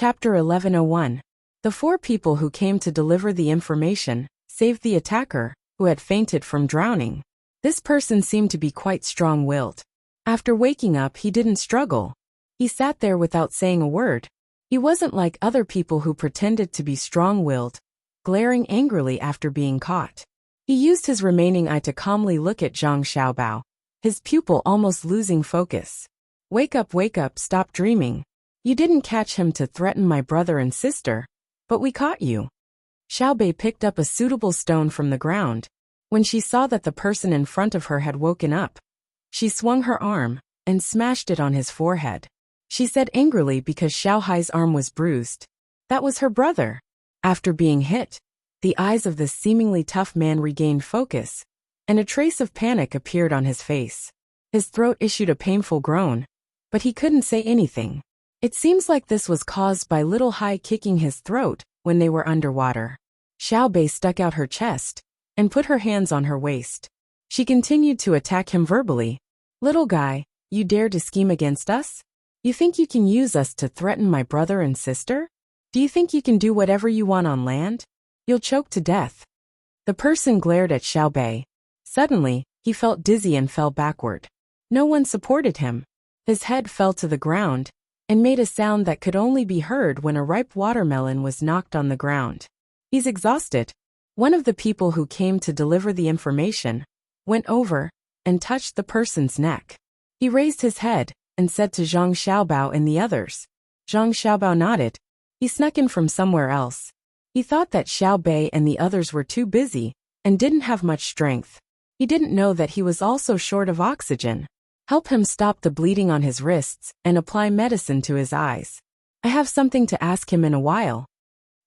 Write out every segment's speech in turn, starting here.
Chapter 1101. The four people who came to deliver the information saved the attacker, who had fainted from drowning. This person seemed to be quite strong-willed. After waking up, he didn't struggle. He sat there without saying a word. He wasn't like other people who pretended to be strong-willed, glaring angrily after being caught. He used his remaining eye to calmly look at Zhang Xiaobao, his pupil almost losing focus. Wake up, stop dreaming. You didn't catch him to threaten my brother and sister, but we caught you. Xiaobei picked up a suitable stone from the ground. When she saw that the person in front of her had woken up, she swung her arm and smashed it on his forehead. She said angrily because Xiao Hai's arm was bruised. That was her brother. After being hit, the eyes of this seemingly tough man regained focus, and a trace of panic appeared on his face. His throat issued a painful groan, but he couldn't say anything. It seems like this was caused by Little Hai kicking his throat when they were underwater. Xiaobei stuck out her chest and put her hands on her waist. She continued to attack him verbally. Little guy, you dare to scheme against us? You think you can use us to threaten my brother and sister? Do you think you can do whatever you want on land? You'll choke to death. The person glared at Xiaobei. Suddenly, he felt dizzy and fell backward. No one supported him. His head fell to the ground and made a sound that could only be heard when a ripe watermelon was knocked on the ground. He's exhausted. One of the people who came to deliver the information went over and touched the person's neck. He raised his head and said to Zhang Xiaobao and the others. Zhang Xiaobao nodded. He snuck in from somewhere else. He thought that Xiaobei and the others were too busy and didn't have much strength. He didn't know that he was also short of oxygen. Help him stop the bleeding on his wrists and apply medicine to his eyes. I have something to ask him in a while.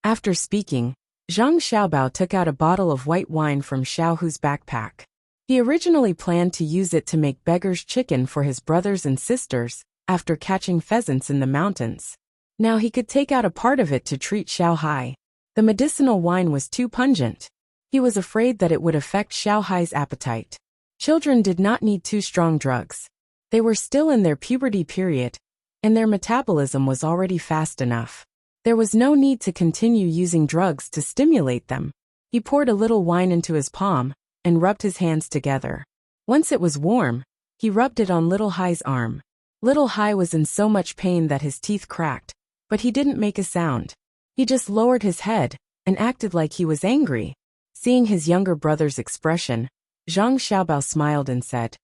After speaking, Zhang Xiaobao took out a bottle of white wine from Xiao Hu's backpack. He originally planned to use it to make beggar's chicken for his brothers and sisters after catching pheasants in the mountains. Now he could take out a part of it to treat Xiao Hai. The medicinal wine was too pungent. He was afraid that it would affect Xiao Hai's appetite. Children did not need too strong drugs. They were still in their puberty period, and their metabolism was already fast enough. There was no need to continue using drugs to stimulate them. He poured a little wine into his palm and rubbed his hands together. Once it was warm, he rubbed it on Little Hai's arm. Little Hai was in so much pain that his teeth cracked, but he didn't make a sound. He just lowered his head and acted like he was angry. Seeing his younger brother's expression, Zhang Xiaobao smiled and said,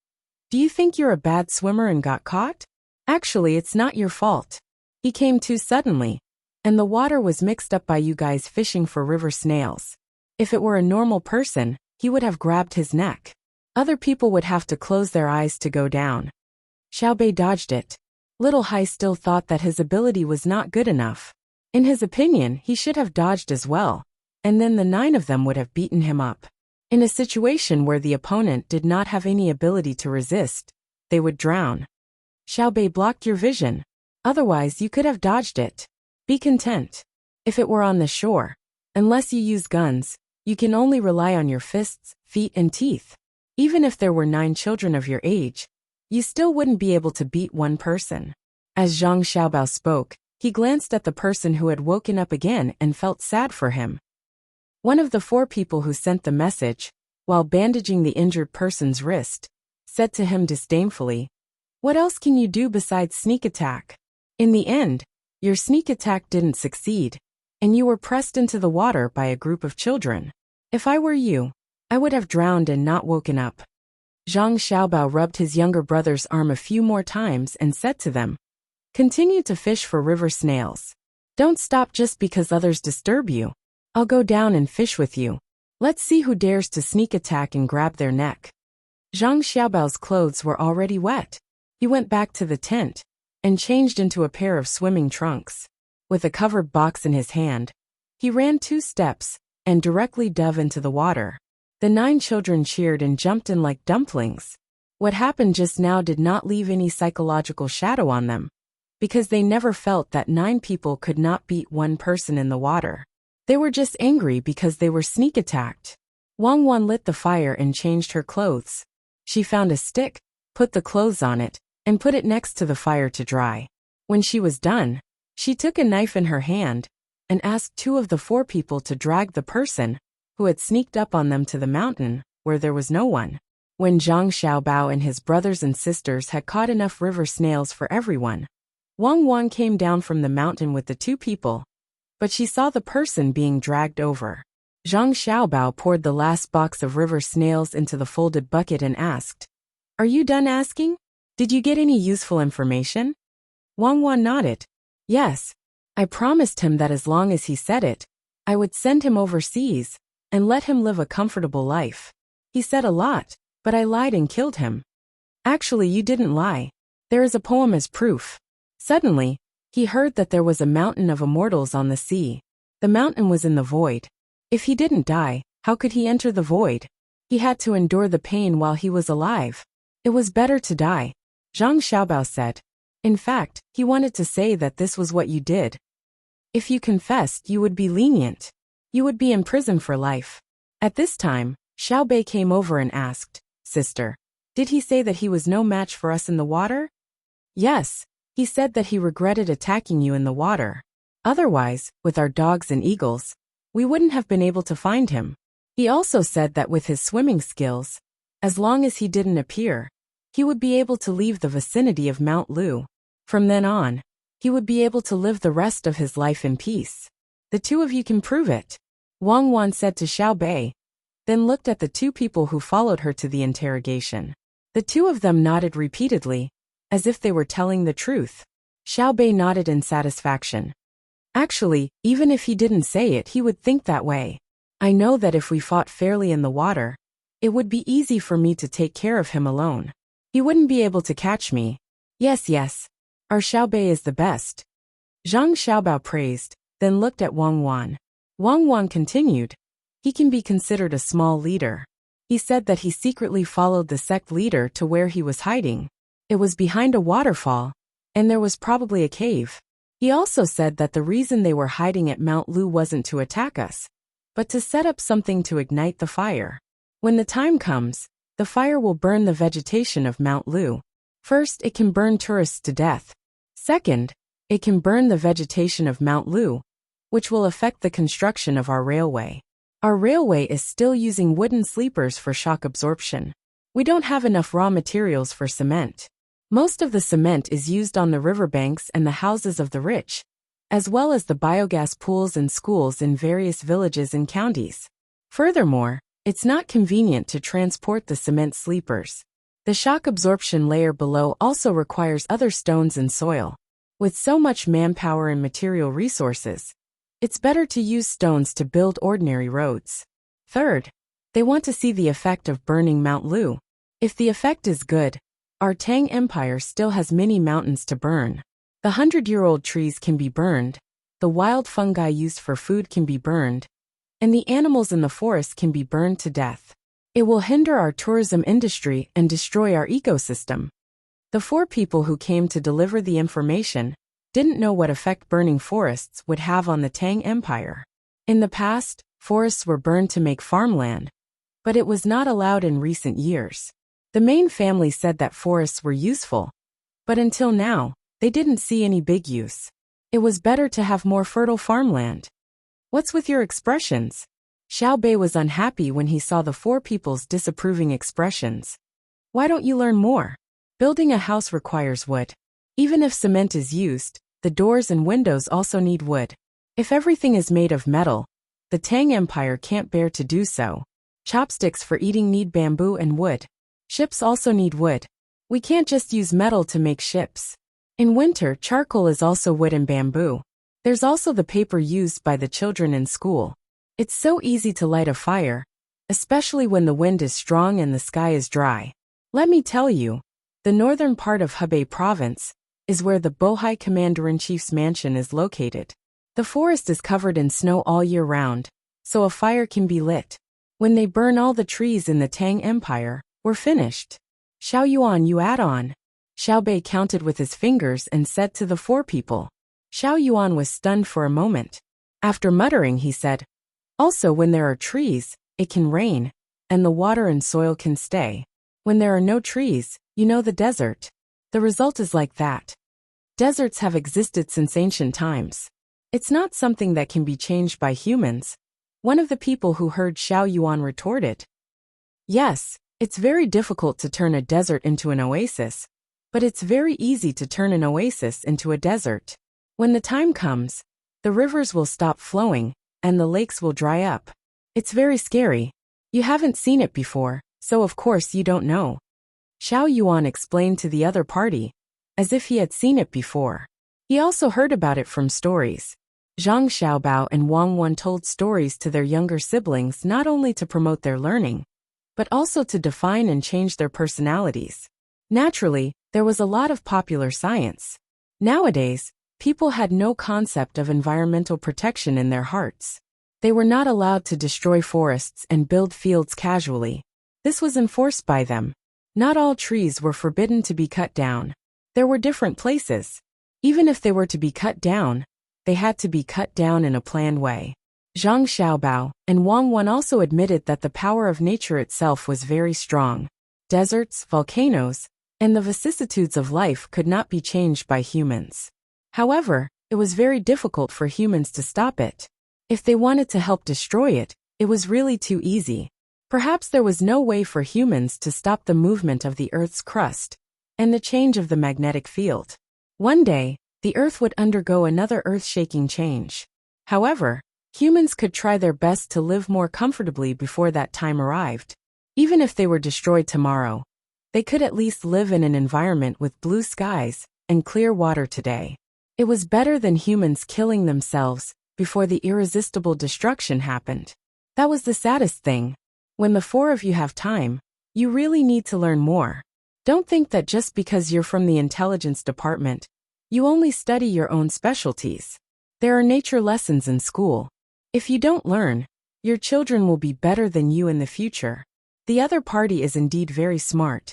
Do you think you're a bad swimmer and got caught? Actually, it's not your fault. He came too suddenly, and the water was mixed up by you guys fishing for river snails. If it were a normal person, he would have grabbed his neck. Other people would have to close their eyes to go down. Xiaobei dodged it. Little Hai still thought that his ability was not good enough. In his opinion, he should have dodged as well, and then the 9 of them would have beaten him up. In a situation where the opponent did not have any ability to resist, they would drown. Xiaobei blocked your vision. Otherwise, you could have dodged it. Be content. If it were on the shore, unless you use guns, you can only rely on your fists, feet, and teeth. Even if there were 9 children of your age, you still wouldn't be able to beat one person. As Zhang Xiaobao spoke, he glanced at the person who had woken up again and felt sad for him. One of the 4 people who sent the message, while bandaging the injured person's wrist, said to him disdainfully, What else can you do besides sneak attack? In the end, your sneak attack didn't succeed, and you were pressed into the water by a group of children. If I were you, I would have drowned and not woken up. Zhang Xiaobao rubbed his younger brother's arm a few more times and said to them, Continue to fish for river snails. Don't stop just because others disturb you. I'll go down and fish with you. Let's see who dares to sneak attack and grab their neck. Zhang Xiaobao's clothes were already wet. He went back to the tent and changed into a pair of swimming trunks. With a covered box in his hand, he ran 2 steps and directly dove into the water. The 9 children cheered and jumped in like dumplings. What happened just now did not leave any psychological shadow on them, because they never felt that 9 people could not beat one person in the water. They were just angry because they were sneak attacked. Wang Wan lit the fire and changed her clothes. She found a stick, put the clothes on it, and put it next to the fire to dry. When she was done, She took a knife in her hand and asked 2 of the 4 people to drag the person who had sneaked up on them to the mountain where there was no one. When Zhang Xiaobao and his brothers and sisters had caught enough river snails for everyone, Wang Wan came down from the mountain with the 2 people, but she saw the person being dragged over. Zhang Xiaobao poured the last box of river snails into the folded bucket and asked, "Are you done asking? Did you get any useful information?" Wang Wan nodded. "Yes. I promised him that as long as he said it, I would send him overseas and let him live a comfortable life. He said a lot, but I lied and killed him." "Actually, you didn't lie. There is a poem as proof." Suddenly, he heard that there was a mountain of immortals on the sea. The mountain was in the void. If he didn't die, how could he enter the void? He had to endure the pain while he was alive. It was better to die, Zhang Xiaobao said. In fact, he wanted to say that this was what you did. If you confessed, you would be lenient. You would be in prison for life. At this time, Xiao Bei came over and asked, "Sister, did he say that he was no match for us in the water?" "Yes. He said that he regretted attacking you in the water. Otherwise, with our dogs and eagles, we wouldn't have been able to find him. He also said that with his swimming skills, as long as he didn't appear, he would be able to leave the vicinity of Mount Lu. From then on, he would be able to live the rest of his life in peace. The 2 of you can prove it," Wang Wan said to Xiao Bei, then looked at the 2 people who followed her to the interrogation. The 2 of them nodded repeatedly, as if they were telling the truth. Xiao Bei nodded in satisfaction. "Actually, even if he didn't say it, he would think that way. I know that if we fought fairly in the water, it would be easy for me to take care of him alone. He wouldn't be able to catch me. Yes, our Xiao Bei is the best," Zhang Xiaobao praised, then looked at Wang Wan. Wang Wan continued, "He can be considered a small leader. He said that he secretly followed the sect leader to where he was hiding. It was behind a waterfall, and there was probably a cave. He also said that the reason they were hiding at Mount Lu wasn't to attack us, but to set up something to ignite the fire. When the time comes, the fire will burn the vegetation of Mount Lu. First, it can burn tourists to death. Second, it can burn the vegetation of Mount Lu, which will affect the construction of our railway. Our railway is still using wooden sleepers for shock absorption. We don't have enough raw materials for cement. Most of the cement is used on the riverbanks and the houses of the rich, as well as the biogas pools and schools in various villages and counties. Furthermore, it's not convenient to transport the cement sleepers. The shock absorption layer below also requires other stones and soil. With so much manpower and material resources, it's better to use stones to build ordinary roads. Third, they want to see the effect of burning Mount Lu. If the effect is good, our Tang Empire still has many mountains to burn. The 100-year-old trees can be burned, the wild fungi used for food can be burned, and the animals in the forest can be burned to death. It will hinder our tourism industry and destroy our ecosystem. The 4 people who came to deliver the information didn't know what effect burning forests would have on the Tang Empire. In the past, forests were burned to make farmland, but it was not allowed in recent years. The main family said that forests were useful, but until now, they didn't see any big use. It was better to have more fertile farmland. What's with your expressions? Xiao Bei was unhappy when he saw the 4 people's disapproving expressions. Why don't you learn more? Building a house requires wood. Even if cement is used, the doors and windows also need wood. If everything is made of metal, the Tang Empire can't bear to do so. Chopsticks for eating need bamboo and wood. Ships also need wood. We can't just use metal to make ships. In winter, charcoal is also wood and bamboo. There's also the paper used by the children in school. It's so easy to light a fire, especially when the wind is strong and the sky is dry. Let me tell you, the northern part of Hebei province is where the Bohai Commander-in-Chief's mansion is located. The forest is covered in snow all year round, so a fire can be lit. When they burn all the trees in the Tang Empire, we're finished. Xiao Yuan, you add on. Xiao Bei counted with his fingers and said to the 4 people. Xiao Yuan was stunned for a moment. After muttering, he said, "Also, when there are trees, it can rain, and the water and soil can stay. When there are no trees, you know the desert. The result is like that." Deserts have existed since ancient times. It's not something that can be changed by humans. One of the people who heard Xiao Yuan retorted. Yes, it's very difficult to turn a desert into an oasis, but it's very easy to turn an oasis into a desert. When the time comes, the rivers will stop flowing, and the lakes will dry up. It's very scary. You haven't seen it before, so of course you don't know. Xiao Yuan explained to the other party, as if he had seen it before. He also heard about it from stories. Zhang Xiaobao and Wang Wan told stories to their younger siblings not only to promote their learning, but also to define and change their personalities. Naturally, there was a lot of popular science. Nowadays, people had no concept of environmental protection in their hearts. They were not allowed to destroy forests and build fields casually. This was enforced by them. Not all trees were forbidden to be cut down. There were different places. Even if they were to be cut down, they had to be cut down in a planned way. Zhang Xiaobao and Wang Wan also admitted that the power of nature itself was very strong. Deserts, volcanoes, and the vicissitudes of life could not be changed by humans. However, it was very difficult for humans to stop it. If they wanted to help destroy it, it was really too easy. Perhaps there was no way for humans to stop the movement of the Earth's crust and the change of the magnetic field. One day, the Earth would undergo another earth-shaking change. However, humans could try their best to live more comfortably before that time arrived. Even if they were destroyed tomorrow, they could at least live in an environment with blue skies and clear water today. It was better than humans killing themselves before the irresistible destruction happened. That was the saddest thing. When the four of you have time, you really need to learn more. Don't think that just because you're from the intelligence department, you only study your own specialties. There are nature lessons in school. If you don't learn, your children will be better than you in the future. The other party is indeed very smart.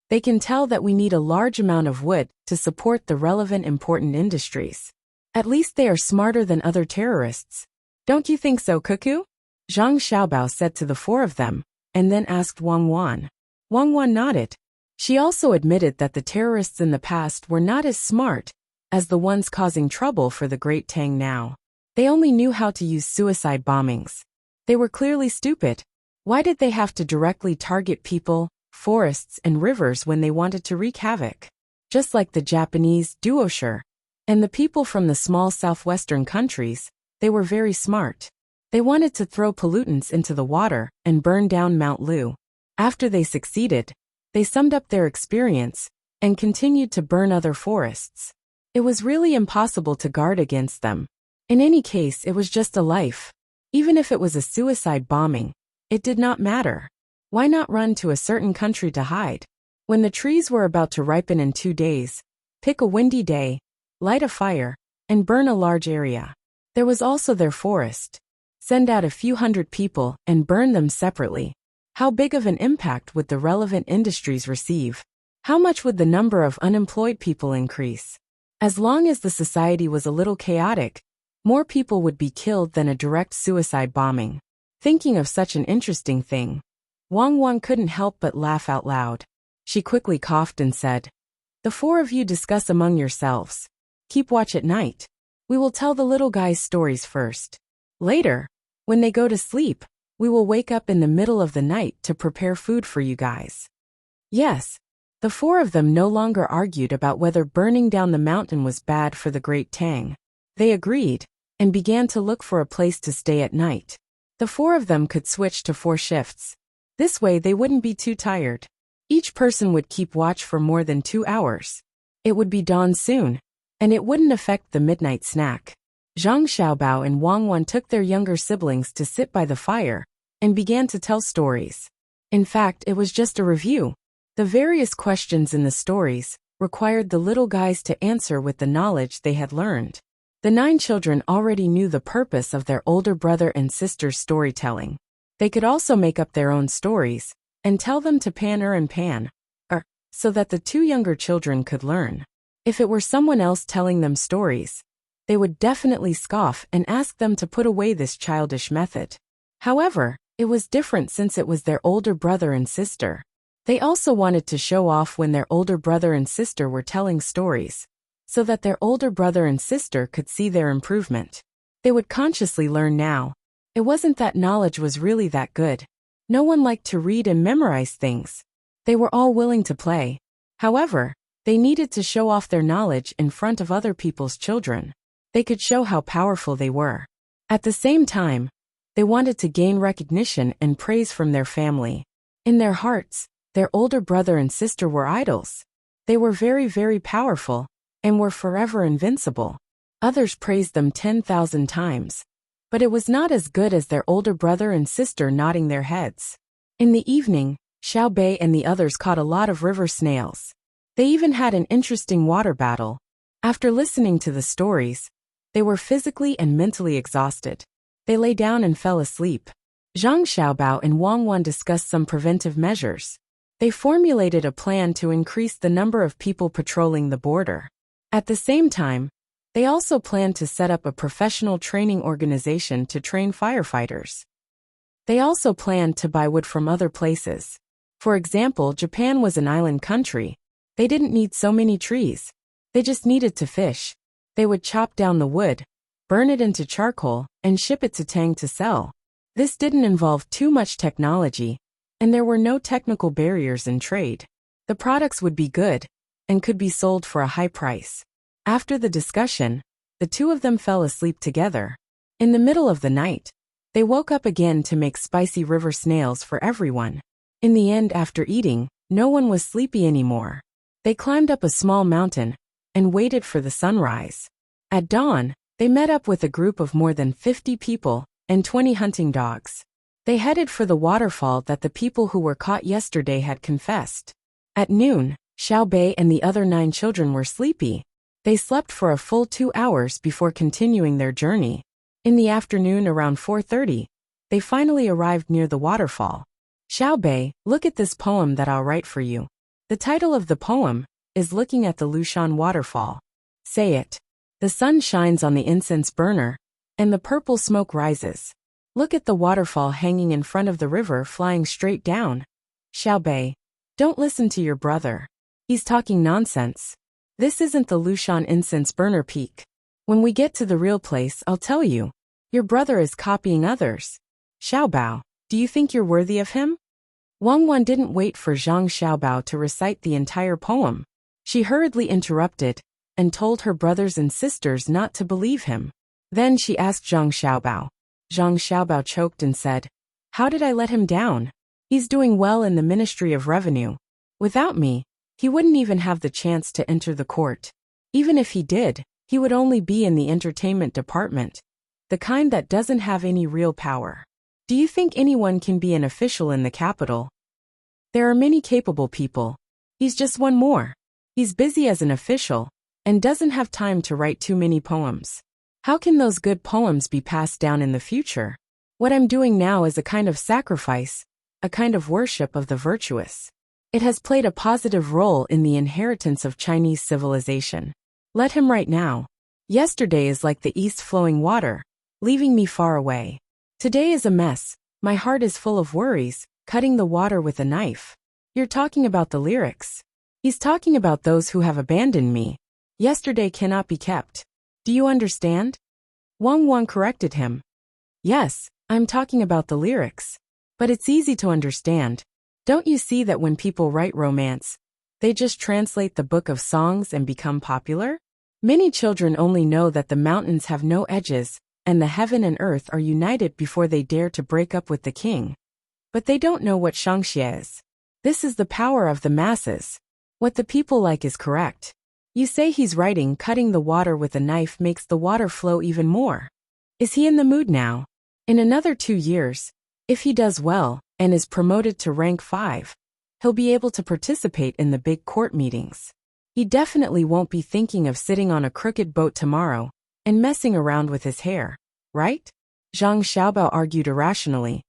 They can tell that we need a large amount of wood to support the relevant important industries. At least they are smarter than other terrorists. Don't you think so, Cuckoo? Zhang Xiaobao said to the four of them, and then asked Wang Wan. Wang Wan nodded. She also admitted that the terrorists in the past were not as smart as the ones causing trouble for the Great Tang now. They only knew how to use suicide bombings. They were clearly stupid. Why did they have to directly target people, forests, and rivers when they wanted to wreak havoc? Just like the Japanese duosher and the people from the small southwestern countries, they were very smart. They wanted to throw pollutants into the water and burn down Mount Lu. After they succeeded, they summed up their experience and continued to burn other forests. It was really impossible to guard against them. In any case, it was just a life. Even if it was a suicide bombing, it did not matter. Why not run to a certain country to hide? When the trees were about to ripen in 2 days, pick a windy day, light a fire, and burn a large area. There was also their forest. Send out a few hundred people and burn them separately. How big of an impact would the relevant industries receive? How much would the number of unemployed people increase? As long as the society was a little chaotic, more people would be killed than a direct suicide bombing. Thinking of such an interesting thing, Wang Wan couldn't help but laugh out loud. She quickly coughed and said, "The four of you discuss among yourselves. Keep watch at night. We will tell the little guys stories first. Later, when they go to sleep, we will wake up in the middle of the night to prepare food for you guys." Yes, the four of them no longer argued about whether burning down the mountain was bad for the Great Tang. They agreed, and began to look for a place to stay at night. The four of them could switch to 4 shifts. This way they wouldn't be too tired. Each person would keep watch for more than 2 hours. It would be dawn soon, and it wouldn't affect the midnight snack. Zhang Xiaobao and Wang Wan took their younger siblings to sit by the fire and began to tell stories. In fact, it was just a review. The various questions in the stories required the little guys to answer with the knowledge they had learned. The 9 children already knew the purpose of their older brother and sister's storytelling. They could also make up their own stories and tell them to and pan, so that the 2 younger children could learn. If it were someone else telling them stories, they would definitely scoff and ask them to put away this childish method. However, it was different since it was their older brother and sister. They also wanted to show off when their older brother and sister were telling stories. so that their older brother and sister could see their improvement. They would consciously learn now. It wasn't that knowledge was really that good. No one liked to read and memorize things. They were all willing to play. However, they needed to show off their knowledge in front of other people's children. They could show how powerful they were. At the same time, they wanted to gain recognition and praise from their family. In their hearts, their older brother and sister were idols. They were very, very powerful, and were forever invincible. Others praised them 10,000 times. But it was not as good as their older brother and sister nodding their heads. In the evening, Xiao Bei and the others caught a lot of river snails. They even had an interesting water battle. After listening to the stories, they were physically and mentally exhausted. They lay down and fell asleep. Zhang Xiaobao and Wang Wan discussed some preventive measures. They formulated a plan to increase the number of people patrolling the border. At the same time, they also planned to set up a professional training organization to train firefighters. They also planned to buy wood from other places. For example, Japan was an island country. They didn't need so many trees. They just needed to fish. They would chop down the wood, burn it into charcoal, and ship it to Tang to sell. This didn't involve too much technology, and there were no technical barriers in trade. The products would be good, and could be sold for a high price. After the discussion, the two of them fell asleep together. In the middle of the night, they woke up again to make spicy river snails for everyone. In the end, after eating, no one was sleepy anymore. They climbed up a small mountain and waited for the sunrise. At dawn, they met up with a group of more than 50 people and 20 hunting dogs. They headed for the waterfall that the people who were caught yesterday had confessed. At noon, Xiao Bei and the other 9 children were sleepy. They slept for a full 2 hours before continuing their journey. In the afternoon around 4:30, they finally arrived near the waterfall. Xiao Bei, look at this poem that I'll write for you. The title of the poem is Looking at the Lushan Waterfall. Say it. The sun shines on the incense burner, and the purple smoke rises. Look at the waterfall hanging in front of the river flying straight down. Xiao Bei, don't listen to your brother. He's talking nonsense. This isn't the Lushan incense burner peak. When we get to the real place, I'll tell you. Your brother is copying others. Xiaobao, do you think you're worthy of him? Wang Wan didn't wait for Zhang Xiaobao to recite the entire poem. She hurriedly interrupted and told her brothers and sisters not to believe him. Then she asked Zhang Xiaobao. Zhang Xiaobao choked and said, "How did I let him down? He's doing well in the Ministry of Revenue. Without me, he wouldn't even have the chance to enter the court. Even if he did, he would only be in the entertainment department, the kind that doesn't have any real power. Do you think anyone can be an official in the capital? There are many capable people. He's just one more. He's busy as an official, and doesn't have time to write too many poems. How can those good poems be passed down in the future? What I'm doing now is a kind of sacrifice, a kind of worship of the virtuous. It has played a positive role in the inheritance of Chinese civilization. Let him write now. Yesterday is like the east flowing water, leaving me far away. Today is a mess. My heart is full of worries, cutting the water with a knife. You're talking about the lyrics. He's talking about those who have abandoned me. Yesterday cannot be kept. Do you understand? Wang Wan corrected him. Yes, I'm talking about the lyrics. But it's easy to understand. Don't you see that when people write romance, they just translate the book of songs and become popular? Many children only know that the mountains have no edges, and the heaven and earth are united before they dare to break up with the king. But they don't know what Shangxie is. This is the power of the masses. What the people like is correct. You say he's writing cutting the water with a knife makes the water flow even more. Is he in the mood now? In another 2 years, if he does well, and is promoted to rank 5, he'll be able to participate in the big court meetings. He definitely won't be thinking of sitting on a crooked boat tomorrow and messing around with his hair, right? Zhang Xiaobao argued irrationally.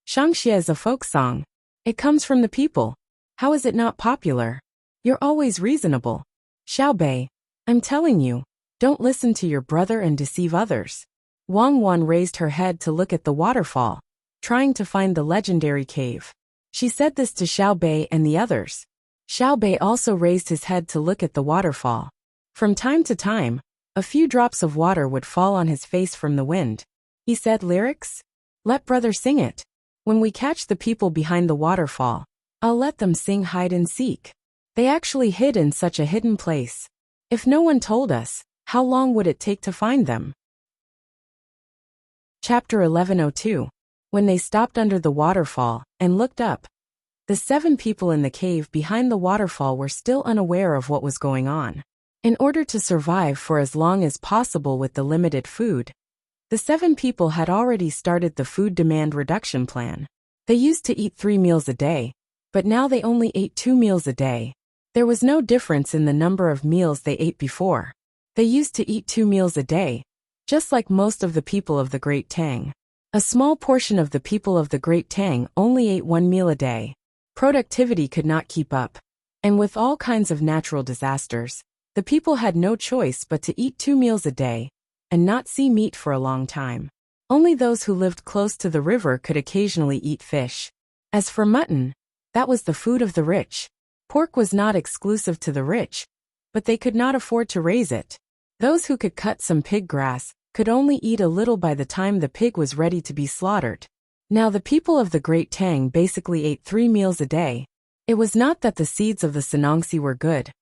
Shangxie is a folk song. It comes from the people. How is it not popular? You're always reasonable. Xiao Bei, I'm telling you, don't listen to your brother and deceive others. Wang Wan raised her head to look at the waterfall, trying to find the legendary cave. She said this to Xiao Bei and the others. Xiao Bei also raised his head to look at the waterfall. From time to time, a few drops of water would fall on his face from the wind. He said, "Lyrics? Let brother sing it. When we catch the people behind the waterfall, I'll let them sing hide and seek." They actually hid in such a hidden place. If no one told us, how long would it take to find them? Chapter 1102. When they stopped under the waterfall and looked up, the 7 people in the cave behind the waterfall were still unaware of what was going on. In order to survive for as long as possible with the limited food, the 7 people had already started the food demand reduction plan. They used to eat 3 meals a day, but now they only ate 2 meals a day. There was no difference in the number of meals they ate before. They used to eat 2 meals a day, just like most of the people of the Great Tang. A small portion of the people of the Great Tang only ate 1 meal a day. Productivity could not keep up. And with all kinds of natural disasters, the people had no choice but to eat 2 meals a day and not see meat for a long time. Only those who lived close to the river could occasionally eat fish. As for mutton, that was the food of the rich. Pork was not exclusive to the rich, but they could not afford to raise it. Those who could cut some pig grass could only eat a little by the time the pig was ready to be slaughtered. Now the people of the Great Tang basically ate 3 meals a day. It was not that the seeds of the Sanongsi were good,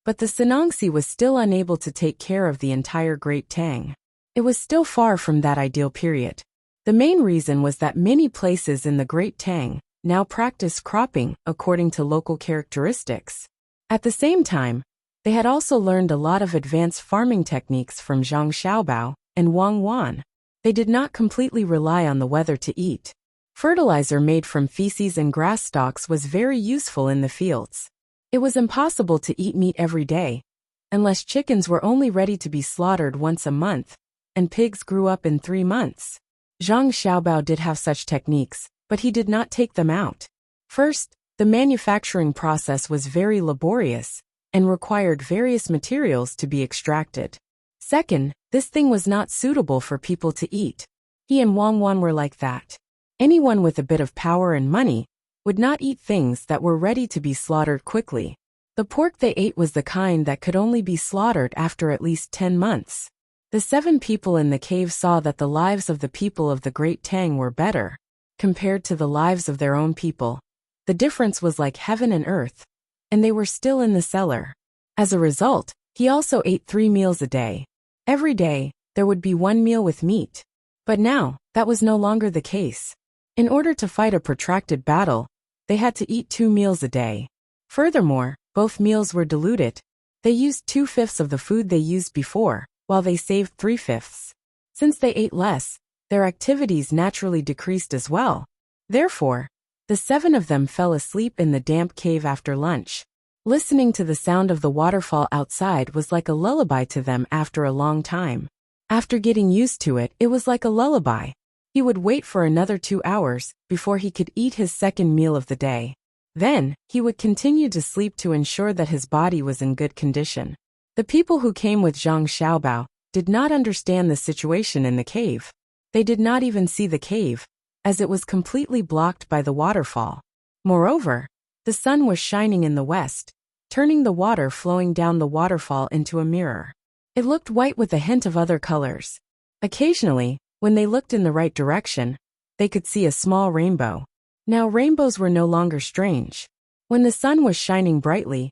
but the Sanongsi was still unable to take care of the entire Great Tang. It was still far from that ideal period. The main reason was that many places in the Great Tang now practice cropping according to local characteristics. At the same time, they had also learned a lot of advanced farming techniques from Zhang Xiaobao and Wang Wan. They did not completely rely on the weather to eat. Fertilizer made from feces and grass stalks was very useful in the fields. It was impossible to eat meat every day, unless chickens were only ready to be slaughtered once a month, and pigs grew up in 3 months. Zhang Xiaobao did have such techniques, but he did not take them out. First, the manufacturing process was very laborious and required various materials to be extracted. Second, this thing was not suitable for people to eat. He and Wang Wan were like that. Anyone with a bit of power and money would not eat things that were ready to be slaughtered quickly. The pork they ate was the kind that could only be slaughtered after at least 10 months. The 7 people in the cave saw that the lives of the people of the Great Tang were better compared to the lives of their own people. The difference was like heaven and earth, and they were still in the cellar. As a result, he also ate 3 meals a day. Every day, there would be 1 meal with meat. But now, that was no longer the case. In order to fight a protracted battle, they had to eat 2 meals a day. Furthermore, both meals were diluted. They used 2/5 of the food they used before, while they saved 3/5. Since they ate less, their activities naturally decreased as well. Therefore, the 7 of them fell asleep in the damp cave after lunch. Listening to the sound of the waterfall outside was like a lullaby to them after a long time. After getting used to it, it was like a lullaby. He would wait for another 2 hours before he could eat his second meal of the day. Then, he would continue to sleep to ensure that his body was in good condition. The people who came with Zhang Xiaobao did not understand the situation in the cave. They did not even see the cave, as it was completely blocked by the waterfall. Moreover, the sun was shining in the west, turning the water flowing down the waterfall into a mirror. It looked white with a hint of other colors. Occasionally, when they looked in the right direction, they could see a small rainbow. Now rainbows were no longer strange. When the sun was shining brightly,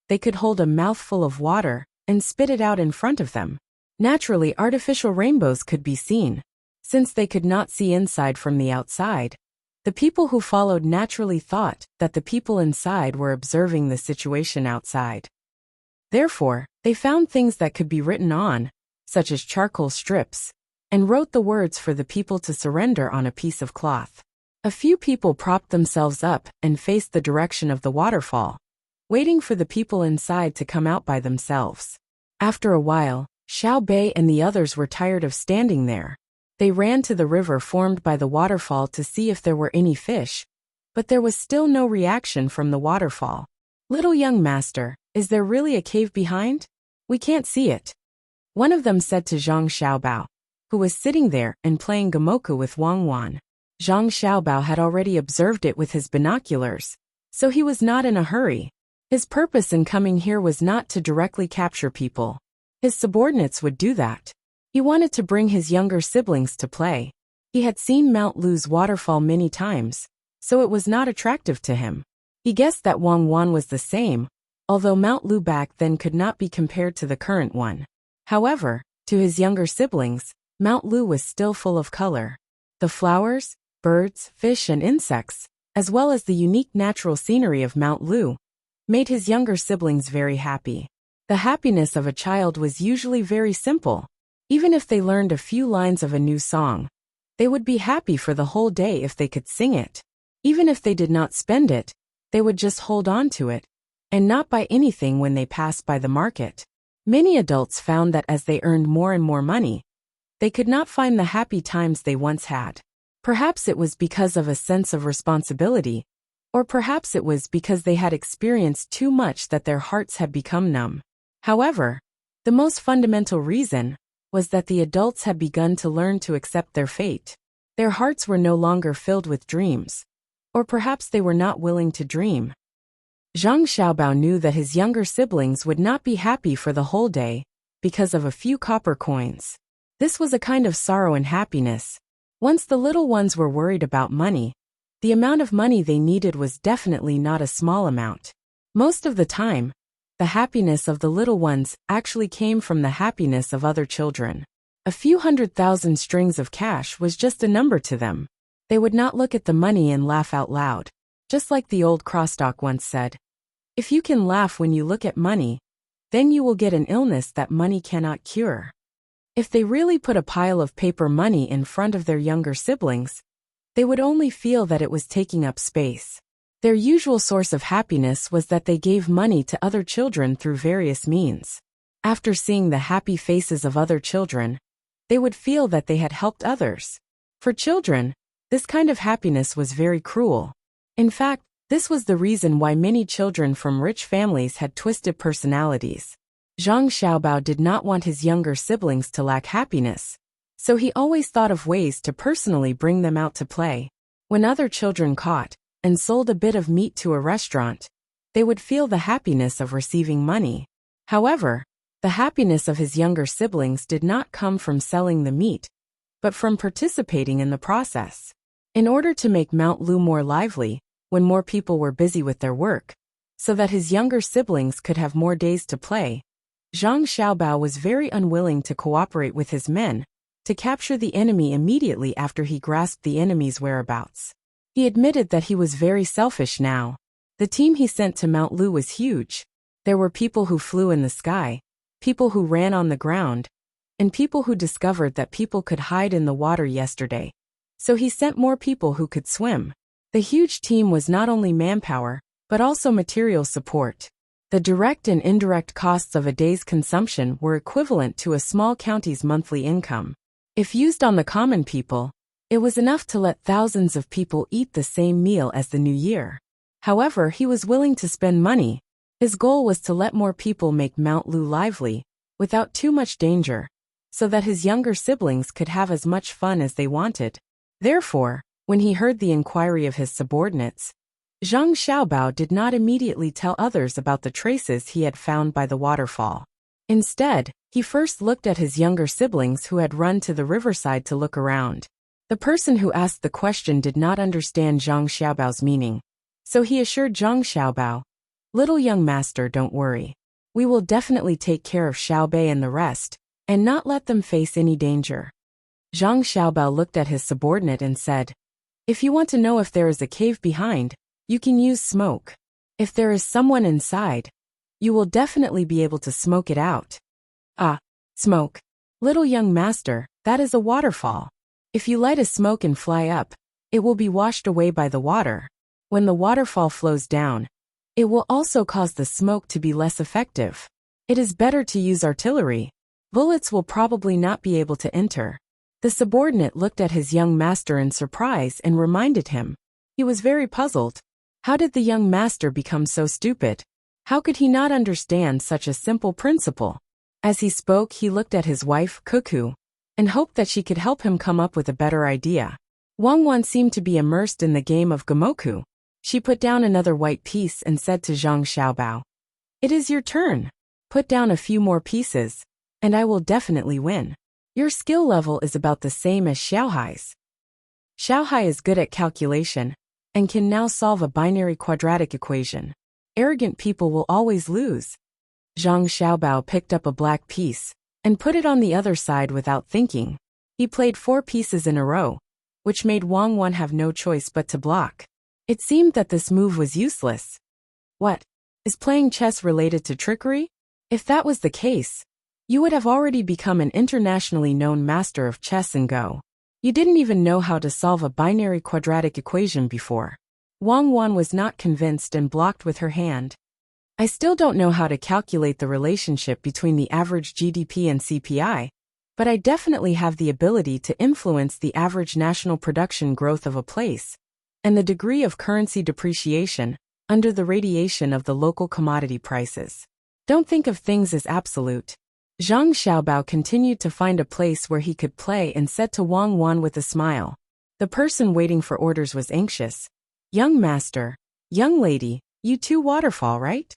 they could hold a mouthful of water and spit it out in front of them. Naturally, artificial rainbows could be seen. Since they could not see inside from the outside, the people who followed naturally thought that the people inside were observing the situation outside. Therefore, they found things that could be written on, such as charcoal strips, and wrote the words for the people to surrender on a piece of cloth. A few people propped themselves up and faced the direction of the waterfall, waiting for the people inside to come out by themselves. After a while, Xiao Bei and the others were tired of standing there. They ran to the river formed by the waterfall to see if there were any fish, but there was still no reaction from the waterfall. "Little young master, is there really a cave behind? We can't see it," one of them said to Zhang Xiaobao, who was sitting there and playing gamoku with Wang Wan. Zhang Xiaobao had already observed it with his binoculars, so he was not in a hurry. His purpose in coming here was not to directly capture people. His subordinates would do that. He wanted to bring his younger siblings to play. He had seen Mount Lu's waterfall many times, so it was not attractive to him. He guessed that Wangwan was the same, although Mount Lu back then could not be compared to the current one. However, to his younger siblings, Mount Lu was still full of color. The flowers, birds, fish and insects, as well as the unique natural scenery of Mount Lu, made his younger siblings very happy. The happiness of a child was usually very simple. Even if they learned a few lines of a new song, they would be happy for the whole day if they could sing it. Even if they did not spend it, they would just hold on to it, and not buy anything when they passed by the market. Many adults found that as they earned more and more money, they could not find the happy times they once had. Perhaps it was because of a sense of responsibility, or perhaps it was because they had experienced too much that their hearts had become numb. However, the most fundamental reason was that the adults had begun to learn to accept their fate. Their hearts were no longer filled with dreams, or perhaps they were not willing to dream. Zhang Xiaobao knew that his younger siblings would not be happy for the whole day because of a few copper coins. This was a kind of sorrow and happiness. Once the little ones were worried about money, the amount of money they needed was definitely not a small amount. Most of the time, the happiness of the little ones actually came from the happiness of other children. A few 100,000 strings of cash was just a number to them. They would not look at the money and laugh out loud. Just like the old crosstalk once said, if you can laugh when you look at money, then you will get an illness that money cannot cure. If they really put a pile of paper money in front of their younger siblings, they would only feel that it was taking up space. Their usual source of happiness was that they gave money to other children through various means. After seeing the happy faces of other children, they would feel that they had helped others. For children, this kind of happiness was very cruel. In fact, this was the reason why many children from rich families had twisted personalities. Zhang Xiaobao did not want his younger siblings to lack happiness, so he always thought of ways to personally bring them out to play. When other children caught and sold a bit of meat to a restaurant, they would feel the happiness of receiving money. However, the happiness of his younger siblings did not come from selling the meat, but from participating in the process. In order to make Mount Lu more lively, when more people were busy with their work, so that his younger siblings could have more days to play, Zhang Xiaobao was very unwilling to cooperate with his men to capture the enemy immediately after he grasped the enemy's whereabouts. He admitted that he was very selfish now. The team he sent to Mount Lu was huge. There were people who flew in the sky, people who ran on the ground, and people who discovered that people could hide in the water yesterday. So he sent more people who could swim. The huge team was not only manpower, but also material support. The direct and indirect costs of a day's consumption were equivalent to a small county's monthly income. If used on the common people, it was enough to let thousands of people eat the same meal as the new year. However, he was willing to spend money. His goal was to let more people make Mount Lu lively, without too much danger, so that his younger siblings could have as much fun as they wanted. Therefore, when he heard the inquiry of his subordinates, Zhang Xiaobao did not immediately tell others about the traces he had found by the waterfall. Instead, he first looked at his younger siblings who had run to the riverside to look around. The person who asked the question did not understand Zhang Xiaobao's meaning, so he assured Zhang Xiaobao, "Little young master, don't worry. We will definitely take care of Xiaobei and the rest, and not let them face any danger." Zhang Xiaobao looked at his subordinate and said, "If you want to know if there is a cave behind, you can use smoke. If there is someone inside, you will definitely be able to smoke it out." "Ah, smoke. Little young master, that is a waterfall. If you light a smoke and fly up, it will be washed away by the water. When the waterfall flows down, it will also cause the smoke to be less effective. It is better to use artillery. Bullets will probably not be able to enter." The subordinate looked at his young master in surprise and reminded him. He was very puzzled. How did the young master become so stupid? How could he not understand such a simple principle? As he spoke, he looked at his wife, Cuckoo, and hoped that she could help him come up with a better idea. Wang Wan seemed to be immersed in the game of Gamoku. She put down another white piece and said to Zhang Xiaobao, "It is your turn. Put down a few more pieces." and I will definitely win. Your skill level is about the same as Xiaohai's. Xiaohai is good at calculation and can now solve a binary quadratic equation. Arrogant people will always lose. Zhang Xiaobao picked up a black piece and put it on the other side without thinking. He played 4 pieces in a row, which made Wang Wan have no choice but to block. It seemed that this move was useless. What? Is playing chess related to trickery? If that was the case, you would have already become an internationally known master of chess and Go. You didn't even know how to solve a binary quadratic equation before. Wang Wan was not convinced and blocked with her hand. I still don't know how to calculate the relationship between the average GDP and CPI, but I definitely have the ability to influence the average national production growth of a place and the degree of currency depreciation under the radiation of the local commodity prices. Don't think of things as absolute. Zhang Xiaobao continued to find a place where he could play and said to Wang Wan with a smile. The person waiting for orders was anxious. Young master, young lady, you too waterfall, right?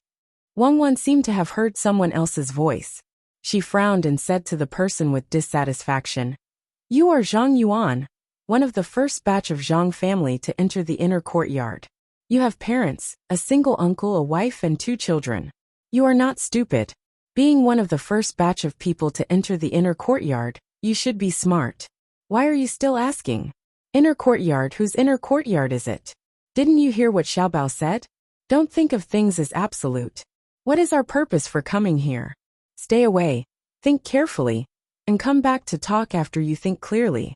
Wang Wan seemed to have heard someone else's voice. She frowned and said to the person with dissatisfaction, You are Zhang Yuan, one of the first batch of Zhang family to enter the inner courtyard. You have parents, a single uncle, a wife and 2 children. You are not stupid. Being one of the first batch of people to enter the inner courtyard, you should be smart. Why are you still asking? Inner courtyard? Whose inner courtyard is it? Didn't you hear what Xiaobao said? Don't think of things as absolute. What is our purpose for coming here? Stay away, think carefully, and come back to talk after you think clearly.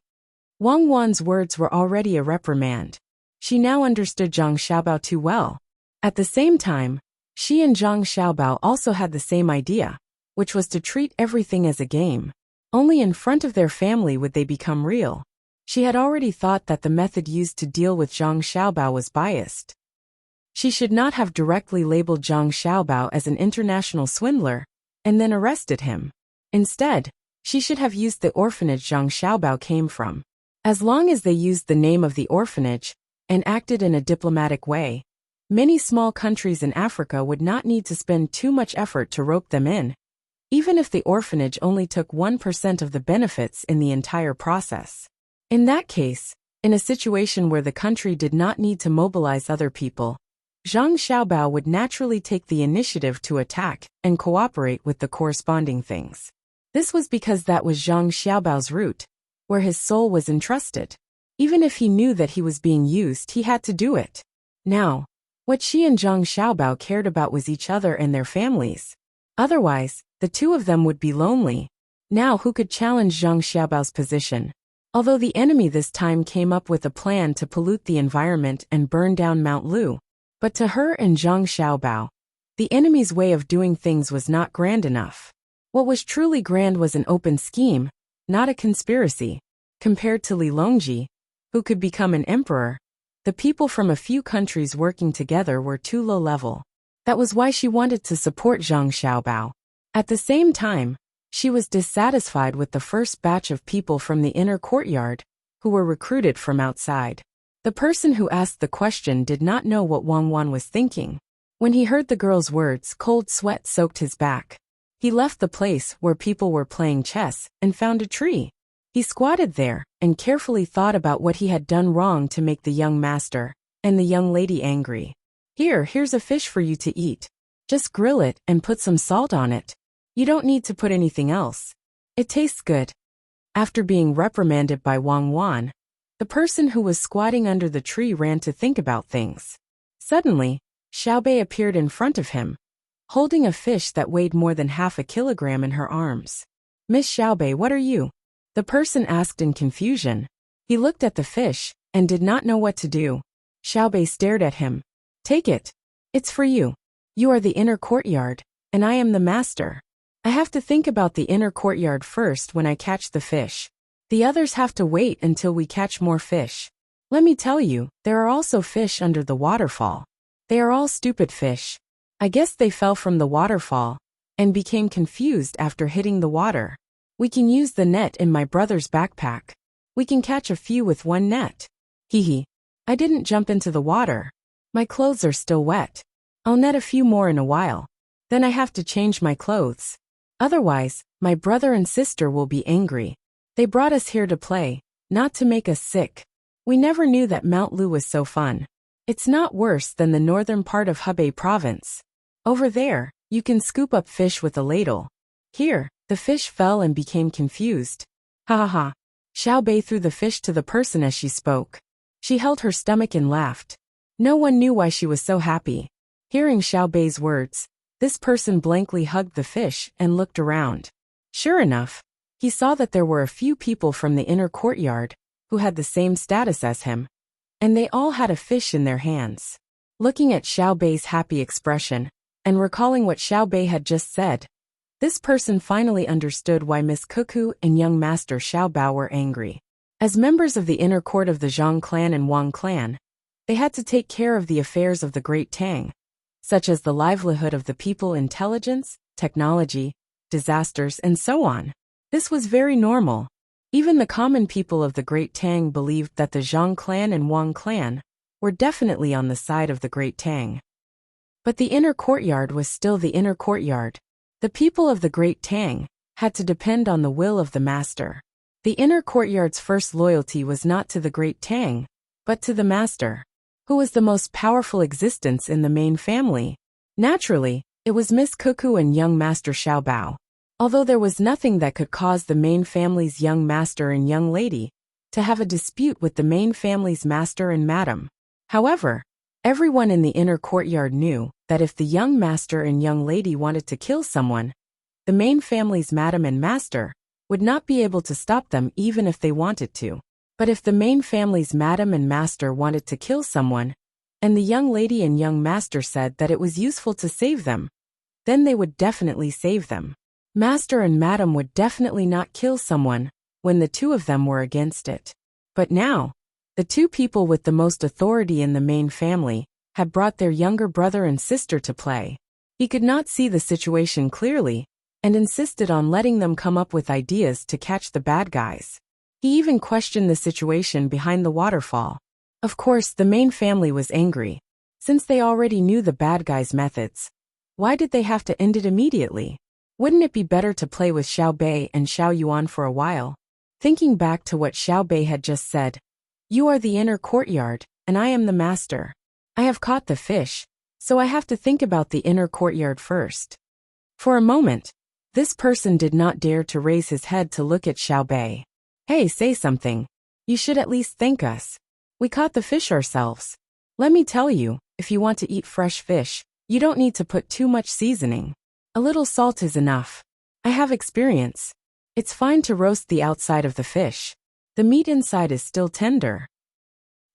Wang Wan's words were already a reprimand. She now understood Zhang Xiaobao too well. At the same time, she and Zhang Xiaobao also had the same idea, which was to treat everything as a game. Only in front of their family would they become real. She had already thought that the method used to deal with Zhang Xiaobao was biased. She should not have directly labeled Zhang Xiaobao as an international swindler and then arrested him. Instead, she should have used the orphanage Zhang Xiaobao came from. As long as they used the name of the orphanage and acted in a diplomatic way, many small countries in Africa would not need to spend too much effort to rope them in, even if the orphanage only took 1% of the benefits in the entire process. In that case, in a situation where the country did not need to mobilize other people, Zhang Xiaobao would naturally take the initiative to attack and cooperate with the corresponding things. This was because that was Zhang Xiaobao's route, where his soul was entrusted. Even if he knew that he was being used, he had to do it. Now, what she and Zhang Xiaobao cared about was each other and their families. Otherwise, the 2 of them would be lonely. Now who could challenge Zhang Xiaobao's position? Although the enemy this time came up with a plan to pollute the environment and burn down Mount Lu, but to her and Zhang Xiaobao, the enemy's way of doing things was not grand enough. What was truly grand was an open scheme, not a conspiracy. Compared to Li Longji, who could become an emperor, the people from a few countries working together were too low level. That was why she wanted to support Zhang Xiaobao. At the same time, she was dissatisfied with the first batch of people from the inner courtyard, who were recruited from outside. The person who asked the question did not know what Wang Wan was thinking. When he heard the girl's words, cold sweat soaked his back. He left the place where people were playing chess and found a tree. He squatted there and carefully thought about what he had done wrong to make the young master and the young lady angry. Here's a fish for you to eat. Just grill it and put some salt on it. You don't need to put anything else. It tastes good. After being reprimanded by Wang Wan, the person who was squatting under the tree ran to think about things. Suddenly, Xiaobei appeared in front of him, holding a fish that weighed more than half a kilogram in her arms. Miss Xiaobei, what are you? The person asked in confusion. He looked at the fish and did not know what to do. Xiaobei stared at him. Take it. It's for you. You are the inner courtyard, and I am the master. I have to think about the inner courtyard first when I catch the fish. The others have to wait until we catch more fish. Let me tell you, there are also fish under the waterfall. They are all stupid fish. I guess they fell from the waterfall and became confused after hitting the water. We can use the net in my brother's backpack. We can catch a few with one net. Hee. I didn't jump into the water. My clothes are still wet. I'll net a few more in a while. Then I have to change my clothes. Otherwise, my brother and sister will be angry. They brought us here to play, not to make us sick. We never knew that Mount Lu was so fun. It's not worse than the northern part of Hebei province. Over there, you can scoop up fish with a ladle. Here, the fish fell and became confused. Ha ha ha. Xiao Bei threw the fish to the person as she spoke. She held her stomach and laughed. No one knew why she was so happy. Hearing Xiao Bei's words, this person blankly hugged the fish and looked around. Sure enough, he saw that there were a few people from the inner courtyard who had the same status as him, and they all had a fish in their hands. Looking at Xiao Bei's happy expression, and recalling what Xiao Bei had just said, this person finally understood why Miss Cuckoo and young Master Xiao Bao were angry. As members of the inner court of the Zhang clan and Wang clan, they had to take care of the affairs of the Great Tang, such as the livelihood of the people, intelligence, technology, disasters, and so on. This was very normal. Even the common people of the Great Tang believed that the Zhang clan and Wang clan were definitely on the side of the Great Tang. But the inner courtyard was still the inner courtyard. The people of the Great Tang had to depend on the will of the master. The inner courtyard's first loyalty was not to the Great Tang, but to the master, who was the most powerful existence in the main family. Naturally, it was Miss Cuckoo and young Master Xiao Bao. Although there was nothing that could cause the main family's young master and young lady to have a dispute with the main family's master and madam. However, everyone in the inner courtyard knew that if the young master and young lady wanted to kill someone, the main family's madam and master would not be able to stop them even if they wanted to. But if the main family's madam and master wanted to kill someone, and the young lady and young master said that it was useful to save them, then they would definitely save them. Master and madam would definitely not kill someone when the two of them were against it. But now, the two people with the most authority in the main family had brought their younger brother and sister to play. He could not see the situation clearly, and insisted on letting them come up with ideas to catch the bad guys. He even questioned the situation behind the waterfall. Of course, the main family was angry. Since they already knew the bad guys' methods, why did they have to end it immediately? Wouldn't it be better to play with Xiao Bei and Xiao Yuan for a while? Thinking back to what Xiao Bei had just said, "You are the inner courtyard, and I am the master. I have caught the fish, so I have to think about the inner courtyard first." For a moment, this person did not dare to raise his head to look at Xiao Bei. "Hey, say something. You should at least thank us. We caught the fish ourselves. Let me tell you, if you want to eat fresh fish, you don't need to put too much seasoning. A little salt is enough. I have experience. It's fine to roast the outside of the fish. The meat inside is still tender.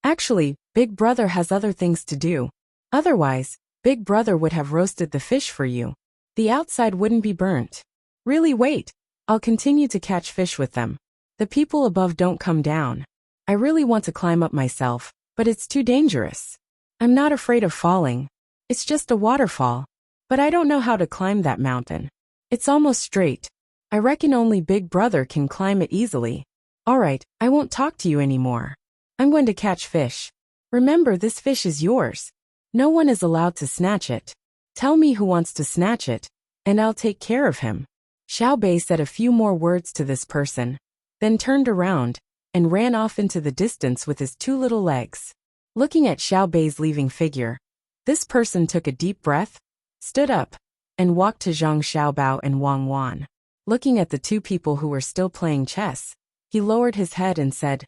Actually, Big Brother has other things to do. Otherwise, Big Brother would have roasted the fish for you. The outside wouldn't be burnt. Really, wait. I'll continue to catch fish with them. The people above don't come down. I really want to climb up myself, but it's too dangerous. I'm not afraid of falling. It's just a waterfall. But I don't know how to climb that mountain. It's almost straight. I reckon only Big Brother can climb it easily. Alright, I won't talk to you anymore. I'm going to catch fish. Remember, this fish is yours. No one is allowed to snatch it. Tell me who wants to snatch it, and I'll take care of him." Xiao Bei said a few more words to this person, then turned around and ran off into the distance with his two little legs. Looking at Xiao Bei's leaving figure, this person took a deep breath, stood up, and walked to Zhang Xiaobao and Wang Wan. Looking at the two people who were still playing chess, he lowered his head and said,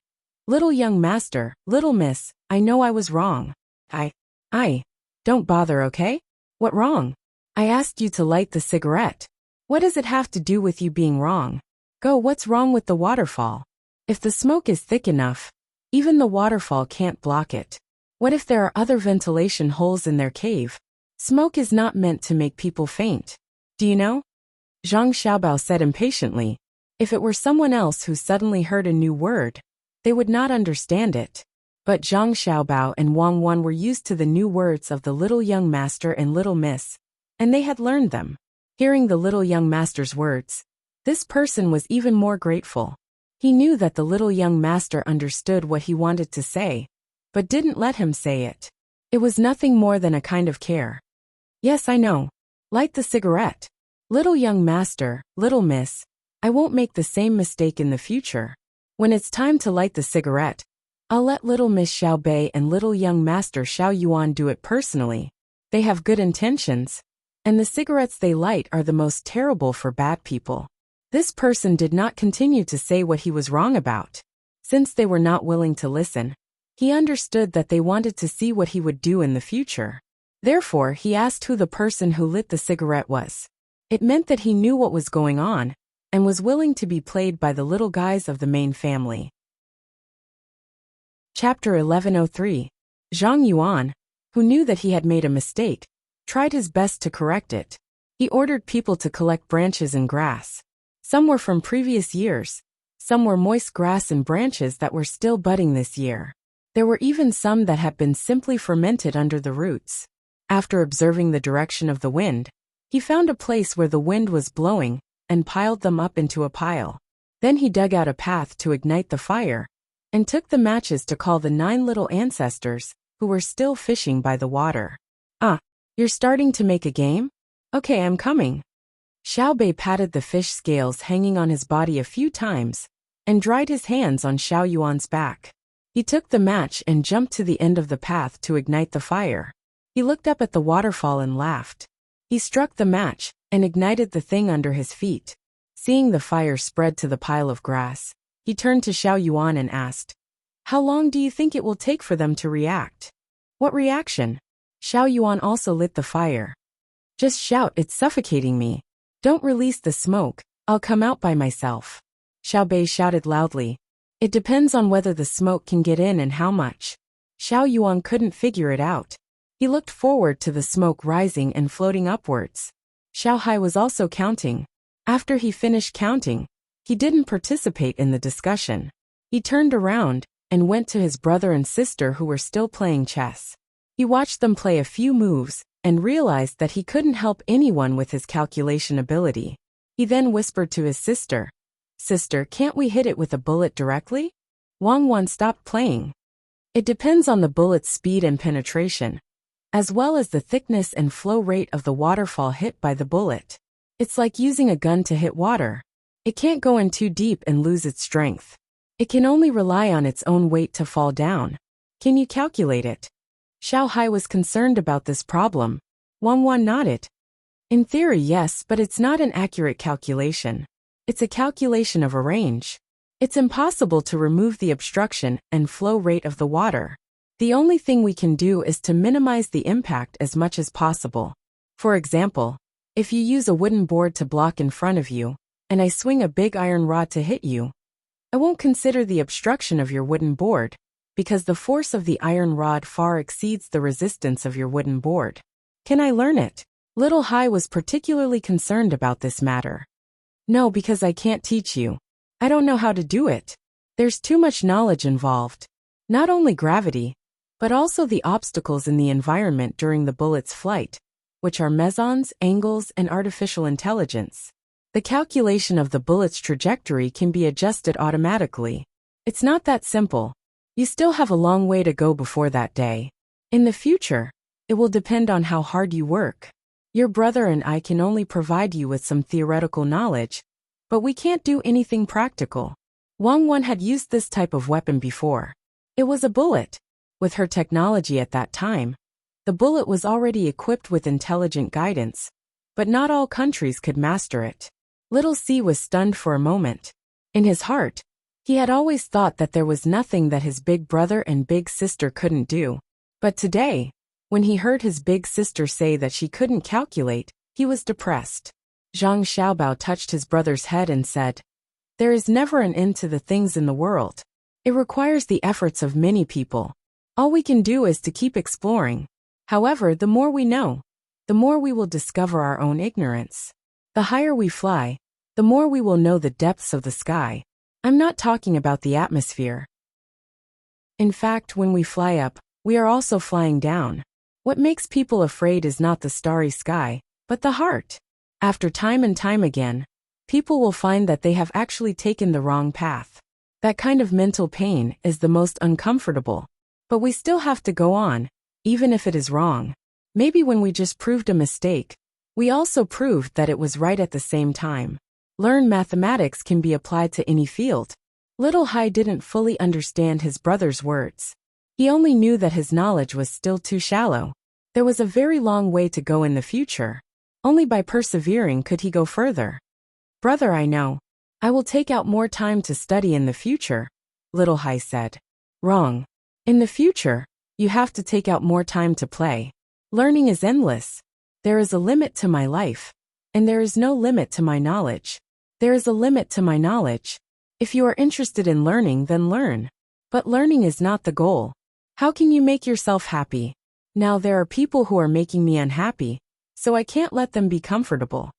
"Little young master, little miss, I know I was wrong. Don't bother, okay? What wrong? I asked you to light the cigarette. What does it have to do with you being wrong? Go, what's wrong with the waterfall? If the smoke is thick enough, even the waterfall can't block it. What if there are other ventilation holes in their cave? Smoke is not meant to make people faint. Do you know?" Zhang Xiaobao said impatiently. If it were someone else who suddenly heard a new word, they would not understand it. But Zhang Xiaobao and Wang Wan were used to the new words of the little young master and little miss, and they had learned them. Hearing the little young master's words, this person was even more grateful. He knew that the little young master understood what he wanted to say, but didn't let him say it. It was nothing more than a kind of care. "Yes, I know. Light the cigarette. Little young master, little miss, I won't make the same mistake in the future. When it's time to light the cigarette, I'll let little Miss Xiao Bei and little young master Xiao Yuan do it personally. They have good intentions, and the cigarettes they light are the most terrible for bad people. This person did not continue to say what he was wrong about. Since they were not willing to listen, he understood that they wanted to see what he would do in the future. Therefore, he asked who the person who lit the cigarette was. It meant that he knew what was going on, and was willing to be played by the little guys of the main family. Chapter 1103. Zhang Yuan, who knew that he had made a mistake, tried his best to correct it. He ordered people to collect branches and grass. Some were from previous years. Some were moist grass and branches that were still budding this year. There were even some that had been simply fermented under the roots. After observing the direction of the wind, he found a place where the wind was blowing, and piled them up into a pile. Then he dug out a path to ignite the fire, and took the matches to call the 9 little ancestors, who were still fishing by the water. "Ah, you're starting to make a game? Okay, I'm coming." Xiao Bei patted the fish scales hanging on his body a few times, and dried his hands on Xiao Yuan's back. He took the match and jumped to the end of the path to ignite the fire. He looked up at the waterfall and laughed. He struck the match, and ignited the thing under his feet. Seeing the fire spread to the pile of grass, he turned to Xiao Yuan and asked, "How long do you think it will take for them to react?" "What reaction?" Xiao Yuan also lit the fire. "Just shout, it's suffocating me. Don't release the smoke, I'll come out by myself." Xiao Bei shouted loudly. "It depends on whether the smoke can get in and how much." Xiao Yuan couldn't figure it out. He looked forward to the smoke rising and floating upwards. Xiao Hai was also counting. After he finished counting, he didn't participate in the discussion. He turned around and went to his brother and sister who were still playing chess. He watched them play a few moves and realized that he couldn't help anyone with his calculation ability. He then whispered to his sister, "Sister, can't we hit it with a bullet directly?" Wang Wan stopped playing. "It depends on the bullet's speed and penetration, as well as the thickness and flow rate of the waterfall hit by the bullet. It's like using a gun to hit water. It can't go in too deep and lose its strength. It can only rely on its own weight to fall down. Can you calculate it?" Xiao Hai was concerned about this problem. Wang Wan nodded. "In theory, yes, but it's not an accurate calculation. It's a calculation of a range. It's impossible to remove the obstruction and flow rate of the water. The only thing we can do is to minimize the impact as much as possible. For example, if you use a wooden board to block in front of you, and I swing a big iron rod to hit you, I won't consider the obstruction of your wooden board, because the force of the iron rod far exceeds the resistance of your wooden board. Can I learn it?" Little Hai was particularly concerned about this matter. "No, because I can't teach you. I don't know how to do it. There's too much knowledge involved. Not only gravity, but also the obstacles in the environment during the bullet's flight, which are mesons, angles, and artificial intelligence. The calculation of the bullet's trajectory can be adjusted automatically. It's not that simple. You still have a long way to go before that day. In the future, it will depend on how hard you work. Your brother and I can only provide you with some theoretical knowledge, but we can't do anything practical." Wang Wan had used this type of weapon before. It was a bullet. With her technology at that time, the bullet was already equipped with intelligent guidance, but not all countries could master it. Little C was stunned for a moment. In his heart, he had always thought that there was nothing that his big brother and big sister couldn't do. But today, when he heard his big sister say that she couldn't calculate, he was depressed. Zhang Xiaobao touched his brother's head and said, "There is never an end to the things in the world. It requires the efforts of many people. All we can do is to keep exploring. However, the more we know, the more we will discover our own ignorance. The higher we fly, the more we will know the depths of the sky. I'm not talking about the atmosphere. In fact, when we fly up, we are also flying down. What makes people afraid is not the starry sky, but the heart. After time and time again, people will find that they have actually taken the wrong path. That kind of mental pain is the most uncomfortable. But we still have to go on, even if it is wrong. Maybe when we just proved a mistake, We also proved that it was right at the same time. Learn mathematics can be applied to any field. Little Hai didn't fully understand his brother's words. He only knew that his knowledge was still too shallow. There was a very long way to go in the future. Only by persevering could he go further. Brother, I know. I will take out more time to study in the future, Little Hai said. Wrong. In the future, you have to take out more time to play. Learning is endless. There is a limit to my life. And there is no limit to my knowledge. There is a limit to my knowledge. If you are interested in learning, then learn. But learning is not the goal. How can you make yourself happy? Now there are people who are making me unhappy, so I can't let them be comfortable.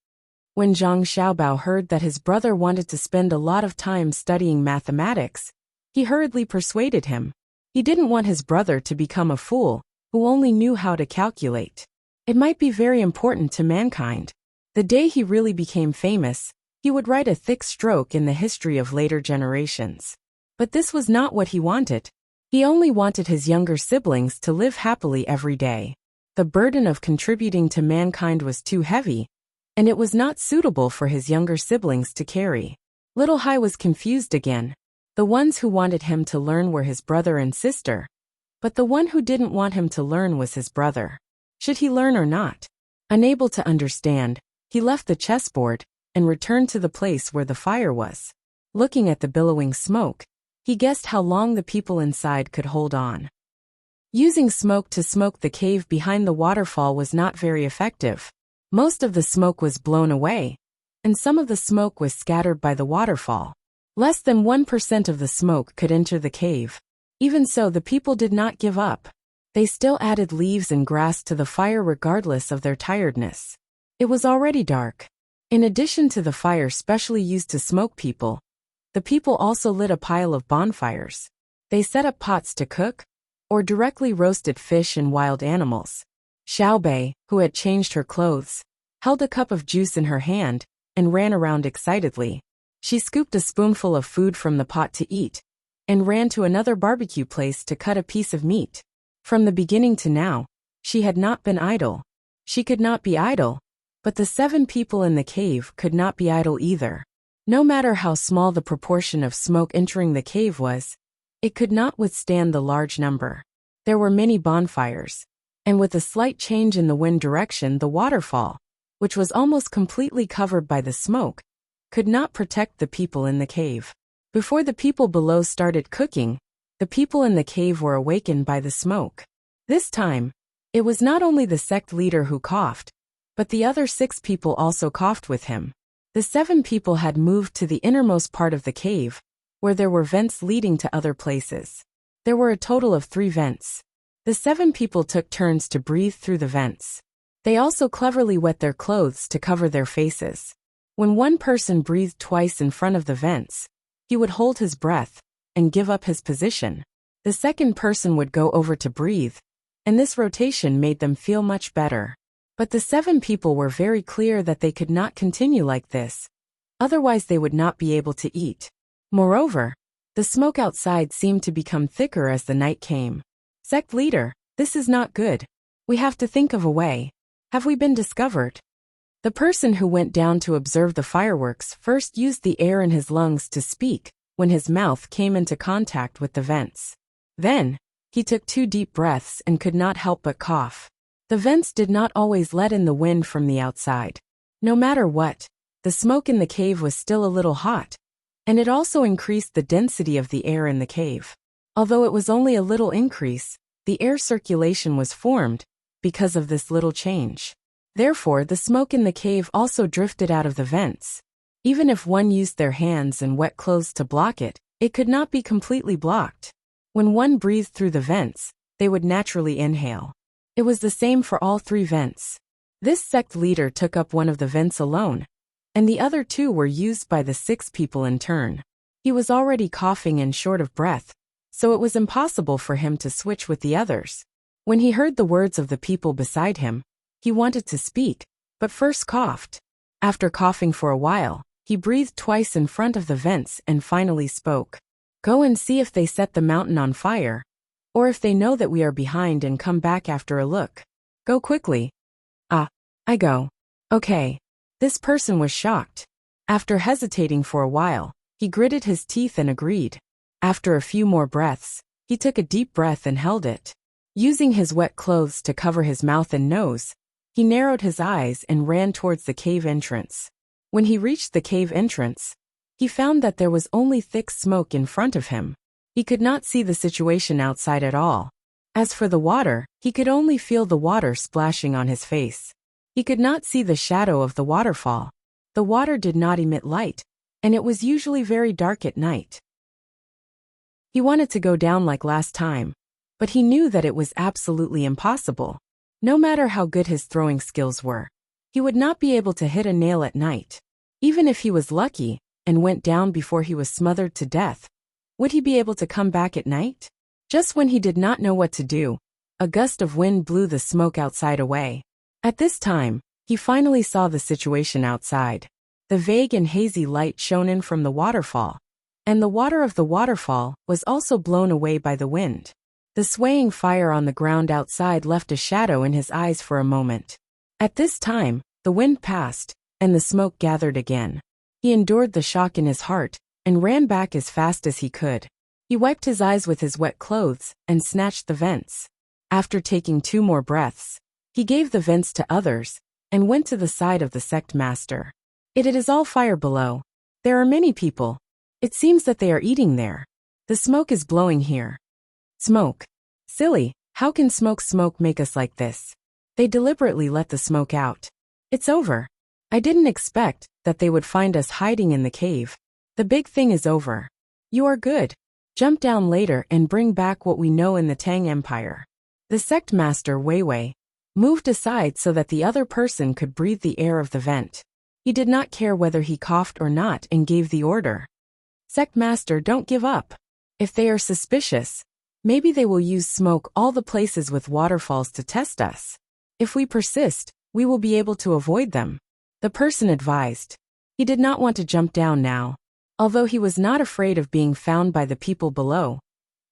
When Zhang Xiaobao heard that his brother wanted to spend a lot of time studying mathematics, he hurriedly persuaded him. He didn't want his brother to become a fool who only knew how to calculate. It might be very important to mankind. The day he really became famous, he would write a thick stroke in the history of later generations. But this was not what he wanted. He only wanted his younger siblings to live happily every day. The burden of contributing to mankind was too heavy, and it was not suitable for his younger siblings to carry. Little Hai was confused again. The ones who wanted him to learn were his brother and sister, but the one who didn't want him to learn was his brother. Should he learn or not? Unable to understand, he left the chessboard and returned to the place where the fire was. Looking at the billowing smoke, he guessed how long the people inside could hold on. Using smoke to smoke the cave behind the waterfall was not very effective. Most of the smoke was blown away, and some of the smoke was scattered by the waterfall. Less than 1% of the smoke could enter the cave. Even so, the people did not give up. They still added leaves and grass to the fire regardless of their tiredness. It was already dark. In addition to the fire specially used to smoke people, the people also lit a pile of bonfires. They set up pots to cook, or directly roasted fish and wild animals. Xiaobei, who had changed her clothes, held a cup of juice in her hand and ran around excitedly. She scooped a spoonful of food from the pot to eat, and ran to another barbecue place to cut a piece of meat. From the beginning to now, she had not been idle. She could not be idle, but the 7 people in the cave could not be idle either. No matter how small the proportion of smoke entering the cave was, it could not withstand the large number. There were many bonfires, and with a slight change in the wind direction, the waterfall, which was almost completely covered by the smoke, could not protect the people in the cave. Before the people below started cooking, the people in the cave were awakened by the smoke. This time, it was not only the sect leader who coughed, but the other 6 people also coughed with him. The 7 people had moved to the innermost part of the cave, where there were vents leading to other places. There were a total of 3 vents. The 7 people took turns to breathe through the vents. They also cleverly wet their clothes to cover their faces. When one person breathed twice in front of the vents, he would hold his breath and give up his position. The second person would go over to breathe, and this rotation made them feel much better. But the 7 people were very clear that they could not continue like this. Otherwise they would not be able to eat. Moreover, the smoke outside seemed to become thicker as the night came. Sect leader, this is not good. We have to think of a way. Have we been discovered? The person who went down to observe the fireworks first used the air in his lungs to speak when his mouth came into contact with the vents. Then, he took 2 deep breaths and could not help but cough. The vents did not always let in the wind from the outside. No matter what, the smoke in the cave was still a little hot, and it also increased the density of the air in the cave. Although it was only a little increase, the air circulation was formed because of this little change. Therefore, the smoke in the cave also drifted out of the vents. Even if one used their hands and wet clothes to block it, it could not be completely blocked. When one breathed through the vents, they would naturally inhale. It was the same for all 3 vents. This sect leader took up one of the vents alone, and the other 2 were used by the 6 people in turn. He was already coughing and short of breath, so it was impossible for him to switch with the others. When he heard the words of the people beside him, he wanted to speak, but first coughed. After coughing for a while, he breathed twice in front of the vents and finally spoke. Go and see if they set the mountain on fire, or if they know that we are behind and come back after a look. Go quickly. Ah, I go. Okay. This person was shocked. After hesitating for a while, he gritted his teeth and agreed. After a few more breaths, he took a deep breath and held it. Using his wet clothes to cover his mouth and nose, he narrowed his eyes and ran towards the cave entrance. When he reached the cave entrance, he found that there was only thick smoke in front of him. He could not see the situation outside at all. As for the water, he could only feel the water splashing on his face. He could not see the shadow of the waterfall. The water did not emit light, and it was usually very dark at night. He wanted to go down like last time, but he knew that it was absolutely impossible. No matter how good his throwing skills were, he would not be able to hit a nail at night. Even if he was lucky and went down before he was smothered to death, would he be able to come back at night? Just when he did not know what to do, a gust of wind blew the smoke outside away. At this time, he finally saw the situation outside. The vague and hazy light shone in from the waterfall, and the water of the waterfall was also blown away by the wind. The swaying fire on the ground outside left a shadow in his eyes for a moment. At this time, the wind passed, and the smoke gathered again. He endured the shock in his heart, and ran back as fast as he could. He wiped his eyes with his wet clothes, and snatched the vents. After taking 2 more breaths, he gave the vents to others, and went to the side of the sect master. It is all fire below. There are many people. It seems that they are eating there. The smoke is blowing here. Smoke. Silly, how can smoke make us like this? They deliberately let the smoke out. It's over. I didn't expect that they would find us hiding in the cave. The big thing is over. You are good. Jump down later and bring back what we know in the Tang Empire. The sect master Wei moved aside so that the other person could breathe the air of the vent. He did not care whether he coughed or not and gave the order. Sect master, don't give up. If they are suspicious, maybe they will use smoke all the places with waterfalls to test us. If we persist, we will be able to avoid them. The person advised. He did not want to jump down now. Although he was not afraid of being found by the people below,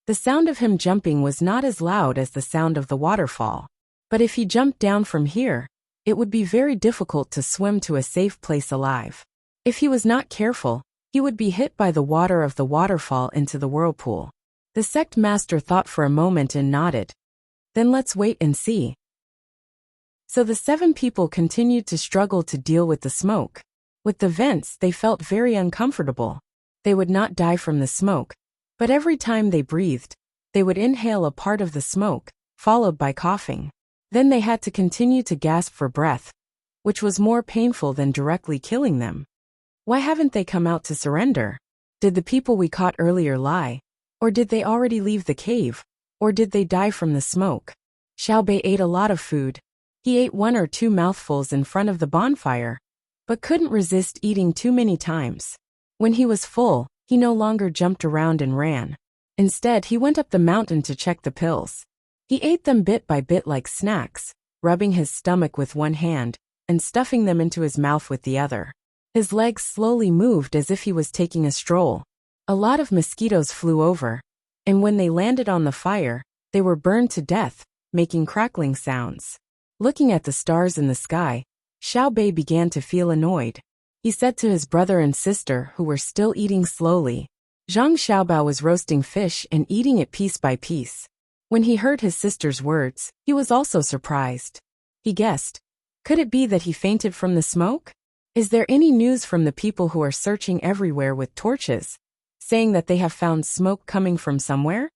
the sound of him jumping was not as loud as the sound of the waterfall. But if he jumped down from here, it would be very difficult to swim to a safe place alive. If he was not careful, he would be hit by the water of the waterfall into the whirlpool. The sect master thought for a moment and nodded. Then let's wait and see. So the 7 people continued to struggle to deal with the smoke. With the vents, they felt very uncomfortable. They would not die from the smoke, but every time they breathed, they would inhale a part of the smoke, followed by coughing. Then they had to continue to gasp for breath, which was more painful than directly killing them. Why haven't they come out to surrender? Did the people we caught earlier lie? Or did they already leave the cave? Or did they die from the smoke? Xiaobei ate a lot of food. He ate 1 or 2 mouthfuls in front of the bonfire, but couldn't resist eating too many times. When he was full, he no longer jumped around and ran. Instead, he went up the mountain to check the pills. He ate them bit by bit like snacks, rubbing his stomach with one hand and stuffing them into his mouth with the other. His legs slowly moved as if he was taking a stroll. A lot of mosquitoes flew over, and when they landed on the fire, they were burned to death, making crackling sounds. Looking at the stars in the sky, Xiaobei began to feel annoyed. He said to his brother and sister, who were still eating slowly. Zhang Xiaobao was roasting fish and eating it piece by piece. When he heard his sister's words, he was also surprised. He guessed. Could it be that he fainted from the smoke? Is there any news from the people who are searching everywhere with torches, saying that they have found smoke coming from somewhere?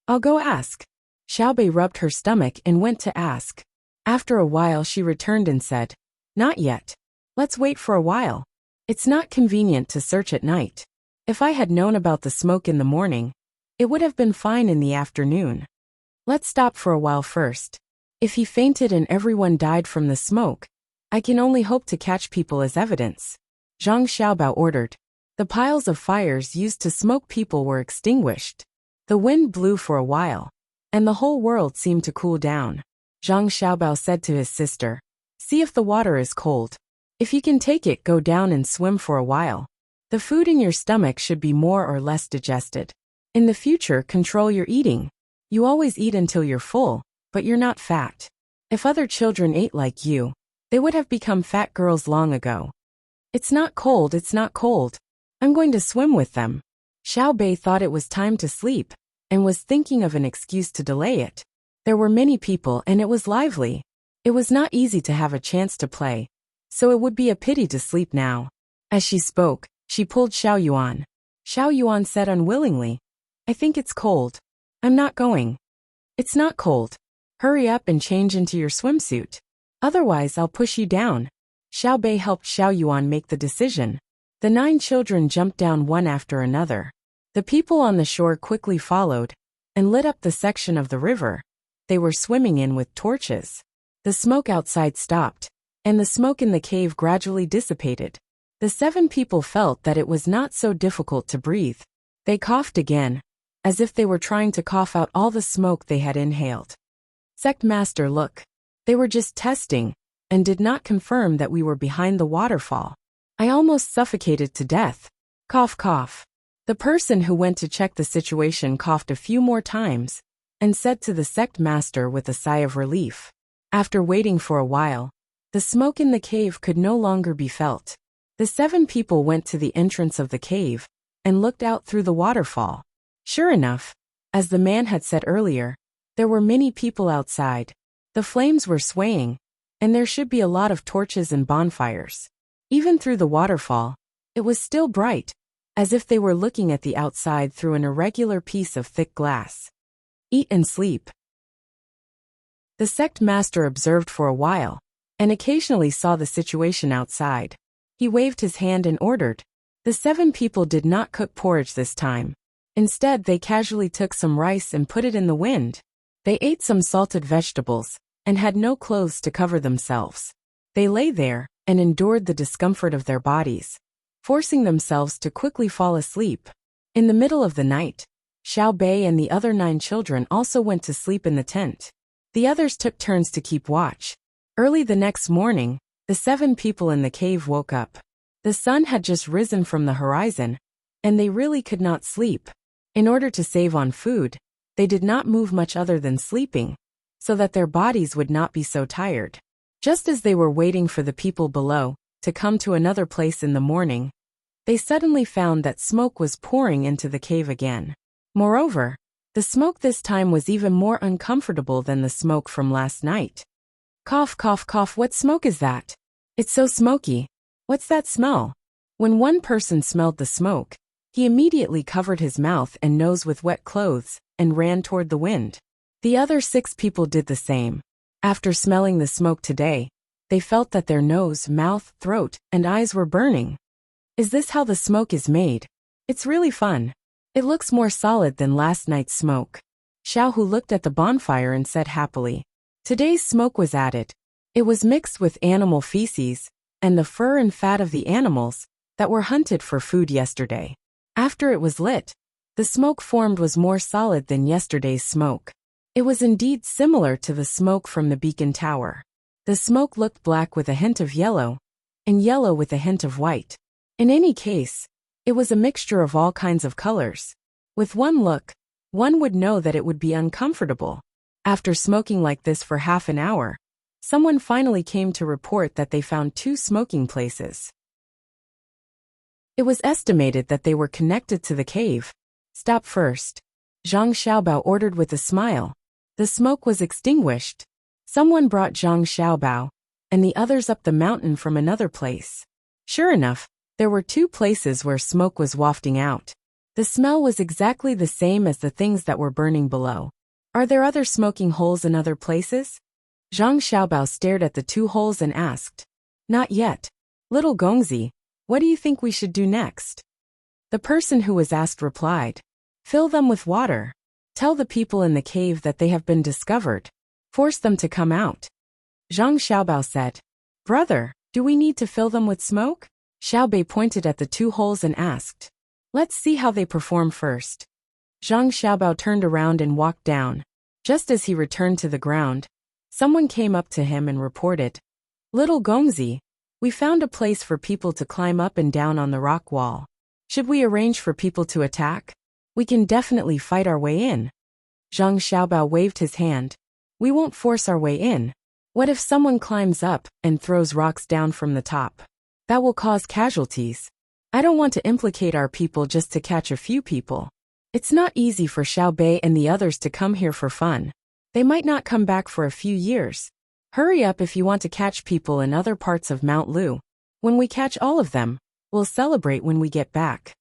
I'll go ask. Xiaobei rubbed her stomach and went to ask. After a while she returned and said, Not yet. Let's wait for a while. It's not convenient to search at night. If I had known about the smoke in the morning, it would have been fine in the afternoon. Let's stop for a while first. If he fainted and everyone died from the smoke, I can only hope to catch people as evidence. Zhang Xiaobao ordered. The piles of fires used to smoke people were extinguished. The wind blew for a while, and the whole world seemed to cool down. Zhang Xiaobao said to his sister, See if the water is cold. If you can take it, go down and swim for a while. The food in your stomach should be more or less digested. In the future, control your eating. You always eat until you're full, but you're not fat. If other children ate like you, They would have become fat girls long ago. It's not cold, it's not cold. I'm going to swim with them. Xiao Bei thought it was time to sleep, and was thinking of an excuse to delay it. There were many people and it was lively. It was not easy to have a chance to play, so it would be a pity to sleep now. As she spoke, she pulled Xiao Yuan. Xiao Yuan said unwillingly, I think it's cold. I'm not going. It's not cold. Hurry up and change into your swimsuit. Otherwise I'll push you down. Xiao Bei helped Xiao Yuan make the decision. The 9 children jumped down one after another. The people on the shore quickly followed, and lit up the section of the river they were swimming in with torches. The smoke outside stopped, and the smoke in the cave gradually dissipated. The 7 people felt that it was not so difficult to breathe. They coughed again, as if they were trying to cough out all the smoke they had inhaled. Sect Master, look. They were just testing, and did not confirm that we were behind the waterfall. I almost suffocated to death. Cough, cough. The person who went to check the situation coughed a few more times, and said to the sect master with a sigh of relief. After waiting for a while, the smoke in the cave could no longer be felt. The 7 people went to the entrance of the cave, and looked out through the waterfall. Sure enough, as the man had said earlier, there were many people outside. The flames were swaying, and there should be a lot of torches and bonfires. Even through the waterfall, it was still bright, as if they were looking at the outside through an irregular piece of thick glass. Eat and sleep. The sect master observed for a while, and occasionally saw the situation outside. He waved his hand and ordered. The 7 people did not cook porridge this time. Instead, they casually took some rice and put it in the wind. They ate some salted vegetables, and had no clothes to cover themselves. They lay there, and endured the discomfort of their bodies, forcing themselves to quickly fall asleep. In the middle of the night, Xiao Bei and the other 9 children also went to sleep in the tent. The others took turns to keep watch. Early the next morning, the 7 people in the cave woke up. The sun had just risen from the horizon, and they really could not sleep. In order to save on food, they did not move much other than sleeping, so that their bodies would not be so tired. Just as they were waiting for the people below to come to another place in the morning, they suddenly found that smoke was pouring into the cave again. Moreover, the smoke this time was even more uncomfortable than the smoke from last night. Cough, cough, cough, what smoke is that? It's so smoky. What's that smell? When one person smelled the smoke, he immediately covered his mouth and nose with wet clothes and ran toward the wind. The other 6 people did the same. After smelling the smoke today, they felt that their nose, mouth, throat, and eyes were burning. Is this how the smoke is made? It's really fun. It looks more solid than last night's smoke. Xiao Hu looked at the bonfire and said happily. Today's smoke was added. It was mixed with animal feces, and the fur and fat of the animals that were hunted for food yesterday. After it was lit, the smoke formed was more solid than yesterday's smoke. It was indeed similar to the smoke from the beacon tower. The smoke looked black with a hint of yellow, and yellow with a hint of white. In any case, it was a mixture of all kinds of colors. With one look, one would know that it would be uncomfortable. After smoking like this for half an hour, someone finally came to report that they found 2 smoking places. It was estimated that they were connected to the cave. Stop first. Zhang Xiaobao ordered with a smile. The smoke was extinguished. Someone brought Zhang Xiaobao and the others up the mountain from another place. Sure enough, there were 2 places where smoke was wafting out. The smell was exactly the same as the things that were burning below. Are there other smoking holes in other places? Zhang Xiaobao stared at the 2 holes and asked. Not yet. Little Gongzi, what do you think we should do next? The person who was asked replied. Fill them with water. Tell the people in the cave that they have been discovered. Force them to come out. Zhang Xiaobao said. Brother, do we need to fill them with smoke? Xiao Bei pointed at the 2 holes and asked. Let's see how they perform first. Zhang Xiaobao turned around and walked down. Just as he returned to the ground, someone came up to him and reported. Little Gongzi, we found a place for people to climb up and down on the rock wall. Should we arrange for people to attack? We can definitely fight our way in. Zhang Xiaobao waved his hand. We won't force our way in. What if someone climbs up and throws rocks down from the top? That will cause casualties. I don't want to implicate our people just to catch a few people. It's not easy for Xiao Bei and the others to come here for fun. They might not come back for a few years. Hurry up if you want to catch people in other parts of Mount Lu. When we catch all of them, we'll celebrate when we get back.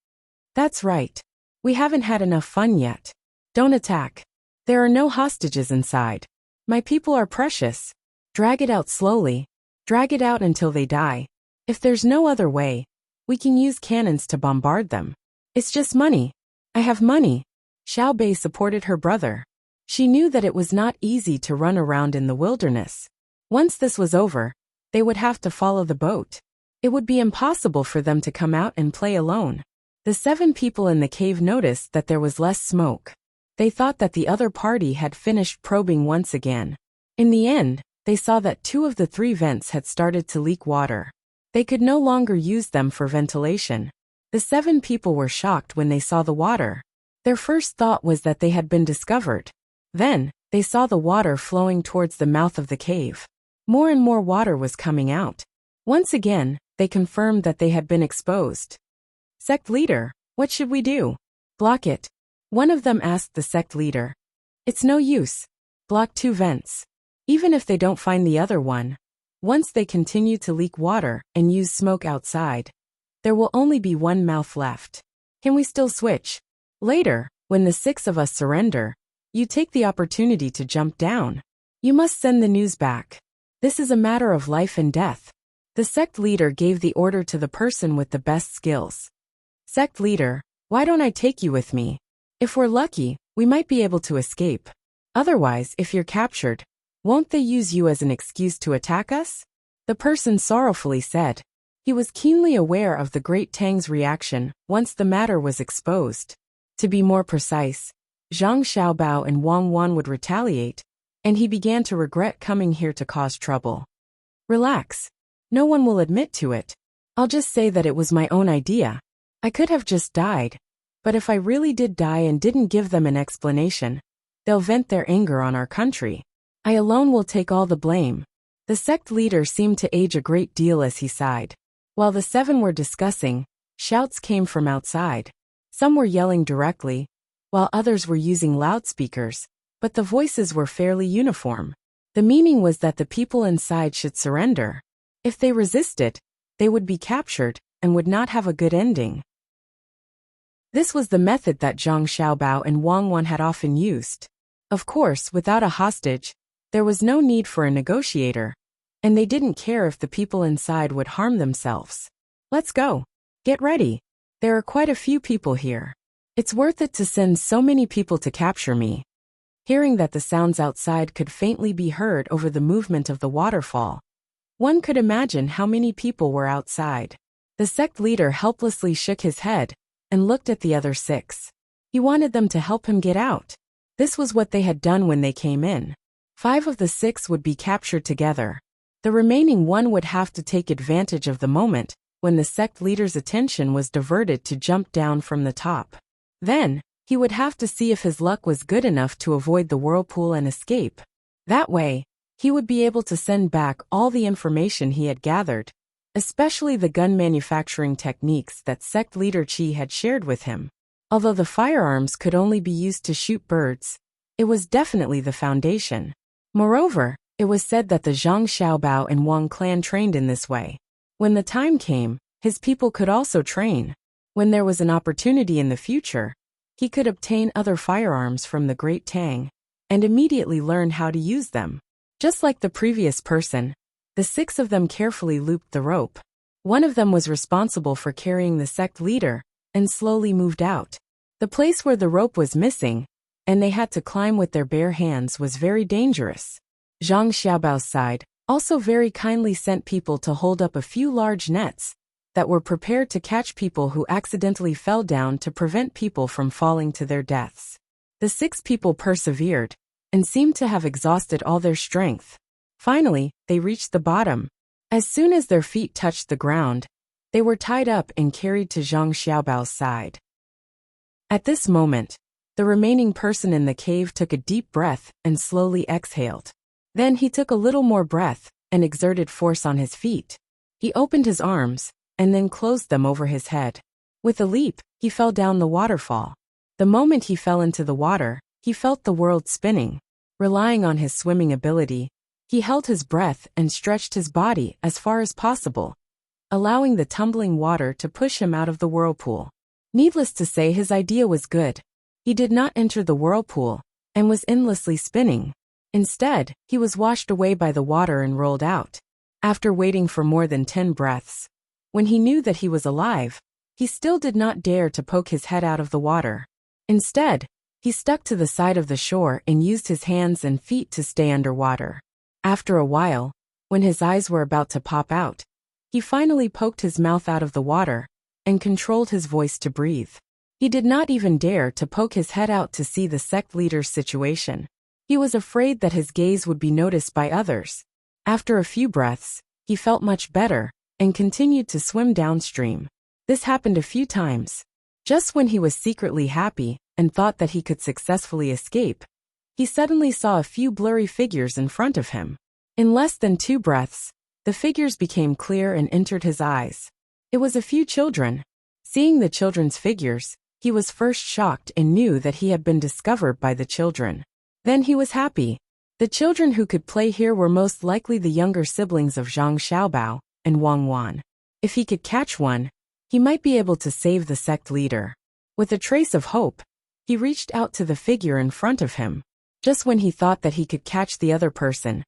That's right. We haven't had enough fun yet. Don't attack. There are no hostages inside. My people are precious. Drag it out slowly. Drag it out until they die. If there's no other way, we can use cannons to bombard them. It's just money. I have money. Xiao Bei supported her brother. She knew that it was not easy to run around in the wilderness. Once this was over, they would have to follow the boat. It would be impossible for them to come out and play alone. The 7 people in the cave noticed that there was less smoke. They thought that the other party had finished probing once again. In the end, they saw that 2 of the 3 vents had started to leak water. They could no longer use them for ventilation. The 7 people were shocked when they saw the water. Their first thought was that they had been discovered. Then, they saw the water flowing towards the mouth of the cave. More and more water was coming out. Once again, they confirmed that they had been exposed. Sect leader, what should we do? Block it. One of them asked the sect leader. It's no use. Block 2 vents. Even if they don't find the other one, once they continue to leak water and use smoke outside, there will only be 1 mouth left. Can we still switch? Later, when the 6 of us surrender, you take the opportunity to jump down. You must send the news back. This is a matter of life and death. The sect leader gave the order to the person with the best skills. Sect leader, why don't I take you with me? If we're lucky, we might be able to escape. Otherwise, if you're captured, won't they use you as an excuse to attack us? The person sorrowfully said. He was keenly aware of the great Tang's reaction once the matter was exposed. To be more precise, Zhang Xiaobao and Wang Wan would retaliate, and he began to regret coming here to cause trouble. Relax. No one will admit to it. I'll just say that it was my own idea. I could have just died, but if I really did die and didn't give them an explanation, they'll vent their anger on our country. I alone will take all the blame. The sect leader seemed to age a great deal as he sighed. While the 7 were discussing, shouts came from outside. Some were yelling directly, while others were using loudspeakers, but the voices were fairly uniform. The meaning was that the people inside should surrender. If they resisted, they would be captured and would not have a good ending. This was the method that Zhang Xiaobao and Wang Wan had often used. Of course, without a hostage, there was no need for a negotiator, and they didn't care if the people inside would harm themselves. Let's go. Get ready. There are quite a few people here. It's worth it to send so many people to capture me. Hearing that the sounds outside could faintly be heard over the movement of the waterfall, one could imagine how many people were outside. The sect leader helplessly shook his head and looked at the other 6. He wanted them to help him get out. This was what they had done when they came in. 5 of the 6 would be captured together. The remaining 1 would have to take advantage of the moment when the sect leader's attention was diverted to jump down from the top. Then, he would have to see if his luck was good enough to avoid the whirlpool and escape. That way, he would be able to send back all the information he had gathered, especially the gun manufacturing techniques that sect leader Qi had shared with him. Although the firearms could only be used to shoot birds, it was definitely the foundation. Moreover, it was said that the Zhang Xiaobao and Wang clan trained in this way. When the time came, his people could also train. When there was an opportunity in the future, he could obtain other firearms from the great Tang and immediately learn how to use them. Just like the previous person, the 6 of them carefully looped the rope. One of them was responsible for carrying the sect leader and slowly moved out. The place where the rope was missing, and they had to climb with their bare hands, was very dangerous. Zhang Xiaobao's side also very kindly sent people to hold up a few large nets that were prepared to catch people who accidentally fell down to prevent people from falling to their deaths. The 6 people persevered and seemed to have exhausted all their strength. Finally, they reached the bottom. As soon as their feet touched the ground, they were tied up and carried to Zhang Xiaobao's side. At this moment, the remaining person in the cave took a deep breath and slowly exhaled. Then he took a little more breath and exerted force on his feet. He opened his arms and then closed them over his head. With a leap, he fell down the waterfall. The moment he fell into the water, he felt the world spinning. Relying on his swimming ability, he held his breath and stretched his body as far as possible, allowing the tumbling water to push him out of the whirlpool. Needless to say, his idea was good. He did not enter the whirlpool and was endlessly spinning. Instead, he was washed away by the water and rolled out. After waiting for more than 10 breaths, when he knew that he was alive, he still did not dare to poke his head out of the water. Instead, he stuck to the side of the shore and used his hands and feet to stay underwater. After a while, when his eyes were about to pop out, he finally poked his mouth out of the water and controlled his voice to breathe. He did not even dare to poke his head out to see the sect leader's situation. He was afraid that his gaze would be noticed by others. After a few breaths, he felt much better and continued to swim downstream. This happened a few times. Just when he was secretly happy and thought that he could successfully escape, he suddenly saw a few blurry figures in front of him. In less than 2 breaths, the figures became clear and entered his eyes. It was a few children. Seeing the children's figures, he was first shocked and knew that he had been discovered by the children. Then he was happy. The children who could play here were most likely the younger siblings of Zhang Xiaobao and Wang Wan. If he could catch one, he might be able to save the sect leader. With a trace of hope, he reached out to the figure in front of him. Just when he thought that he could catch the other person,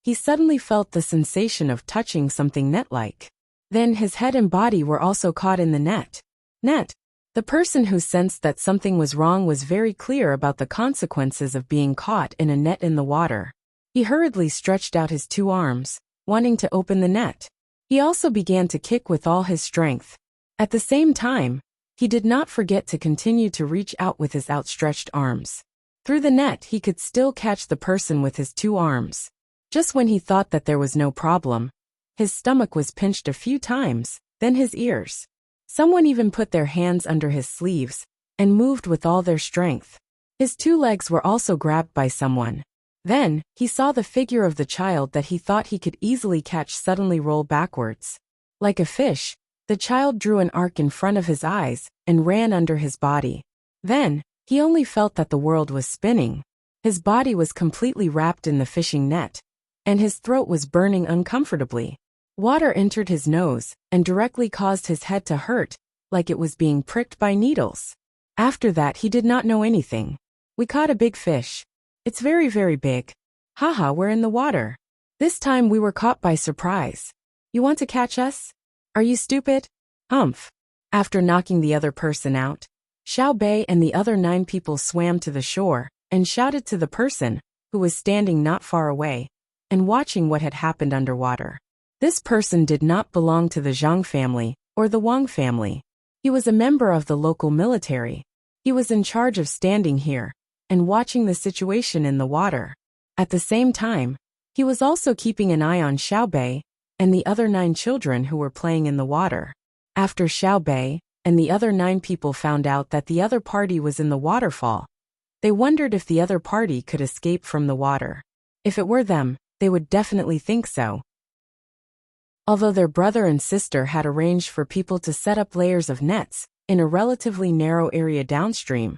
he suddenly felt the sensation of touching something net-like. Then his head and body were also caught in the net. The person who sensed that something was wrong was very clear about the consequences of being caught in a net in the water. He hurriedly stretched out his 2 arms, wanting to open the net. He also began to kick with all his strength. At the same time, he did not forget to continue to reach out with his outstretched arms. Through the net, he could still catch the person with his 2 arms. Just when he thought that there was no problem, his stomach was pinched a few times, then his ears. Someone even put their hands under his sleeves and moved with all their strength. His 2 legs were also grabbed by someone. Then, he saw the figure of the child that he thought he could easily catch suddenly roll backwards. Like a fish, the child drew an arc in front of his eyes and ran under his body. Then, he only felt that the world was spinning. His body was completely wrapped in the fishing net, and his throat was burning uncomfortably. Water entered his nose and directly caused his head to hurt, like it was being pricked by needles. After that, he did not know anything. We caught a big fish. It's very, very big. Haha, we're in the water. This time we were caught by surprise. You want to catch us? Are you stupid? Humph. After knocking the other person out, Xiao Bei and the other 9 people swam to the shore and shouted to the person, who was standing not far away and watching what had happened underwater. This person did not belong to the Zhang family or the Wang family. He was a member of the local military. He was in charge of standing here and watching the situation in the water. At the same time, he was also keeping an eye on Xiao Bei and the other 9 children who were playing in the water. After Xiao Bei and the other 9 people found out that the other party was in the waterfall, they wondered if the other party could escape from the water. If it were them, they would definitely think so. Although their brother and sister had arranged for people to set up layers of nets in a relatively narrow area downstream,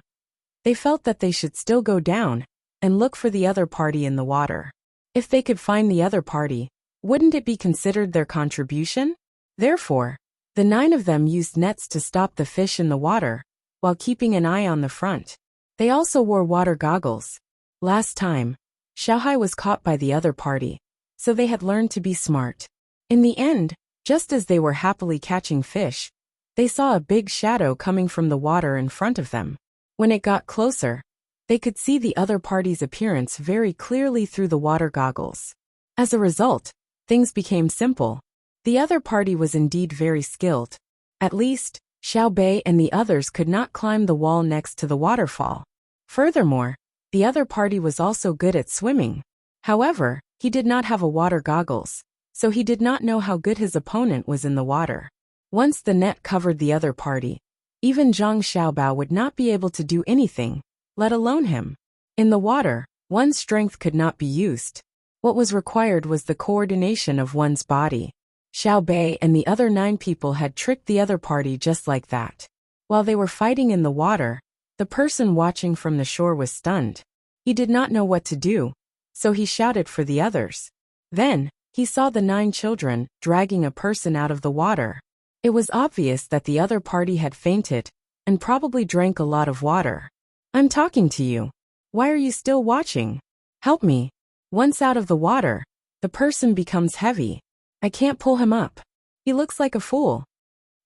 they felt that they should still go down and look for the other party in the water. If they could find the other party, wouldn't it be considered their contribution? Therefore, the 9 of them used nets to stop the fish in the water, while keeping an eye on the front. They also wore water goggles. Last time, Xiaohai was caught by the other party, so they had learned to be smart. In the end, just as they were happily catching fish, they saw a big shadow coming from the water in front of them. When it got closer, they could see the other party's appearance very clearly through the water goggles. As a result, things became simple. The other party was indeed very skilled. At least, Xiao Bei and the others could not climb the wall next to the waterfall. Furthermore, the other party was also good at swimming. However, he did not have a water goggles, so he did not know how good his opponent was in the water. Once the net covered the other party, even Zhang Xiaobao would not be able to do anything, let alone him. In the water, one's strength could not be used. What was required was the coordination of one's body. Xiao Bei and the other 9 people had tricked the other party just like that. While they were fighting in the water, the person watching from the shore was stunned. He did not know what to do, so he shouted for the others. Then, he saw the 9 children dragging a person out of the water. It was obvious that the other party had fainted and probably drank a lot of water. I'm talking to you. Why are you still watching? Help me. Once out of the water, the person becomes heavy. I can't pull him up. He looks like a fool.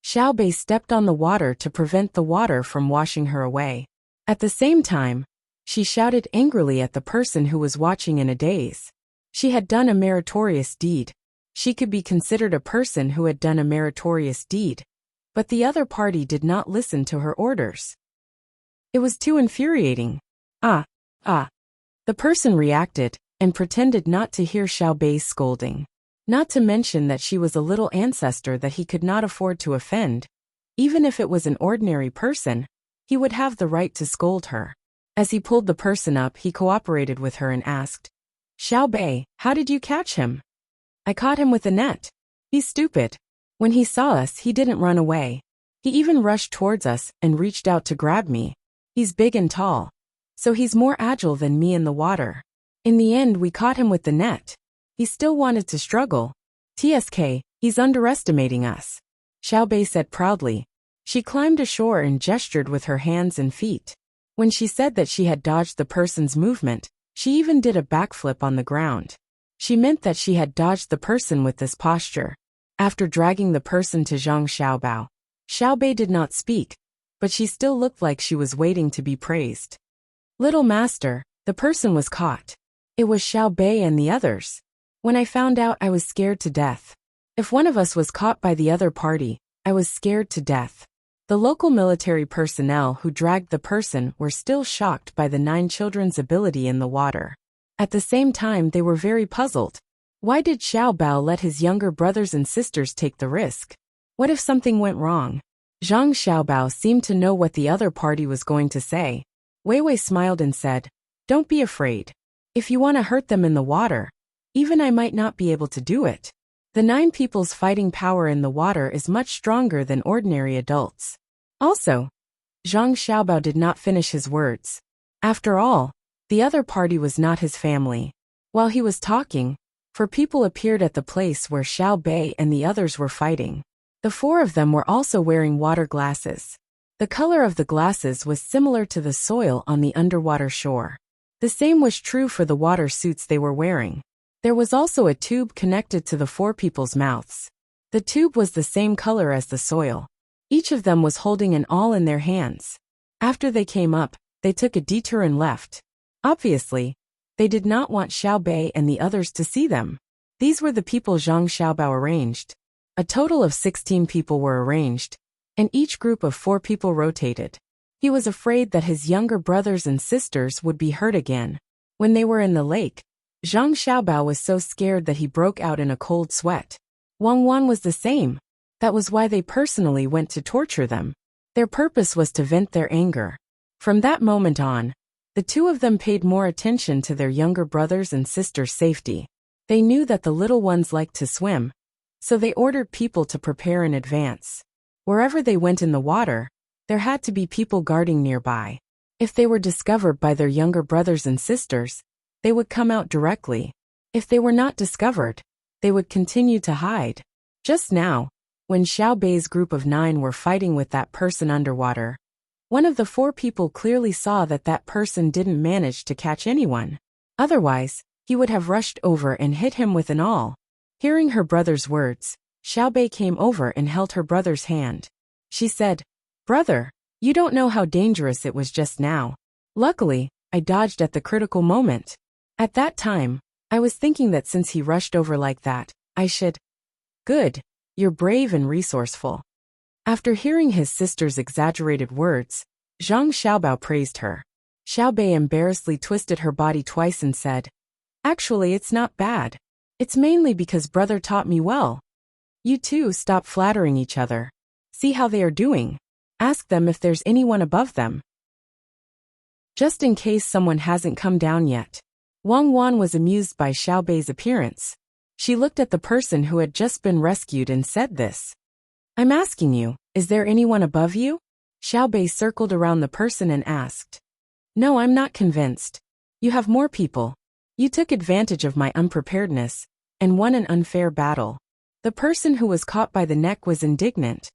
Xiao Bei stepped on the water to prevent the water from washing her away. At the same time, she shouted angrily at the person who was watching in a daze. She had done a meritorious deed. She could be considered a person who had done a meritorious deed. But the other party did not listen to her orders. It was too infuriating. The person reacted and pretended not to hear Xiao Bei's scolding. Not to mention that she was a little ancestor that he could not afford to offend. Even if it was an ordinary person, he would have the right to scold her. As he pulled the person up, he cooperated with her and asked, Xiao Bei, how did you catch him? I caught him with a net. He's stupid. When he saw us, he didn't run away. He even rushed towards us and reached out to grab me. He's big and tall, so he's more agile than me in the water. In the end, we caught him with the net. He still wanted to struggle. TSK, he's underestimating us. Xiao Bei said proudly. She climbed ashore and gestured with her hands and feet. When she said that she had dodged the person's movement, she even did a backflip on the ground. She meant that she had dodged the person with this posture. After dragging the person to Zhang Xiaobao, Xiao Bei did not speak, but she still looked like she was waiting to be praised. Little master, the person was caught. It was Xiao Bei and the others. When I found out, I was scared to death. If one of us was caught by the other party, I was scared to death. The local military personnel who dragged the person were still shocked by the 9 children's ability in the water. At the same time, they were very puzzled. Why did Xiao Bao let his younger brothers and sisters take the risk? What if something went wrong? Zhang Xiaobao seemed to know what the other party was going to say. Wei Wei smiled and said, Don't be afraid. If you want to hurt them in the water, even I might not be able to do it. The 9 people's fighting power in the water is much stronger than ordinary adults. Also, Zhang Xiaobao did not finish his words. After all, the other party was not his family. While he was talking, 4 people appeared at the place where Xiao Bei and the others were fighting. The 4 of them were also wearing water glasses. The color of the glasses was similar to the soil on the underwater shore. The same was true for the water suits they were wearing. There was also a tube connected to the 4 people's mouths. The tube was the same color as the soil. Each of them was holding an awl in their hands. After they came up, they took a detour and left. Obviously, they did not want Xiao Bei and the others to see them. These were the people Zhang Xiaobao arranged. A total of 16 people were arranged, and each group of 4 people rotated. He was afraid that his younger brothers and sisters would be hurt again. When they were in the lake, Zhang Xiaobao was so scared that he broke out in a cold sweat. Wang Wan was the same. That was why they personally went to torture them. Their purpose was to vent their anger. From that moment on, the 2 of them paid more attention to their younger brothers' and sisters' safety. They knew that the little ones liked to swim, so they ordered people to prepare in advance. Wherever they went in the water, there had to be people guarding nearby. If they were discovered by their younger brothers and sisters, they would come out directly. If they were not discovered, they would continue to hide. Just now, when Xiao Bei's group of 9 were fighting with that person underwater, one of the 4 people clearly saw that that person didn't manage to catch anyone. Otherwise, he would have rushed over and hit him with an awl. Hearing her brother's words, Xiao Bei came over and held her brother's hand. She said, Brother, you don't know how dangerous it was just now. Luckily, I dodged at the critical moment. At that time, I was thinking that since he rushed over like that, I should. Good, you're brave and resourceful. After hearing his sister's exaggerated words, Zhang Xiaobao praised her. Xiao Bei embarrassedly twisted her body twice and said, Actually, it's not bad. It's mainly because brother taught me well. You two stop flattering each other. See how they are doing. Ask them if there's anyone above them. Just in case someone hasn't come down yet. Wang Wan was amused by Xiao Bei's appearance. She looked at the person who had just been rescued and said this. I'm asking you, is there anyone above you? Xiao Bei circled around the person and asked. No, I'm not convinced. You have more people. You took advantage of my unpreparedness and won an unfair battle. The person who was caught by the neck was indignant.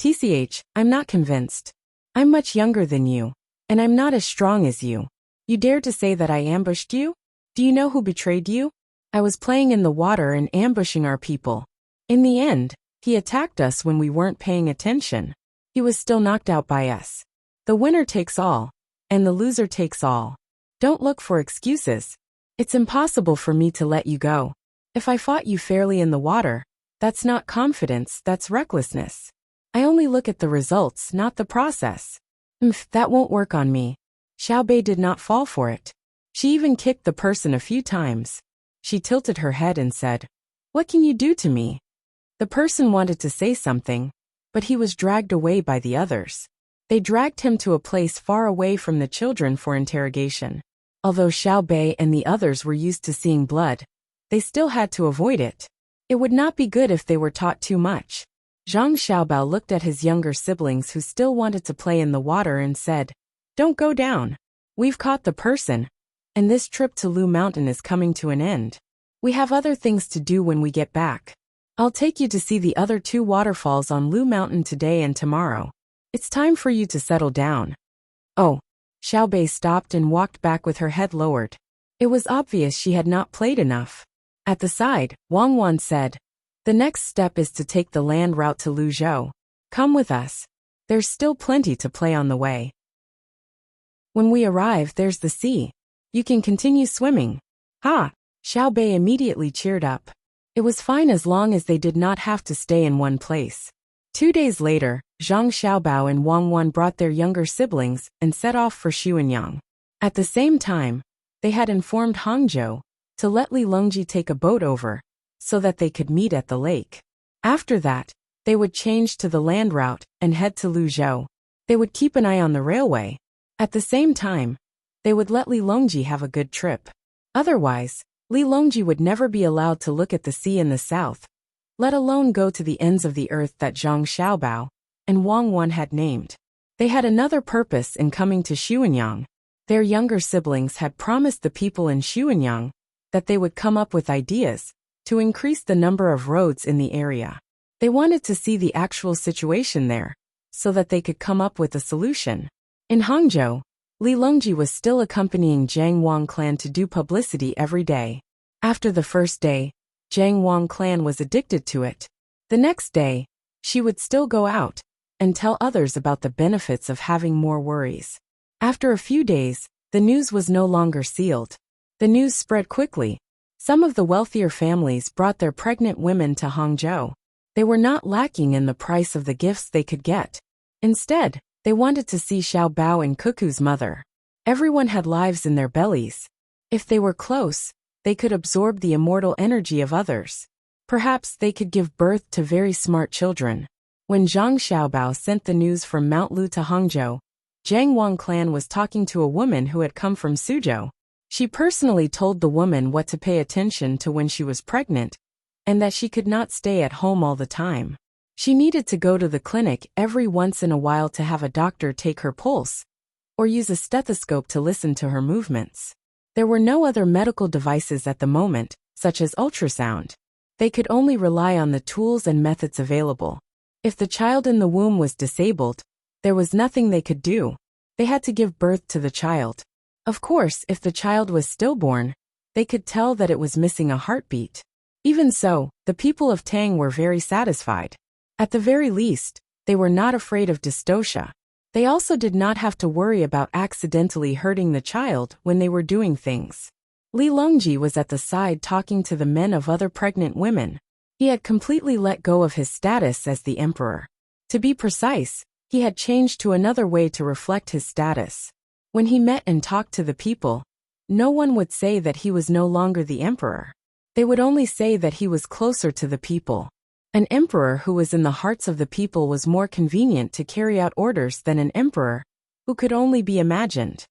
TCH, I'm not convinced. I'm much younger than you, and I'm not as strong as you. You dare to say that I ambushed you? Do you know who betrayed you? I was playing in the water and ambushing our people. In the end, he attacked us when we weren't paying attention. He was still knocked out by us. The winner takes all, and the loser takes all. Don't look for excuses. It's impossible for me to let you go. If I fought you fairly in the water, that's not confidence, that's recklessness. I only look at the results, not the process. That won't work on me. Xiao Bei did not fall for it. She even kicked the person a few times. She tilted her head and said, What can you do to me? The person wanted to say something, but he was dragged away by the others. They dragged him to a place far away from the children for interrogation. Although Xiao Bei and the others were used to seeing blood, they still had to avoid it. It would not be good if they were taught too much. Zhang Xiaobao looked at his younger siblings who still wanted to play in the water and said, Don't go down. We've caught the person, and this trip to Lu Mountain is coming to an end. We have other things to do when we get back. I'll take you to see the other 2 waterfalls on Lu Mountain today and tomorrow. It's time for you to settle down. Oh. Xiao Bei stopped and walked back with her head lowered. It was obvious she had not played enough. At the side, Wang Wan said, The next step is to take the land route to Luzhou. Come with us. There's still plenty to play on the way. When we arrive, there's the sea. You can continue swimming. Ha! Xiao Bei immediately cheered up. It was fine as long as they did not have to stay in one place. 2 days later, Zhang Xiaobao and Wang Wan brought their younger siblings and set off for Xuanyang. At the same time, they had informed Hangzhou to let Li Longji take a boat over, so that they could meet at the lake. After that, they would change to the land route and head to Luzhou. They would keep an eye on the railway. At the same time, they would let Li Longji have a good trip. Otherwise, Li Longji would never be allowed to look at the sea in the south, let alone go to the ends of the earth that Zhang Xiaobao and Wang Wan had named. They had another purpose in coming to Xuanyang. Their younger siblings had promised the people in Xuanyang that they would come up with ideas to increase the number of roads in the area. They wanted to see the actual situation there, so that they could come up with a solution. In Hangzhou, Li Longji was still accompanying Zhang Wang clan to do publicity every day. After the first day, Zhang Wang clan was addicted to it. The next day, she would still go out and tell others about the benefits of having more worries. After a few days, the news was no longer sealed. The news spread quickly. Some of the wealthier families brought their pregnant women to Hangzhou. They were not lacking in the price of the gifts they could get. Instead, they wanted to see Xiao Bao and Cuckoo's mother. Everyone had lives in their bellies. If they were close, they could absorb the immortal energy of others. Perhaps they could give birth to very smart children. When Zhang Xiaobao sent the news from Mount Lu to Hangzhou, Zhang Wang clan was talking to a woman who had come from Suzhou. She personally told the woman what to pay attention to when she was pregnant, and that she could not stay at home all the time. She needed to go to the clinic every once in a while to have a doctor take her pulse, or use a stethoscope to listen to her movements. There were no other medical devices at the moment, such as ultrasound. They could only rely on the tools and methods available. If the child in the womb was disabled, there was nothing they could do. They had to give birth to the child. Of course, if the child was stillborn, they could tell that it was missing a heartbeat. Even so, the people of Tang were very satisfied. At the very least, they were not afraid of dystocia. They also did not have to worry about accidentally hurting the child when they were doing things. Li Longji was at the side talking to the men of other pregnant women. He had completely let go of his status as the emperor. To be precise, he had changed to another way to reflect his status. When he met and talked to the people, no one would say that he was no longer the emperor. They would only say that he was closer to the people. An emperor who was in the hearts of the people was more convenient to carry out orders than an emperor who could only be imagined.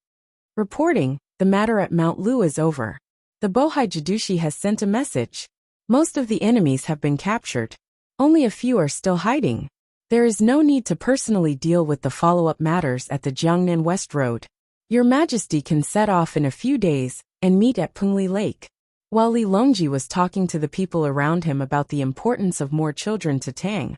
Reporting, the matter at Mount Lu is over. The Bohai Jadushi has sent a message. Most of the enemies have been captured. Only a few are still hiding. There is no need to personally deal with the follow-up matters at the Jiangnan West Road. Your Majesty can set off in a few days and meet at Pengli Lake. While Li Longji was talking to the people around him about the importance of more children to Tang,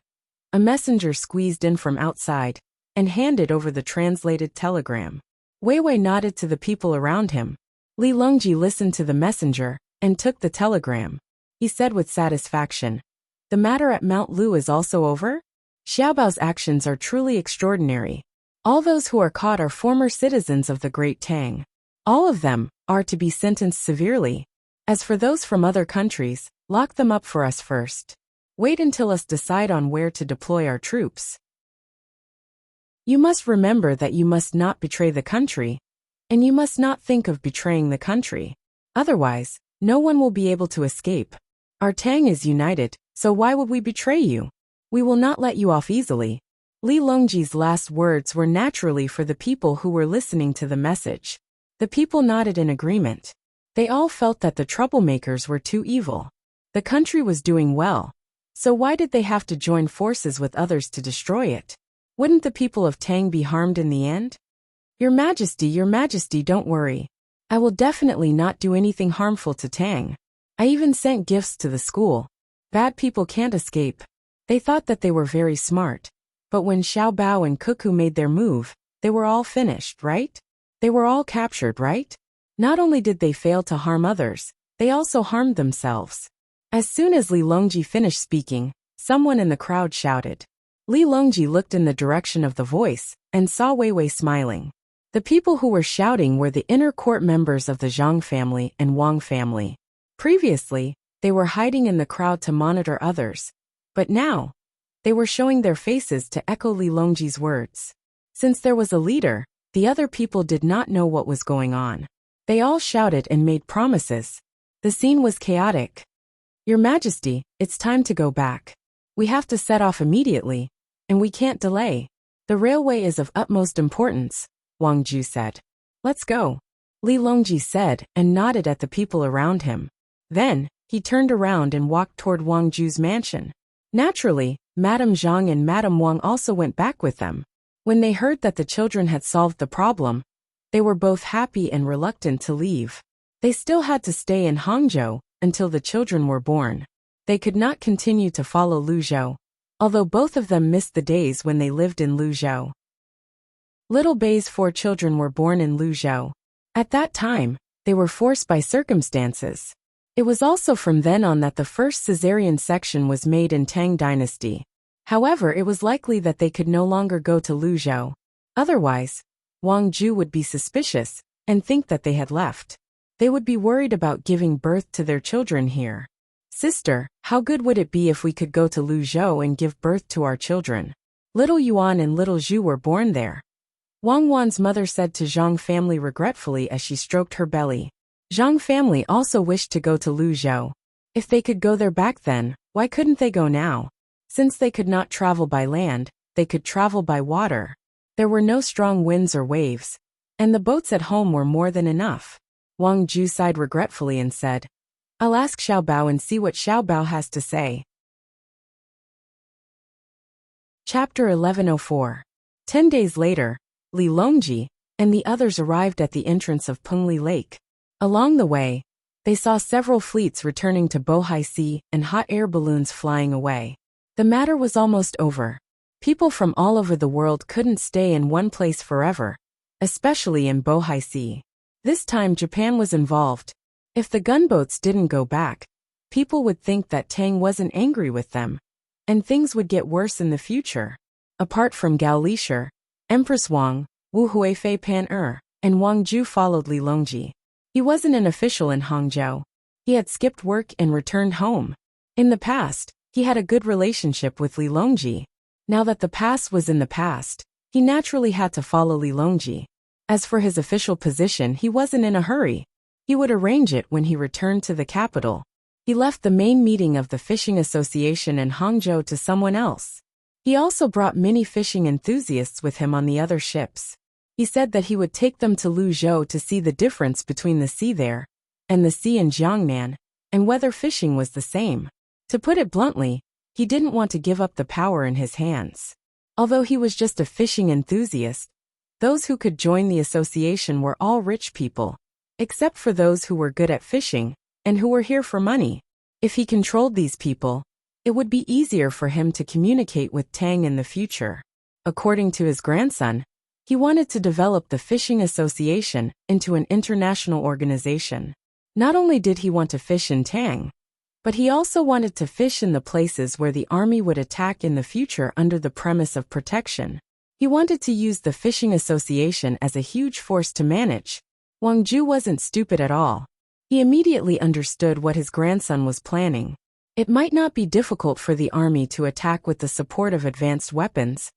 a messenger squeezed in from outside and handed over the translated telegram. Wei Wei nodded to the people around him. Li Longji listened to the messenger and took the telegram. He said with satisfaction, "The matter at Mount Lu is also over? Xiaobao's actions are truly extraordinary. All those who are caught are former citizens of the Great Tang. All of them are to be sentenced severely. As for those from other countries, lock them up for us first. Wait until us decide on where to deploy our troops. You must remember that you must not betray the country, and you must not think of betraying the country. Otherwise, no one will be able to escape. Our Tang is united, so why would we betray you? We will not let you off easily." Li Longji's last words were naturally for the people who were listening to the message. The people nodded in agreement. They all felt that the troublemakers were too evil. The country was doing well, so why did they have to join forces with others to destroy it? Wouldn't the people of Tang be harmed in the end? Your Majesty, don't worry. I will definitely not do anything harmful to Tang. I even sent gifts to the school. Bad people can't escape. They thought that they were very smart. But when Xiao Bao and Cuckoo made their move, they were all finished, right? They were all captured, right? Not only did they fail to harm others, they also harmed themselves. As soon as Li Longji finished speaking, someone in the crowd shouted. Li Longji looked in the direction of the voice and saw Wei Wei smiling. The people who were shouting were the inner court members of the Zhang family and Wang family. Previously, they were hiding in the crowd to monitor others, but now, they were showing their faces to echo Li Longji's words. Since there was a leader, the other people did not know what was going on. They all shouted and made promises. The scene was chaotic. Your Majesty, it's time to go back. We have to set off immediately, and we can't delay. The railway is of utmost importance, Wang Ju said. Let's go, Li Longji said and nodded at the people around him. Then, he turned around and walked toward Wang Ju's mansion. Naturally, Madame Zhang and Madame Wang also went back with them. When they heard that the children had solved the problem, they were both happy and reluctant to leave. They still had to stay in Hangzhou until the children were born. They could not continue to follow Luzhou, although both of them missed the days when they lived in Luzhou. Little Bei's 4 children were born in Luzhou. At that time, they were forced by circumstances. It was also from then on that the first caesarean section was made in Tang dynasty. However, it was likely that they could no longer go to Luzhou. Otherwise, Wang Ju would be suspicious and think that they had left. They would be worried about giving birth to their children here. Sister, how good would it be if we could go to Luzhou and give birth to our children? Little Yuan and little Zhu were born there. Wang Wan's mother said to Zhang family regretfully as she stroked her belly. Zhang family also wished to go to Luzhou. If they could go there back then, why couldn't they go now? Since they could not travel by land, they could travel by water. There were no strong winds or waves, and the boats at home were more than enough. Wang Ju sighed regretfully and said, I'll ask Xiao Bao and see what Xiao Bao has to say. Chapter 1104. 10 days later, Li Longji and the others arrived at the entrance of Pengli Lake. Along the way, they saw several fleets returning to Bohai Sea and hot air balloons flying away. The matter was almost over. People from all over the world couldn't stay in one place forever, especially in Bohai Sea. This time Japan was involved. If the gunboats didn't go back, people would think that Tang wasn't angry with them, and things would get worse in the future. Apart from Gao Lisher, Empress Wang, Wu Huifei Pan and Wang Ju followed Li Longji. He wasn't an official in Hangzhou. He had skipped work and returned home. In the past, he had a good relationship with Li Longji. Now that the past was in the past, he naturally had to follow Li Longji. As for his official position, he wasn't in a hurry. He would arrange it when he returned to the capital. He left the main meeting of the fishing association in Hangzhou to someone else. He also brought many fishing enthusiasts with him on the other ships. He said that he would take them to Luzhou to see the difference between the sea there and the sea in Jiangnan, and whether fishing was the same. To put it bluntly, he didn't want to give up the power in his hands. Although he was just a fishing enthusiast, those who could join the association were all rich people, except for those who were good at fishing and who were here for money. If he controlled these people, it would be easier for him to communicate with Tang in the future. According to his grandson, he wanted to develop the Fishing Association into an international organization. Not only did he want to fish in Tang, but he also wanted to fish in the places where the army would attack in the future under the premise of protection. He wanted to use the Fishing Association as a huge force to manage. Wang Ju wasn't stupid at all. He immediately understood what his grandson was planning. It might not be difficult for the army to attack with the support of advanced weapons,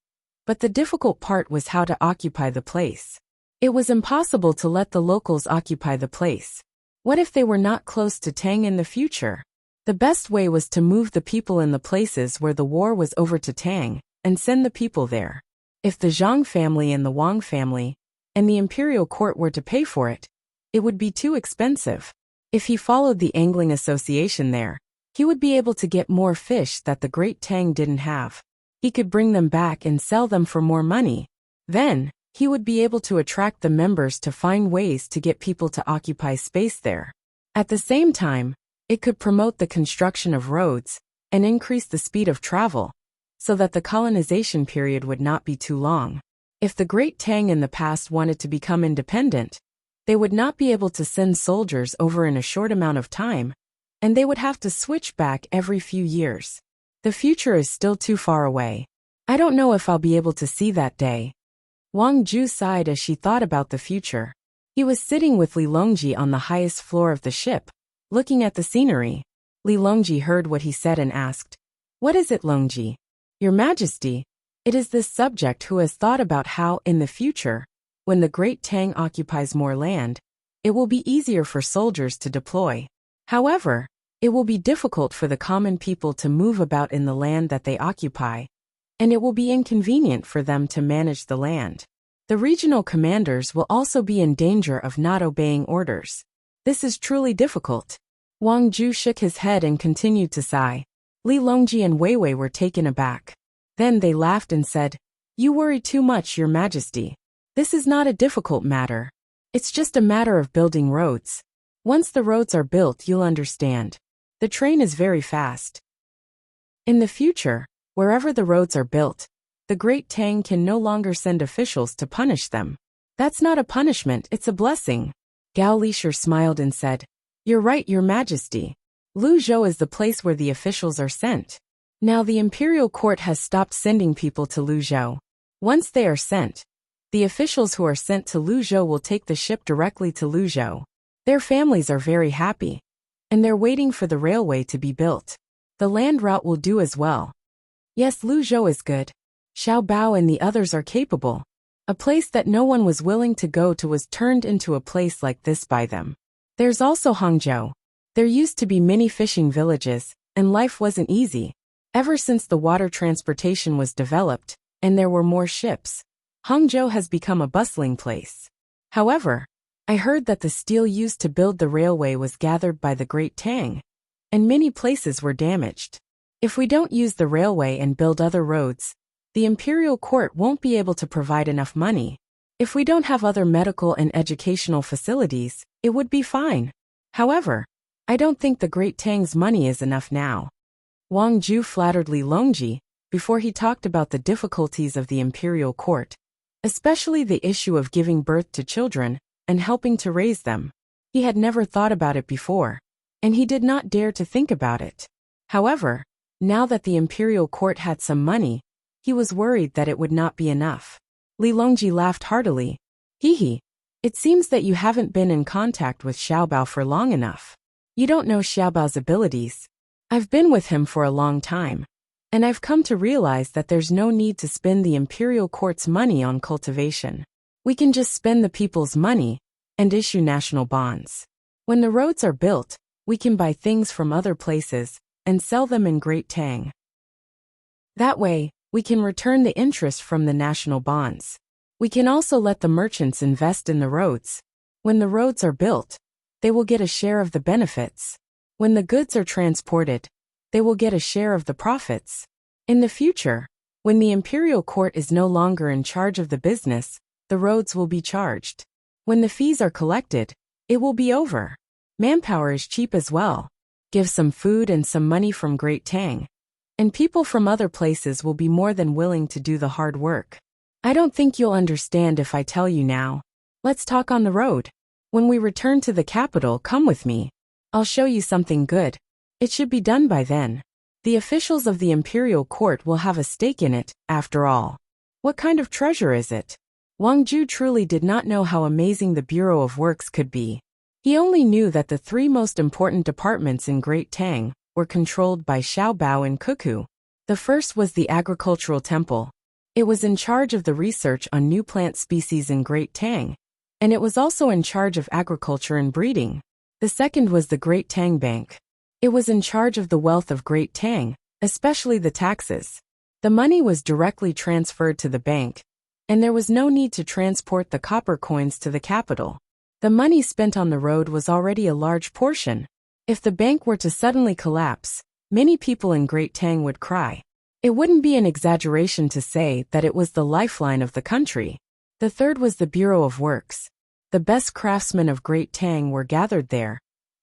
but the difficult part was how to occupy the place. It was impossible to let the locals occupy the place. What if they were not close to Tang in the future? The best way was to move the people in the places where the war was over to Tang, and send the people there. If the Zhang family and the Wang family, and the imperial court were to pay for it, it would be too expensive. If he followed the angling association there, he would be able to get more fish that the great Tang didn't have. He could bring them back and sell them for more money. Then, he would be able to attract the members to find ways to get people to occupy space there. At the same time, it could promote the construction of roads and increase the speed of travel, so that the colonization period would not be too long. If the great Tang in the past wanted to become independent, they would not be able to send soldiers over in a short amount of time, and they would have to switch back every few years. The future is still too far away. I don't know if I'll be able to see that day. Wang Ju sighed as she thought about the future. He was sitting with Li Longji on the highest floor of the ship, looking at the scenery. Li Longji heard what he said and asked, "What is it, Longji?" "Your Majesty, it is this subject who has thought about how, in the future, when the great Tang occupies more land, it will be easier for soldiers to deploy. However, it will be difficult for the common people to move about in the land that they occupy, and it will be inconvenient for them to manage the land. The regional commanders will also be in danger of not obeying orders. This is truly difficult." Wang Ju shook his head and continued to sigh. Li Longji and Wei Wei were taken aback. Then they laughed and said, "You worry too much, Your Majesty. This is not a difficult matter. It's just a matter of building roads. Once the roads are built, you'll understand. The train is very fast. In the future, wherever the roads are built, the great Tang can no longer send officials to punish them. That's not a punishment, it's a blessing." Gao Lisher smiled and said, "You're right, Your Majesty. Luzhou is the place where the officials are sent. Now the imperial court has stopped sending people to Luzhou. Once they are sent, the officials who are sent to Luzhou will take the ship directly to Luzhou. Their families are very happy, and they're waiting for the railway to be built. The land route will do as well. Yes, Luzhou is good. Xiao Bao and the others are capable. A place that no one was willing to go to was turned into a place like this by them. There's also Hangzhou. There used to be many fishing villages, and life wasn't easy. Ever since the water transportation was developed, and there were more ships, Hangzhou has become a bustling place. However, I heard that the steel used to build the railway was gathered by the great Tang, and many places were damaged. If we don't use the railway and build other roads, the imperial court won't be able to provide enough money. If we don't have other medical and educational facilities, it would be fine. However, I don't think the great Tang's money is enough now." Wang Ju flattered Li Longji before he talked about the difficulties of the imperial court, especially the issue of giving birth to children and helping to raise them. He had never thought about it before, and he did not dare to think about it. However, now that the imperial court had some money, he was worried that it would not be enough. Li Longji laughed heartily. "Hee, it seems that you haven't been in contact with Xiao Bao for long enough. You don't know Xiao Bao's abilities. I've been with him for a long time, and I've come to realize that there's no need to spend the imperial court's money on cultivation. We can just spend the people's money and issue national bonds. When the roads are built, we can buy things from other places and sell them in Great Tang. That way, we can return the interest from the national bonds. We can also let the merchants invest in the roads. When the roads are built, they will get a share of the benefits. When the goods are transported, they will get a share of the profits. In the future, when the imperial court is no longer in charge of the business, the roads will be charged. When the fees are collected, it will be over. Manpower is cheap as well. Give some food and some money from Great Tang, and people from other places will be more than willing to do the hard work. I don't think you'll understand if I tell you now. Let's talk on the road. When we return to the capital, come with me. I'll show you something good. It should be done by then. The officials of the imperial court will have a stake in it, after all. What kind of treasure is it? Wang Ju truly did not know how amazing the Bureau of Works could be. He only knew that the three most important departments in Great Tang were controlled by Xiaobao and Cuckoo. The first was the Agricultural Temple. It was in charge of the research on new plant species in Great Tang, and it was also in charge of agriculture and breeding. The second was the Great Tang Bank. It was in charge of the wealth of Great Tang, especially the taxes. The money was directly transferred to the bank, and there was no need to transport the copper coins to the capital. The money spent on the road was already a large portion. If the bank were to suddenly collapse, many people in Great Tang would cry. It wouldn't be an exaggeration to say that it was the lifeline of the country. The third was the Bureau of Works. The best craftsmen of Great Tang were gathered there,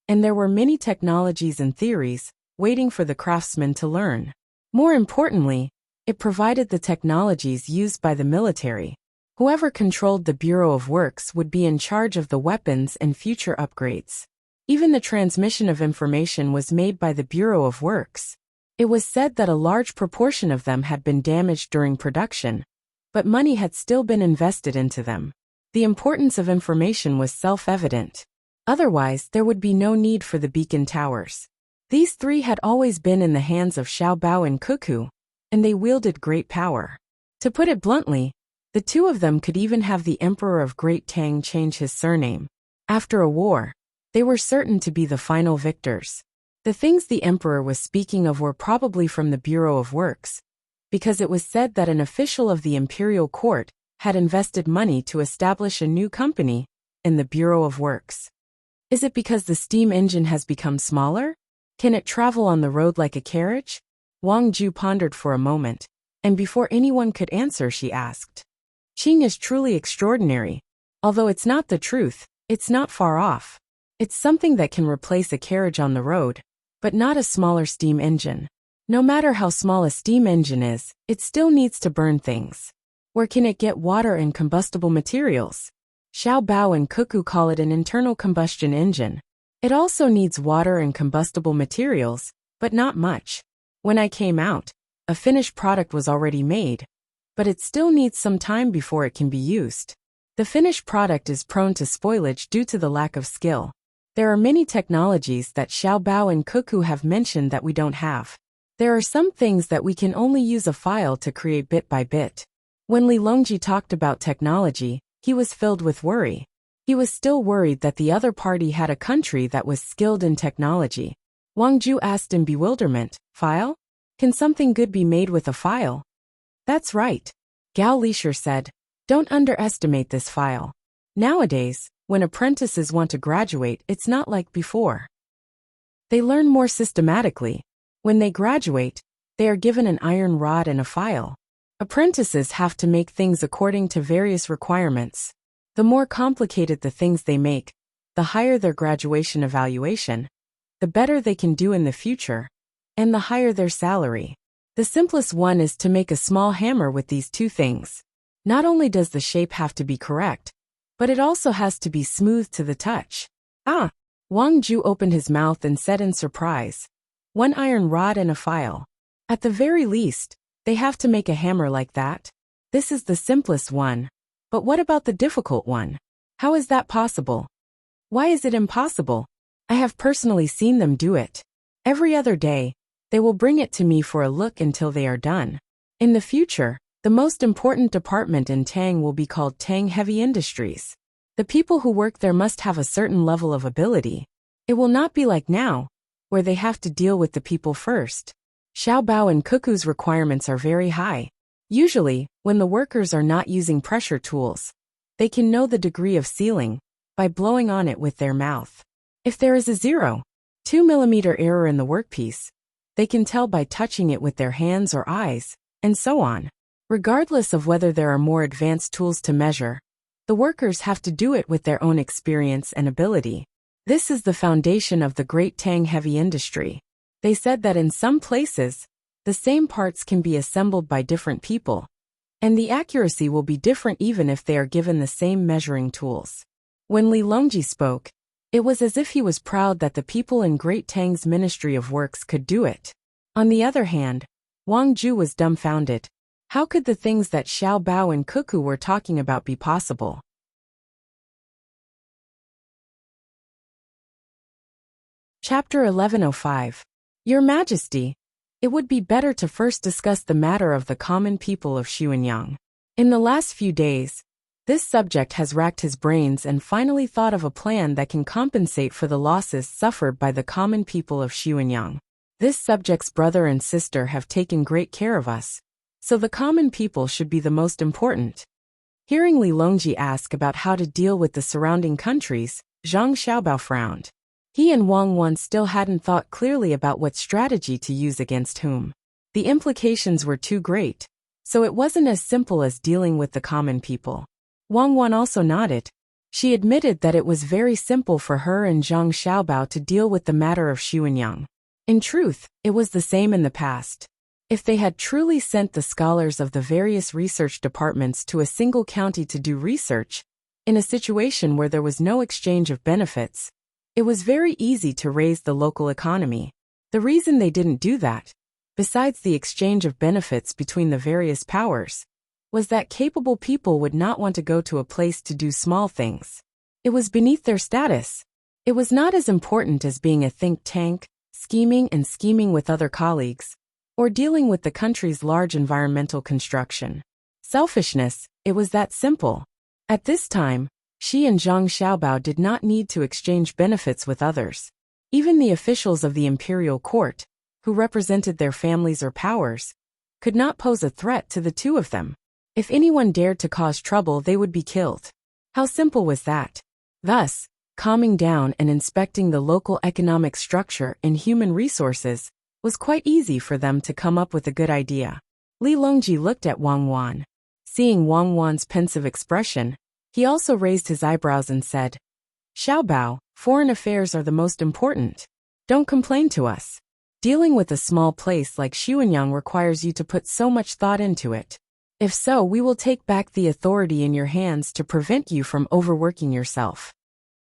and there were many technologies and theories waiting for the craftsmen to learn. More importantly, it provided the technologies used by the military. Whoever controlled the Bureau of Works would be in charge of the weapons and future upgrades. Even the transmission of information was made by the Bureau of Works. It was said that a large proportion of them had been damaged during production, but money had still been invested into them. The importance of information was self-evident. Otherwise, there would be no need for the beacon towers. These three had always been in the hands of Xiaobao and Cuckoo, and they wielded great power. To put it bluntly, the two of them could even have the Emperor of Great Tang change his surname. After a war, they were certain to be the final victors. The things the Emperor was speaking of were probably from the Bureau of Works, because it was said that an official of the imperial court had invested money to establish a new company in the Bureau of Works. Is it because the steam engine has become smaller? Can it travel on the road like a carriage? Wang Ju pondered for a moment, and before anyone could answer, she asked. Qing is truly extraordinary. Although it's not the truth, it's not far off. It's something that can replace a carriage on the road, but not a smaller steam engine. No matter how small a steam engine is, it still needs to burn things. Where can it get water and combustible materials? Xiaobao and Cuckoo call it an internal combustion engine. It also needs water and combustible materials, but not much. When I came out, a finished product was already made, but it still needs some time before it can be used. The finished product is prone to spoilage due to the lack of skill. There are many technologies that Xiaobao and Cuckoo have mentioned that we don't have. There are some things that we can only use a file to create bit by bit. When Li Longji talked about technology, he was filled with worry. He was still worried that the other party had a country that was skilled in technology. Wang Ju asked in bewilderment, "File? Can something good be made with a file?" "That's right," Gao Lisher said. "Don't underestimate this file. Nowadays, when apprentices want to graduate, it's not like before. They learn more systematically. When they graduate, they are given an iron rod and a file. Apprentices have to make things according to various requirements. The more complicated the things they make, the higher their graduation evaluation, the better they can do in the future, and the higher their salary. The simplest one is to make a small hammer with these two things. Not only does the shape have to be correct, but it also has to be smooth to the touch." "Ah!" Wang Ju opened his mouth and said in surprise. "One iron rod and a file. At the very least, they have to make a hammer like that? This is the simplest one. But what about the difficult one? How is that possible?" "Why is it impossible? I have personally seen them do it. Every other day, they will bring it to me for a look until they are done. In the future, the most important department in Tang will be called Tang Heavy Industries. The people who work there must have a certain level of ability. It will not be like now, where they have to deal with the people first. Xiaobao and Cuckoo's requirements are very high. Usually, when the workers are not using pressure tools, they can know the degree of sealing by blowing on it with their mouth. If there is a 0.2 millimeter error in the workpiece, they can tell by touching it with their hands or eyes, and so on. Regardless of whether there are more advanced tools to measure, the workers have to do it with their own experience and ability. This is the foundation of the great Tang heavy industry. They said that in some places, the same parts can be assembled by different people, and the accuracy will be different even if they are given the same measuring tools. When Li Longji spoke, it was as if he was proud that the people in Great Tang's Ministry of Works could do it. On the other hand, Wang Ju was dumbfounded. How could the things that Xiao Bao and Cuckoo were talking about be possible? Chapter 1105. Your Majesty, it would be better to first discuss the matter of the common people of Xuanyang. In the last few days, this subject has racked his brains and finally thought of a plan that can compensate for the losses suffered by the common people of Xuanyang. This subject's brother and sister have taken great care of us, so the common people should be the most important. Hearing Li Longji ask about how to deal with the surrounding countries, Zhang Xiaobao frowned. He and Wang Wan still hadn't thought clearly about what strategy to use against whom. The implications were too great, so it wasn't as simple as dealing with the common people. Wang Wan also nodded. She admitted that it was very simple for her and Zhang Xiaobao to deal with the matter of Xuanyang. In truth, it was the same in the past. If they had truly sent the scholars of the various research departments to a single county to do research, in a situation where there was no exchange of benefits, it was very easy to raise the local economy. The reason they didn't do that, besides the exchange of benefits between the various powers, was that capable people would not want to go to a place to do small things. It was beneath their status. It was not as important as being a think tank, scheming with other colleagues, or dealing with the country's large environmental construction. Selfishness, it was that simple. At this time, she and Zhang Xiaobao did not need to exchange benefits with others. Even the officials of the imperial court, who represented their families or powers, could not pose a threat to the two of them. If anyone dared to cause trouble, they would be killed. How simple was that? Thus, calming down and inspecting the local economic structure and human resources was quite easy for them to come up with a good idea. Li Longji looked at Wang Wan. Seeing Wang Wan's pensive expression, he also raised his eyebrows and said, Xiaobao, foreign affairs are the most important. Don't complain to us. Dealing with a small place like Xuanyang requires you to put so much thought into it. If so, we will take back the authority in your hands to prevent you from overworking yourself.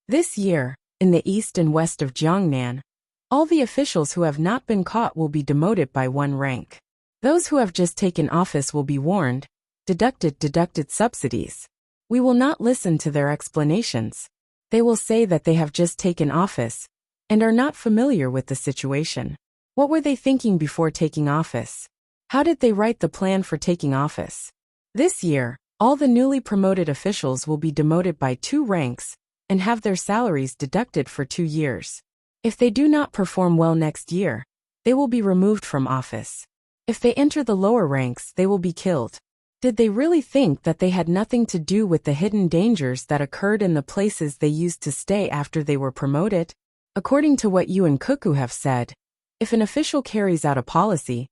This year, in the east and west of Jiangnan, all the officials who have not been caught will be demoted by 1 rank. Those who have just taken office will be warned, deducted subsidies. We will not listen to their explanations. They will say that they have just taken office and are not familiar with the situation. What were they thinking before taking office? How did they write the plan for taking office? This year, all the newly promoted officials will be demoted by 2 ranks and have their salaries deducted for 2 years. If they do not perform well next year, they will be removed from office. If they enter the lower ranks, they will be killed. Did they really think that they had nothing to do with the hidden dangers that occurred in the places they used to stay after they were promoted? According to what you and Cuckoo have said, if an official carries out a policy,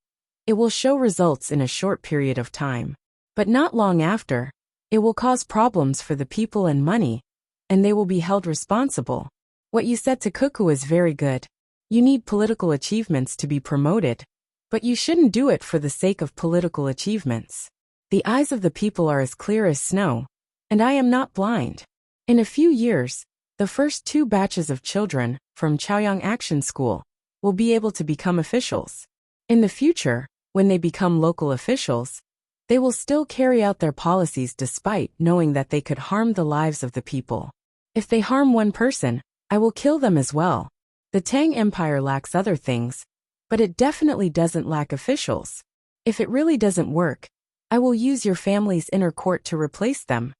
it will show results in a short period of time. But not long after, it will cause problems for the people and money, and they will be held responsible. What you said to Cuckoo is very good. You need political achievements to be promoted, but you shouldn't do it for the sake of political achievements. The eyes of the people are as clear as snow, and I am not blind. In a few years, the first 2 batches of children from Chaoyang Action School will be able to become officials. In the future, when they become local officials, they will still carry out their policies despite knowing that they could harm the lives of the people. If they harm one person, I will kill them as well. The Tang Empire lacks other things, but it definitely doesn't lack officials. If it really doesn't work, I will use your family's inner court to replace them.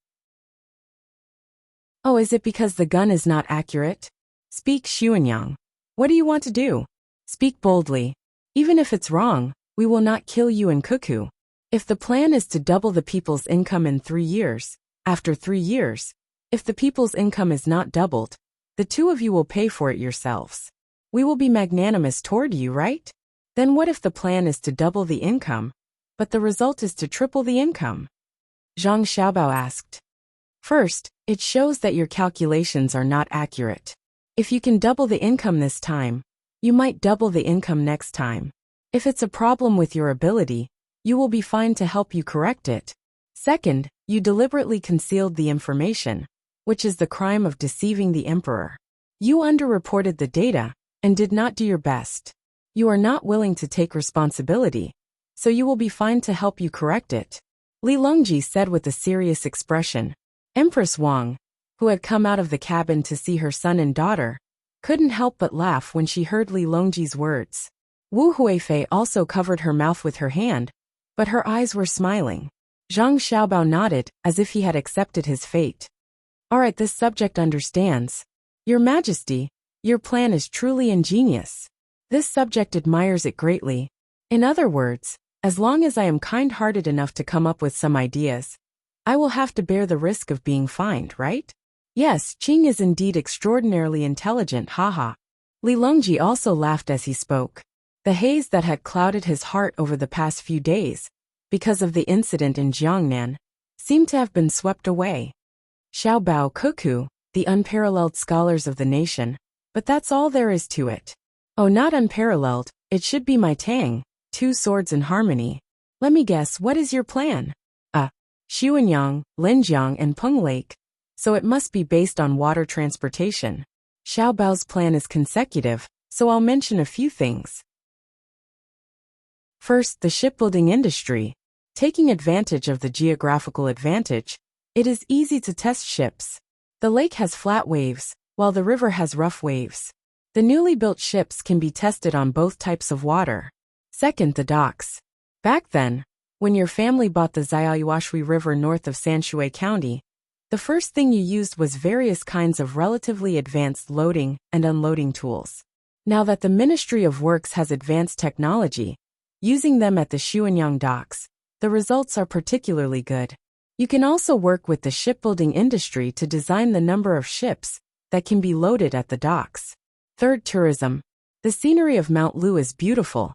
Oh, is it because the gun is not accurate? Speak, Xuanyang. What do you want to do? Speak boldly. Even if it's wrong, we will not kill you and Cuckoo. If the plan is to double the people's income in 3 years, after 3 years, if the people's income is not doubled, The two of you will pay for it yourselves. We will be magnanimous toward you, right? Then what if the plan is to double the income, but the result is to triple the income? Zhang Xiaobao asked. First, it shows that your calculations are not accurate. If you can double the income this time, you might double the income next time. If it's a problem with your ability, you will be fine to help you correct it. Second, you deliberately concealed the information, which is the crime of deceiving the emperor. You underreported the data and did not do your best. You are not willing to take responsibility, so you will be fine to help you correct it. Li Longji said with a serious expression. Empress Wang, who had come out of the cabin to see her son and daughter, couldn't help but laugh when she heard Li Longji's words. Wu Huifei also covered her mouth with her hand, but her eyes were smiling. Zhang Xiaobao nodded as if he had accepted his fate. All right, this subject understands. Your Majesty, your plan is truly ingenious. This subject admires it greatly. In other words, as long as I am kind-hearted enough to come up with some ideas, I will have to bear the risk of being fined, right? Yes, Qing is indeed extraordinarily intelligent, haha. Li Longji also laughed as he spoke. The haze that had clouded his heart over the past few days, because of the incident in Jiangnan, seemed to have been swept away. Xiaobao Cuckoo, the unparalleled scholars of the nation, but that's all there is to it. Oh, not unparalleled, it should be my Tang, two swords in harmony. Let me guess, what is your plan? Xuanyang, Linjiang and Peng Lake, so it must be based on water transportation. Xiaobao's plan is consecutive, so I'll mention a few things. First, the shipbuilding industry. Taking advantage of the geographical advantage, it is easy to test ships. The lake has flat waves, while the river has rough waves. The newly built ships can be tested on both types of water. Second, the docks. Back then, when your family bought the Xiaoyuashui River north of Sanshui County, the first thing you used was various kinds of relatively advanced loading and unloading tools. Now that the Ministry of Works has advanced technology, using them at the Xuanyang docks, the results are particularly good. You can also work with the shipbuilding industry to design the number of ships that can be loaded at the docks. Third, tourism. The scenery of Mount Lu is beautiful,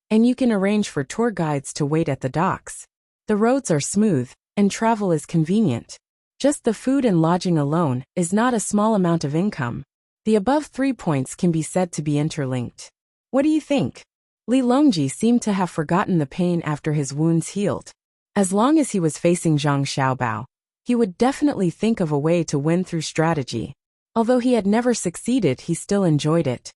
and you can arrange for tour guides to wait at the docks. The roads are smooth, and travel is convenient. Just the food and lodging alone is not a small amount of income. The above 3 points can be said to be interlinked. What do you think? Li Longji seemed to have forgotten the pain after his wounds healed. As long as he was facing Zhang Xiaobao, he would definitely think of a way to win through strategy. Although he had never succeeded, he still enjoyed it.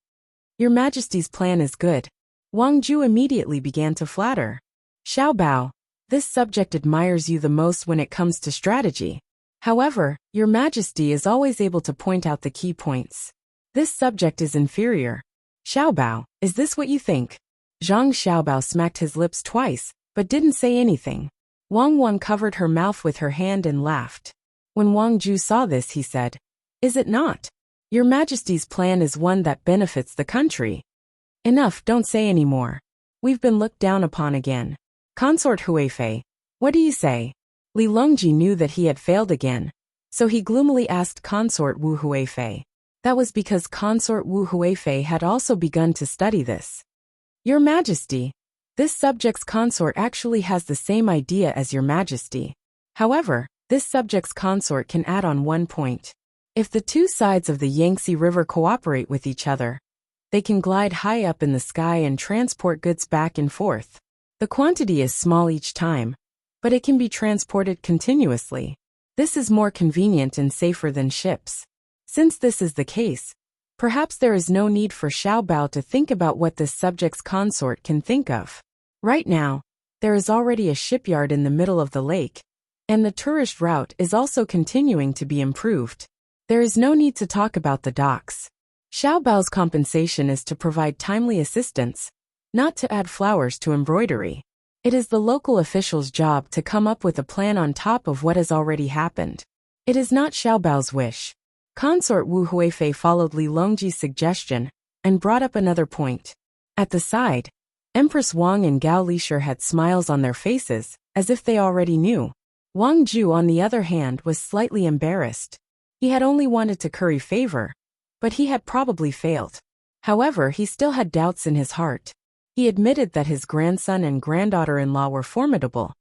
Your Majesty's plan is good. Wang Ju immediately began to flatter. Xiaobao, this subject admires you the most when it comes to strategy. However, Your Majesty is always able to point out the key points. This subject is inferior. Xiaobao, is this what you think? Zhang Xiaobao smacked his lips twice, but didn't say anything. Wang Wan covered her mouth with her hand and laughed. When Wang Ju saw this, he said, "Is it not? Your Majesty's plan is one that benefits the country." Enough, don't say any more. We've been looked down upon again. Consort Huifei, what do you say? Li Longji knew that he had failed again, so he gloomily asked Consort Wu Huifei. That was because Consort Wu Huifei had also begun to study this. Your Majesty, this subject's consort actually has the same idea as Your Majesty. However, this subject's consort can add on one point. If the two sides of the Yangtze River cooperate with each other, they can glide high up in the sky and transport goods back and forth. The quantity is small each time, but it can be transported continuously. This is more convenient and safer than ships. Since this is the case, perhaps there is no need for Xiaobao to think about what this subject's consort can think of. Right now, there is already a shipyard in the middle of the lake, and the tourist route is also continuing to be improved. There is no need to talk about the docks. Xiaobao's compensation is to provide timely assistance, not to add flowers to embroidery. It is the local official's job to come up with a plan on top of what has already happened. It is not Xiaobao's wish. Consort Wu Huifei followed Li Longji's suggestion and brought up another point. At the side, Empress Wang and Gao Lishir had smiles on their faces, as if they already knew. Wang Ju, on the other hand, was slightly embarrassed. He had only wanted to curry favor, but he had probably failed. However, he still had doubts in his heart. He admitted that his grandson and granddaughter-in-law were formidable,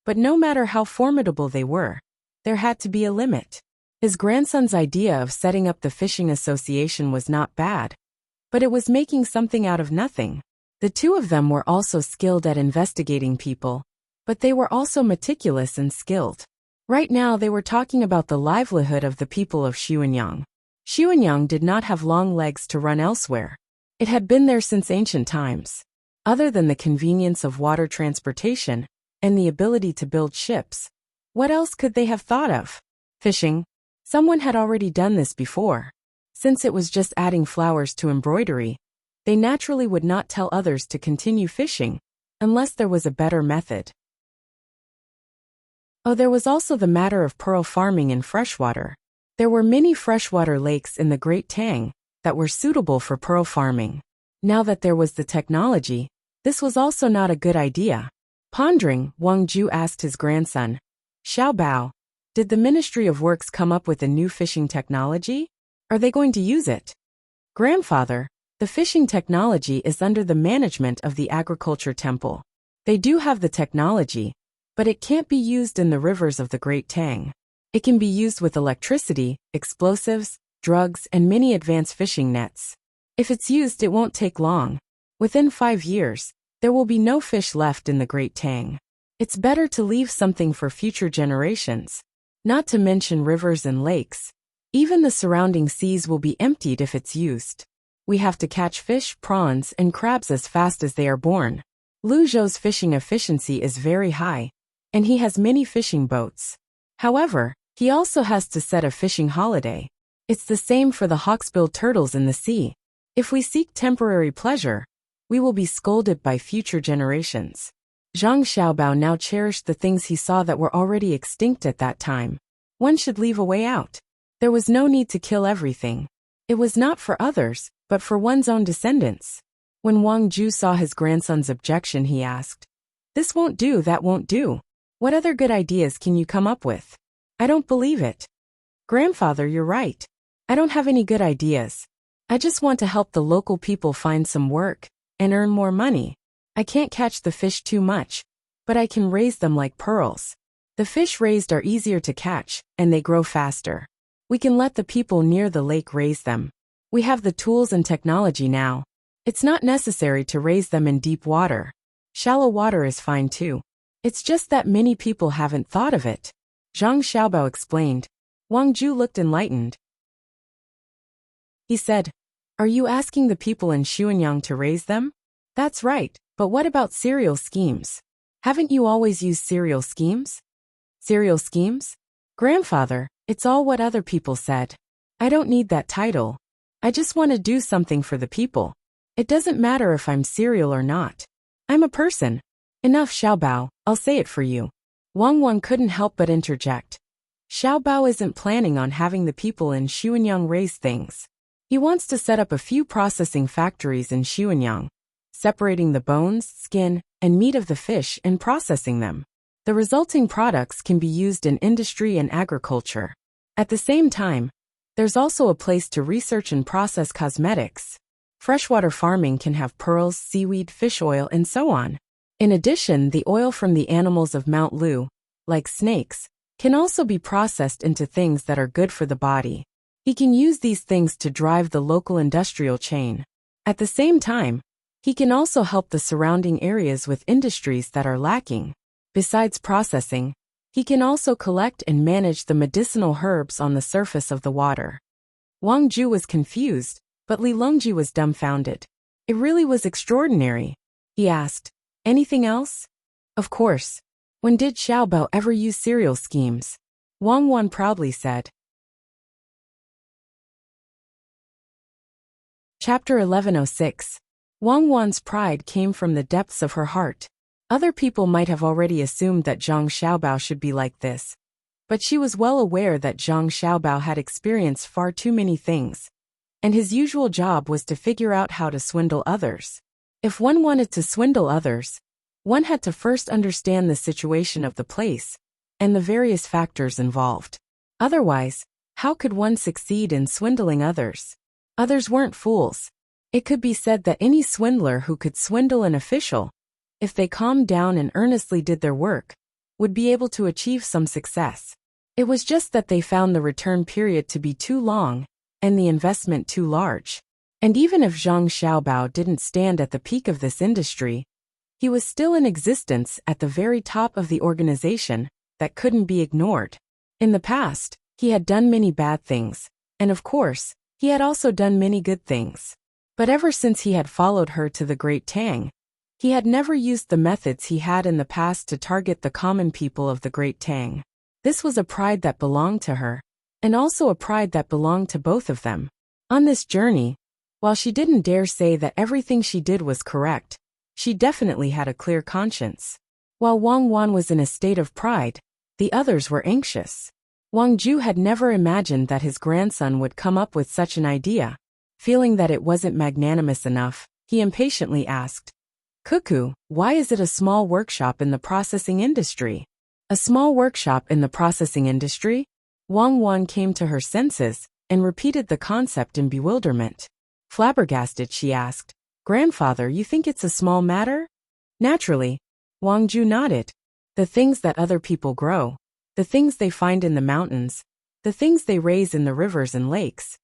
but no matter how formidable they were, there had to be a limit. His grandson's idea of setting up the fishing association was not bad, but it was making something out of nothing. The two of them were also skilled at investigating people, but they were also meticulous and skilled. Right now they were talking about the livelihood of the people of Xuanyang. Xuanyang did not have long legs to run elsewhere. It had been there since ancient times. Other than the convenience of water transportation and the ability to build ships, what else could they have thought of? Fishing. Someone had already done this before. Since it was just adding flowers to embroidery, they naturally would not tell others to continue fishing, unless there was a better method. Oh, there was also the matter of pearl farming in freshwater. There were many freshwater lakes in the Great Tang that were suitable for pearl farming. Now that there was the technology, this was also not a good idea. Pondering, Wang Ju asked his grandson, Xiao Bao, did the Ministry of Works come up with a new fishing technology? Are they going to use it? Grandfather, the fishing technology is under the management of the Agriculture Temple. They do have the technology, but it can't be used in the rivers of the Great Tang. It can be used with electricity, explosives, drugs, and many advanced fishing nets. If it's used, it won't take long. Within 5 years, there will be no fish left in the Great Tang. It's better to leave something for future generations. Not to mention rivers and lakes. Even the surrounding seas will be emptied if it's used. We have to catch fish, prawns, and crabs as fast as they are born. Lu Zhou's fishing efficiency is very high, and he has many fishing boats. However, he also has to set a fishing holiday. It's the same for the hawksbill turtles in the sea. If we seek temporary pleasure, we will be scolded by future generations. Zhang Xiaobao now cherished the things he saw that were already extinct at that time. One should leave a way out. There was no need to kill everything. It was not for others, but for one's own descendants. When Wang Ju saw his grandson's objection, he asked, "This won't do, that won't do. What other good ideas can you come up with?" "I don't believe it." "Grandfather, you're right. I don't have any good ideas. I just want to help the local people find some work and earn more money. I can't catch the fish too much, but I can raise them like pearls. The fish raised are easier to catch, and they grow faster. We can let the people near the lake raise them. We have the tools and technology now. It's not necessary to raise them in deep water. Shallow water is fine too. It's just that many people haven't thought of it." Zhang Xiaobao explained. Wang Ju looked enlightened. He said, "Are you asking the people in Xuanyang to raise them?" "That's right, but what about cereal schemes? Haven't you always used cereal schemes?" "Cereal schemes? Grandfather, it's all what other people said. I don't need that title. I just want to do something for the people. It doesn't matter if I'm cereal or not. I'm a person." "Enough, Xiaobao, I'll say it for you." Wang couldn't help but interject. Xiaobao isn't planning on having the people in Xuanyang raise things. He wants to set up a few processing factories in Xuanyang, separating the bones, skin, and meat of the fish and processing them. The resulting products can be used in industry and agriculture. At the same time, there's also a place to research and process cosmetics. Freshwater farming can have pearls, seaweed, fish oil, and so on. In addition, the oil from the animals of Mount Lu, like snakes, can also be processed into things that are good for the body. He can use these things to drive the local industrial chain. At the same time, he can also help the surrounding areas with industries that are lacking. Besides processing, he can also collect and manage the medicinal herbs on the surface of the water. Wang Ju was confused, but Li Longji was dumbfounded. It really was extraordinary. He asked, "Anything else?" "Of course. When did Xiaobao ever use cereal schemes?" Wang proudly said. Chapter 1106. Wang's pride came from the depths of her heart. Other people might have already assumed that Zhang Xiaobao should be like this, but she was well aware that Zhang Xiaobao had experienced far too many things, and his usual job was to figure out how to swindle others. If one wanted to swindle others, one had to first understand the situation of the place and the various factors involved. Otherwise, how could one succeed in swindling others? Others weren't fools. It could be said that any swindler who could swindle an official, if they calmed down and earnestly did their work, would be able to achieve some success. It was just that they found the return period to be too long, and the investment too large. And even if Zhang Xiaobao didn't stand at the peak of this industry, he was still in existence at the very top of the organization that couldn't be ignored. In the past, he had done many bad things, and of course, he had also done many good things. But ever since he had followed her to the Great Tang, he had never used the methods he had in the past to target the common people of the Great Tang. This was a pride that belonged to her, and also a pride that belonged to both of them. On this journey, while she didn't dare say that everything she did was correct, she definitely had a clear conscience. While Wang Wan was in a state of pride, the others were anxious. Wang Ju had never imagined that his grandson would come up with such an idea. Feeling that it wasn't magnanimous enough, he impatiently asked, "Cuckoo, why is it a small workshop in the processing industry?" A small workshop in the processing industry? Wang Wan came to her senses and repeated the concept in bewilderment. Flabbergasted, she asked, "Grandfather, you think it's a small matter?" Naturally, Wang Ju nodded. The things that other people grow, the things they find in the mountains, the things they raise in the rivers and lakes.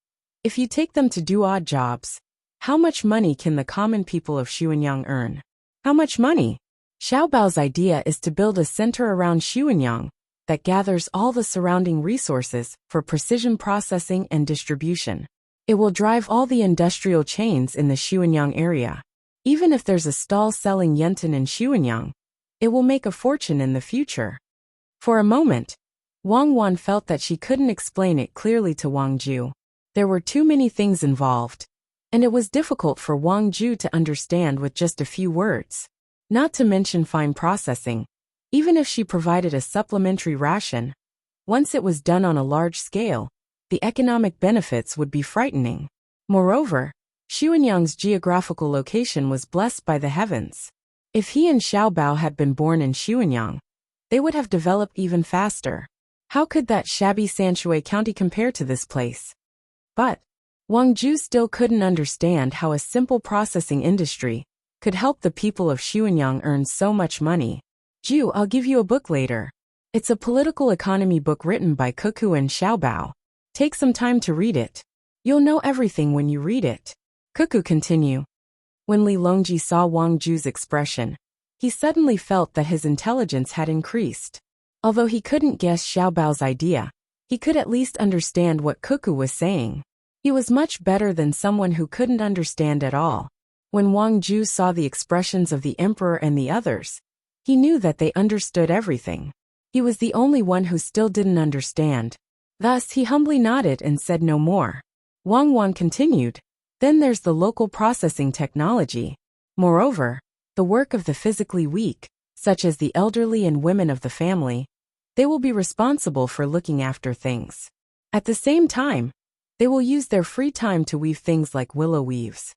If you take them to do odd jobs, how much money can the common people of Xuanyang earn? How much money? Xiaobao's idea is to build a center around Xuanyang that gathers all the surrounding resources for precision processing and distribution. It will drive all the industrial chains in the Xuanyang area. Even if there's a stall selling yenten in Xuanyang, it will make a fortune in the future. For a moment, Wang Wan felt that she couldn't explain it clearly to Wang Ju. There were too many things involved, and it was difficult for Wang Ju to understand with just a few words. Not to mention fine processing. Even if she provided a supplementary ration, once it was done on a large scale, the economic benefits would be frightening. Moreover, Xuanyang's geographical location was blessed by the heavens. If he and Xiaobao had been born in Xuanyang, they would have developed even faster. How could that shabby Sanshui County compare to this place? But Wang Ju still couldn't understand how a simple processing industry could help the people of Xuanyang earn so much money. Ju, I'll give you a book later. It's a political economy book written by Cuckoo and Xiaobao. Take some time to read it. You'll know everything when you read it. Cuckoo continue. When Li Longji saw Wang Ju's expression, he suddenly felt that his intelligence had increased. Although he couldn't guess Xiaobao's idea, he could at least understand what Cuckoo was saying. He was much better than someone who couldn't understand at all. When Wang Ju saw the expressions of the emperor and the others, he knew that they understood everything. He was the only one who still didn't understand. Thus he humbly nodded and said no more. Wang Wan continued, "Then there's the local processing technology. Moreover, the work of the physically weak, such as the elderly and women of the family, they will be responsible for looking after things. At the same time, they will use their free time to weave things like willow weaves.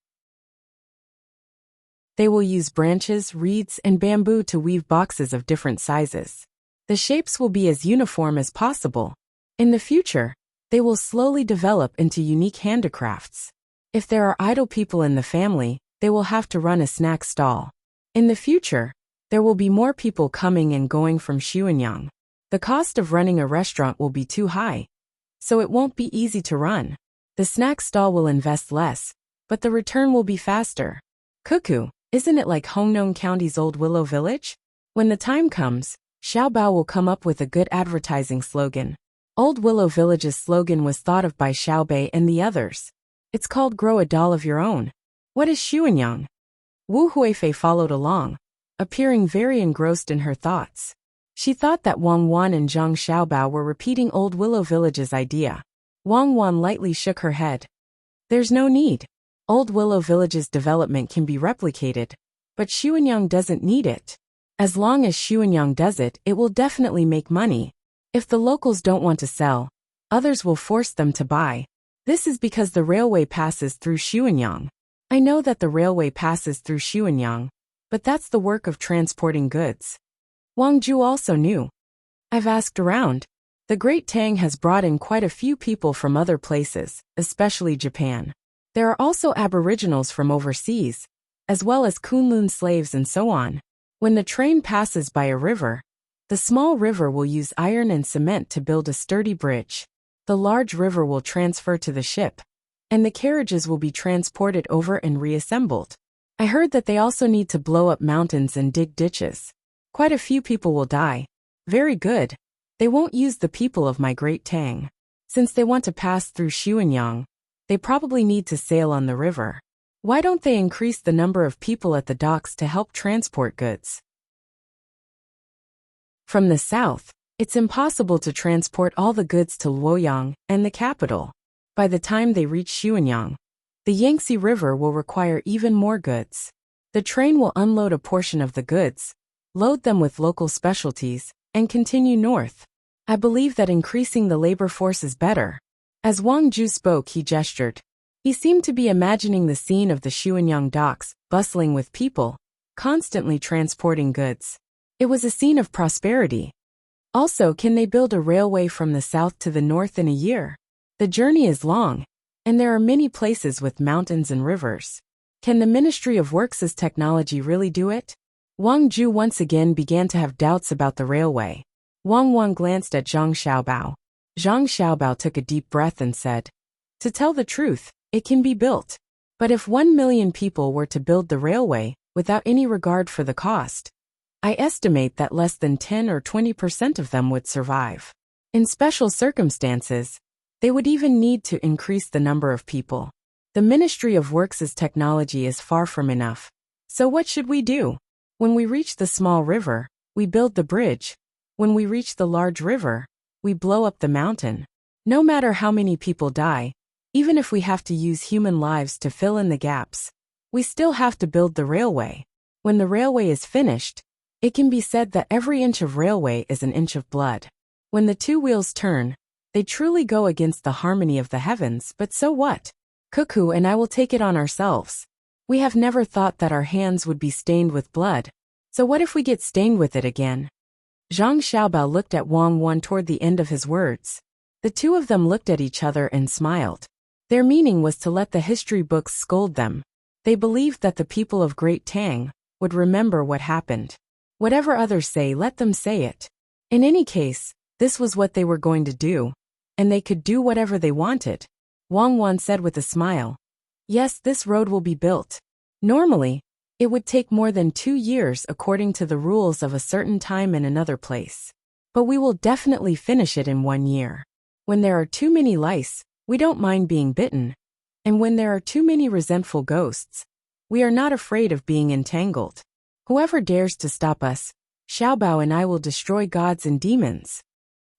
They will use branches, reeds, and bamboo to weave boxes of different sizes. The shapes will be as uniform as possible. In the future, they will slowly develop into unique handicrafts. If there are idle people in the family, they will have to run a snack stall. In the future, there will be more people coming and going from Xuanyang. The cost of running a restaurant will be too high, so it won't be easy to run. The snack stall will invest less, but the return will be faster. Cuckoo, isn't it like Hongnong County's Old Willow Village? When the time comes, Xiaobao will come up with a good advertising slogan. Old Willow Village's slogan was thought of by Xiaobei and the others. It's called Grow a Doll of Your Own. What is Xuanyang? Wu Huifei followed along, appearing very engrossed in her thoughts. She thought that Wang Wan and Zhang Xiaobao were repeating Old Willow Village's idea. Wang Wan lightly shook her head. There's no need. Old Willow Village's development can be replicated, but Xuanyang doesn't need it. As long as Xuanyang does it, it will definitely make money. If the locals don't want to sell, others will force them to buy. This is because the railway passes through Xuanyang. I know that the railway passes through Xuanyang, but that's the work of transporting goods. Wang Ju also knew. I've asked around. The Great Tang has brought in quite a few people from other places, especially Japan. There are also aboriginals from overseas, as well as Kunlun slaves and so on. When the train passes by a river, the small river will use iron and cement to build a sturdy bridge. The large river will transfer to the ship, and the carriages will be transported over and reassembled. I heard that they also need to blow up mountains and dig ditches. Quite a few people will die. Very good. They won't use the people of my great Tang. Since they want to pass through Xuanyang, they probably need to sail on the river. Why don't they increase the number of people at the docks to help transport goods? From the south, it's impossible to transport all the goods to Luoyang and the capital. By the time they reach Xuanyang, the Yangtze River will require even more goods. The train will unload a portion of the goods, load them with local specialties, and continue north. I believe that increasing the labor force is better. As Wang Ju spoke, he gestured. He seemed to be imagining the scene of the Xuanyang docks, bustling with people, constantly transporting goods. It was a scene of prosperity. Also, can they build a railway from the south to the north in a year? The journey is long, and there are many places with mountains and rivers. Can the Ministry of Works' technology really do it? Wang Ju once again began to have doubts about the railway. Wang glanced at Zhang Xiaobao. Zhang Xiaobao took a deep breath and said, "To tell the truth, it can be built. But if 1 million people were to build the railway, without any regard for the cost, I estimate that less than 10 or 20% of them would survive. In special circumstances, they would even need to increase the number of people. The Ministry of Works' technology is far from enough. So what should we do? When we reach the small river, we build the bridge. When we reach the large river, we blow up the mountain. No matter how many people die, even if we have to use human lives to fill in the gaps, we still have to build the railway. When the railway is finished, it can be said that every inch of railway is an inch of blood. When the two wheels turn, they truly go against the harmony of the heavens, but so what? Cuckoo and I will take it on ourselves. We have never thought that our hands would be stained with blood. So what if we get stained with it again?" Zhang Xiaobao looked at Wang toward the end of his words. The two of them looked at each other and smiled. Their meaning was to let the history books scold them. They believed that the people of Great Tang would remember what happened. Whatever others say, let them say it. In any case, this was what they were going to do, and they could do whatever they wanted. Wang said with a smile, "Yes, this road will be built. Normally, it would take more than 2 years according to the rules of a certain time in another place. But we will definitely finish it in 1 year. When there are too many lice, we don't mind being bitten. And when there are too many resentful ghosts, we are not afraid of being entangled. Whoever dares to stop us, Xiaobao and I will destroy gods and demons."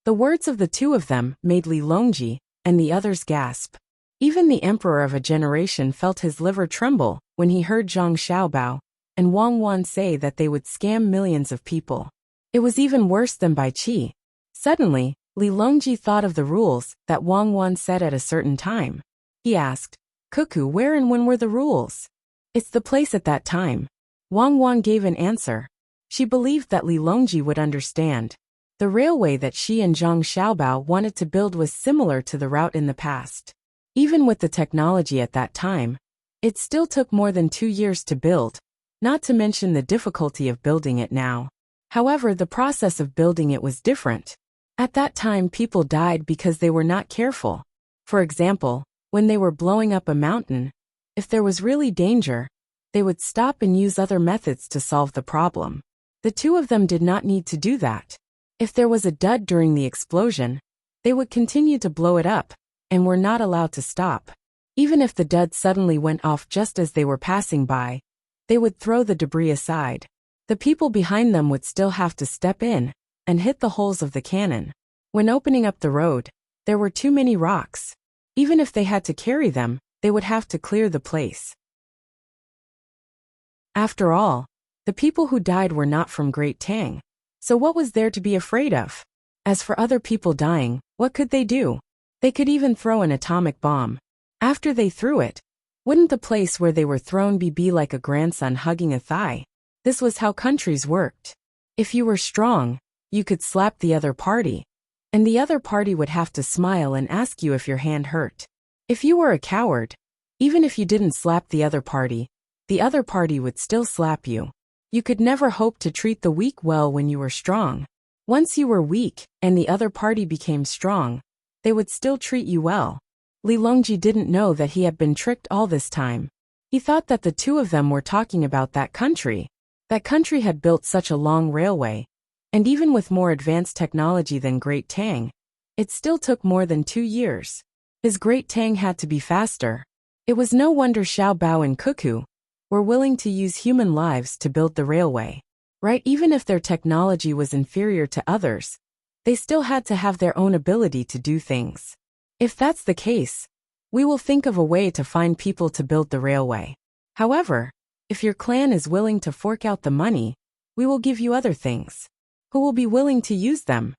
The words of the two of them made Li Longji and the others gasp. Even the emperor of a generation felt his liver tremble when he heard Zhang Xiaobao and Wang say that they would scam millions of people. It was even worse than Bai Qi. Suddenly, Li Longji thought of the rules that Wang said at a certain time. He asked, "Cuckoo, where and when were the rules?" "It's the place at that time." Wang gave an answer. She believed that Li Longji would understand. The railway that she and Zhang Xiaobao wanted to build was similar to the route in the past. Even with the technology at that time, it still took more than 2 years to build, not to mention the difficulty of building it now. However, the process of building it was different. At that time, people died because they were not careful. For example, when they were blowing up a mountain, if there was really danger, they would stop and use other methods to solve the problem. The two of them did not need to do that. If there was a dud during the explosion, they would continue to blow it up, and were not allowed to stop. Even if the dud suddenly went off just as they were passing by, they would throw the debris aside. The people behind them would still have to step in and hit the holes of the cannon. When opening up the road, there were too many rocks. Even if they had to carry them, they would have to clear the place. After all, the people who died were not from Great Tang. So what was there to be afraid of? As for other people dying, what could they do? They could even throw an atomic bomb. After they threw it, wouldn't the place where they were thrown be like a grandson hugging a thigh? This was how countries worked. If you were strong, you could slap the other party, and the other party would have to smile and ask you if your hand hurt. If you were a coward, Even if you didn't slap the other party would still slap you. You could never hope to treat the weak well when you were strong. Once you were weak, and the other party became strong, they would still treat you well. Li Longji didn't know that he had been tricked all this time. He thought that the two of them were talking about that country. That country had built such a long railway, and even with more advanced technology than Great Tang, it still took more than 2 years. His Great Tang had to be faster. It was no wonder Xiao Bao and Cuckoo were willing to use human lives to build the railway. Right? Even if their technology was inferior to others, they still had to have their own ability to do things. If that's the case, we will think of a way to find people to build the railway. However, if your clan is willing to fork out the money, we will give you other things. Who will be willing to use them?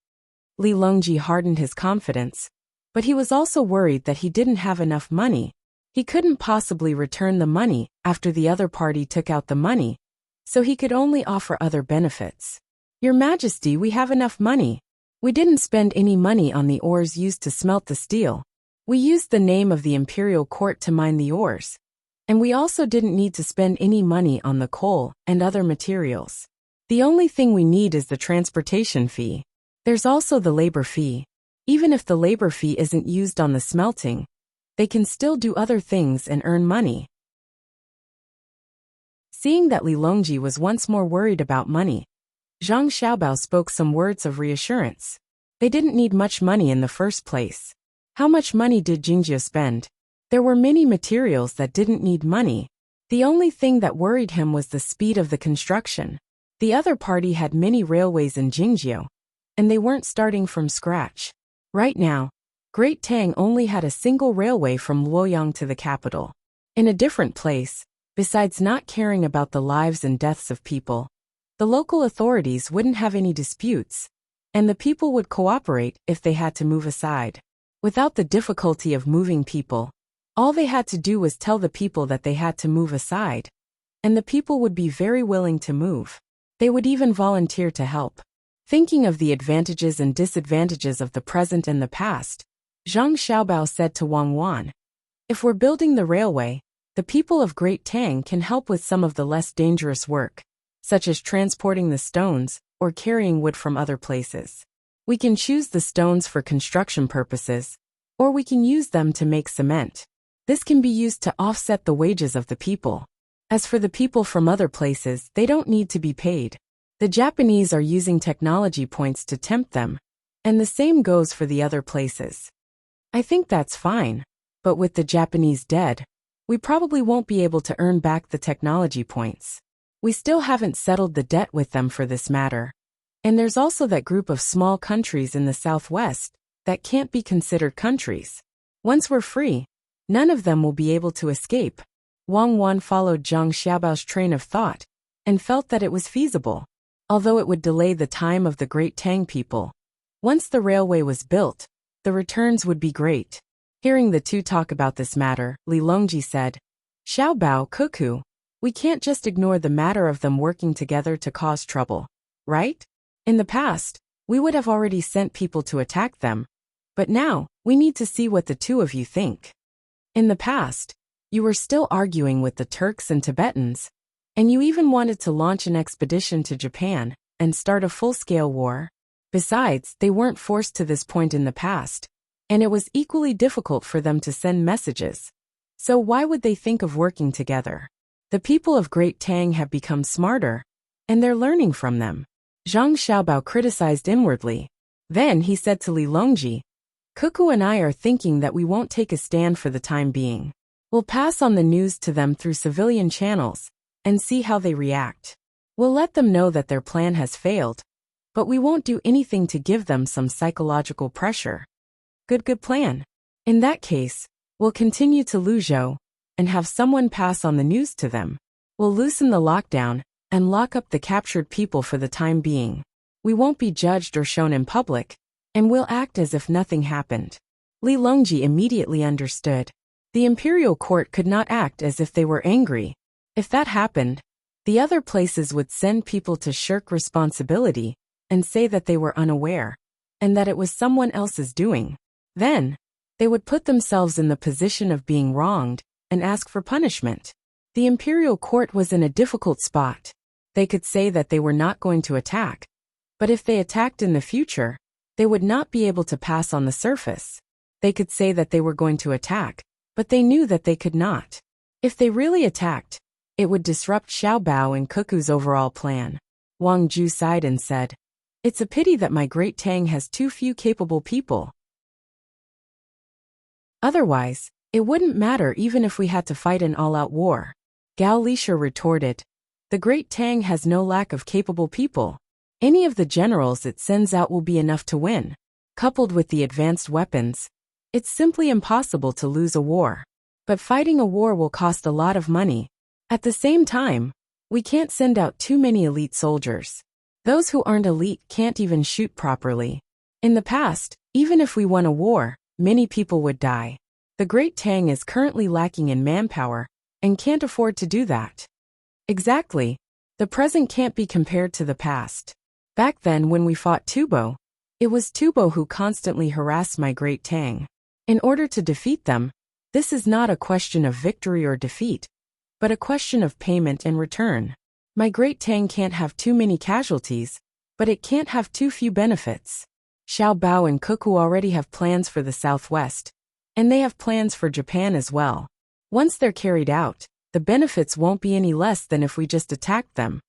Li Longji hardened his confidence, but he was also worried that he didn't have enough money. He couldn't possibly return the money after the other party took out the money, so he could only offer other benefits. Your Majesty, we have enough money. We didn't spend any money on the ores used to smelt the steel. We used the name of the imperial court to mine the ores. And we also didn't need to spend any money on the coal and other materials. The only thing we need is the transportation fee. There's also the labor fee. Even if the labor fee isn't used on the smelting, they can still do other things and earn money. Seeing that Li Longji was once more worried about money, Zhang Xiaobao spoke some words of reassurance. They didn't need much money in the first place. How much money did Jingjiu spend? There were many materials that didn't need money. The only thing that worried him was the speed of the construction. The other party had many railways in Jingjiu, and they weren't starting from scratch. Right now, Great Tang only had a single railway from Luoyang to the capital. In a different place, besides not caring about the lives and deaths of people, the local authorities wouldn't have any disputes, and the people would cooperate if they had to move aside. Without the difficulty of moving people, all they had to do was tell the people that they had to move aside, and the people would be very willing to move. They would even volunteer to help. Thinking of the advantages and disadvantages of the present and the past, Zhang Xiaobao said to Wang Wan, "If we're building the railway, the people of Great Tang can help with some of the less dangerous work, such as transporting the stones or carrying wood from other places. We can choose the stones for construction purposes, or we can use them to make cement. This can be used to offset the wages of the people. As for the people from other places, they don't need to be paid. The Japanese are using technology points to tempt them, and the same goes for the other places. I think that's fine, but with the Japanese dead, we probably won't be able to earn back the technology points. We still haven't settled the debt with them for this matter. And there's also that group of small countries in the southwest that can't be considered countries. Once we're free, none of them will be able to escape." Wang Wan followed Zhang Xiaobao's train of thought and felt that it was feasible, although it would delay the time of the Great Tang people. Once the railway was built, the returns would be great. Hearing the two talk about this matter, Li Longji said, "Xiaobao, Cuckoo, we can't just ignore the matter of them working together to cause trouble, right? In the past, we would have already sent people to attack them, but now, we need to see what the two of you think. In the past, you were still arguing with the Turks and Tibetans, and you even wanted to launch an expedition to Japan and start a full-scale war. Besides, they weren't forced to this point in the past, and it was equally difficult for them to send messages. So why would they think of working together? The people of Great Tang have become smarter, and they're learning from them." Zhang Xiaobao criticized inwardly. Then he said to Li Longji, "Cuckoo and I are thinking that we won't take a stand for the time being. We'll pass on the news to them through civilian channels and see how they react. We'll let them know that their plan has failed, but we won't do anything to give them some psychological pressure." Good plan. In that case, we'll continue to Luzhou and have someone pass on the news to them. We'll loosen the lockdown and lock up the captured people for the time being. We won't be judged or shown in public, and we'll act as if nothing happened. Li Longji immediately understood. The imperial court could not act as if they were angry. If that happened, the other places would send people to shirk responsibility and say that they were unaware, and that it was someone else's doing. Then, they would put themselves in the position of being wronged, and ask for punishment. The imperial court was in a difficult spot. They could say that they were not going to attack, but if they attacked in the future, they would not be able to pass on the surface. They could say that they were going to attack, but they knew that they could not. If they really attacked, it would disrupt Xiao Bao and Cuckoo's overall plan. Wang Ju sighed and said, "It's a pity that my great Tang has too few capable people. Otherwise, it wouldn't matter even if we had to fight an all-out war." Gao Lisha retorted, "The great Tang has no lack of capable people. Any of the generals it sends out will be enough to win. Coupled with the advanced weapons, it's simply impossible to lose a war. But fighting a war will cost a lot of money. At the same time, we can't send out too many elite soldiers. Those who aren't elite can't even shoot properly. In the past, even if we won a war, many people would die. The Great Tang is currently lacking in manpower and can't afford to do that." Exactly. The present can't be compared to the past. Back then when we fought Tubo, it was Tubo who constantly harassed my Great Tang. In order to defeat them, this is not a question of victory or defeat, but a question of payment and return. My Great Tang can't have too many casualties, but it can't have too few benefits. Xiao Bao and Cuckoo already have plans for the Southwest, and they have plans for Japan as well. Once they're carried out, the benefits won't be any less than if we just attacked them.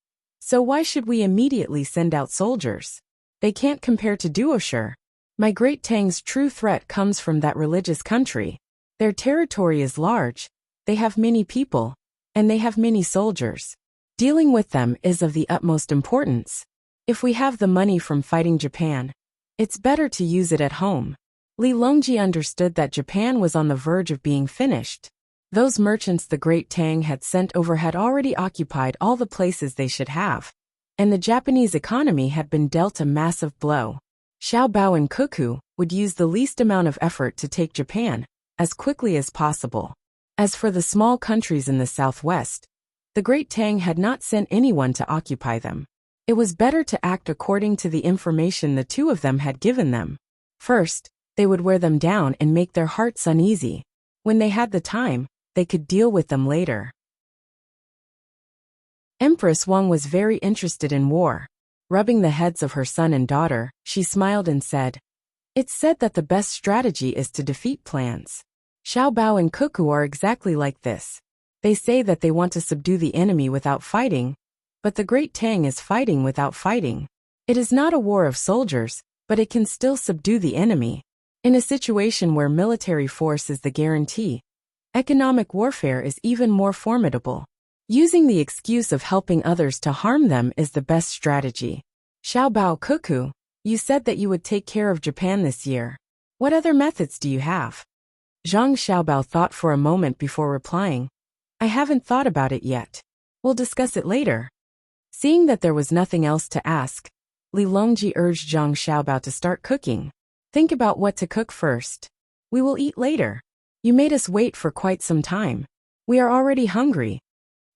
So why should we immediately send out soldiers? They can't compare to Duoshire. My Great Tang's true threat comes from that religious country. Their territory is large, they have many people, and they have many soldiers. Dealing with them is of the utmost importance. If we have the money from fighting Japan, it's better to use it at home. Li Longji understood that Japan was on the verge of being finished. Those merchants the Great Tang had sent over had already occupied all the places they should have, and the Japanese economy had been dealt a massive blow. Xiao Bao and Cuckoo would use the least amount of effort to take Japan as quickly as possible. As for the small countries in the southwest, the Great Tang had not sent anyone to occupy them. It was better to act according to the information the two of them had given them. First, they would wear them down and make their hearts uneasy. When they had the time, they could deal with them later. Empress Wang was very interested in war. Rubbing the heads of her son and daughter, she smiled and said, "It's said that the best strategy is to defeat plans. Xiao Bao and Cuckoo are exactly like this. They say that they want to subdue the enemy without fighting, but the Great Tang is fighting without fighting. It is not a war of soldiers, but it can still subdue the enemy. In a situation where military force is the guarantee, economic warfare is even more formidable. Using the excuse of helping others to harm them is the best strategy. Xiao Bao, Cuckoo, you said that you would take care of Japan this year. What other methods do you have?" Zhang Xiaobao thought for a moment before replying, "I haven't thought about it yet. We'll discuss it later." Seeing that there was nothing else to ask, Li Longji urged Zhang Xiaobao to start cooking. "Think about what to cook first. We will eat later. You made us wait for quite some time. We are already hungry.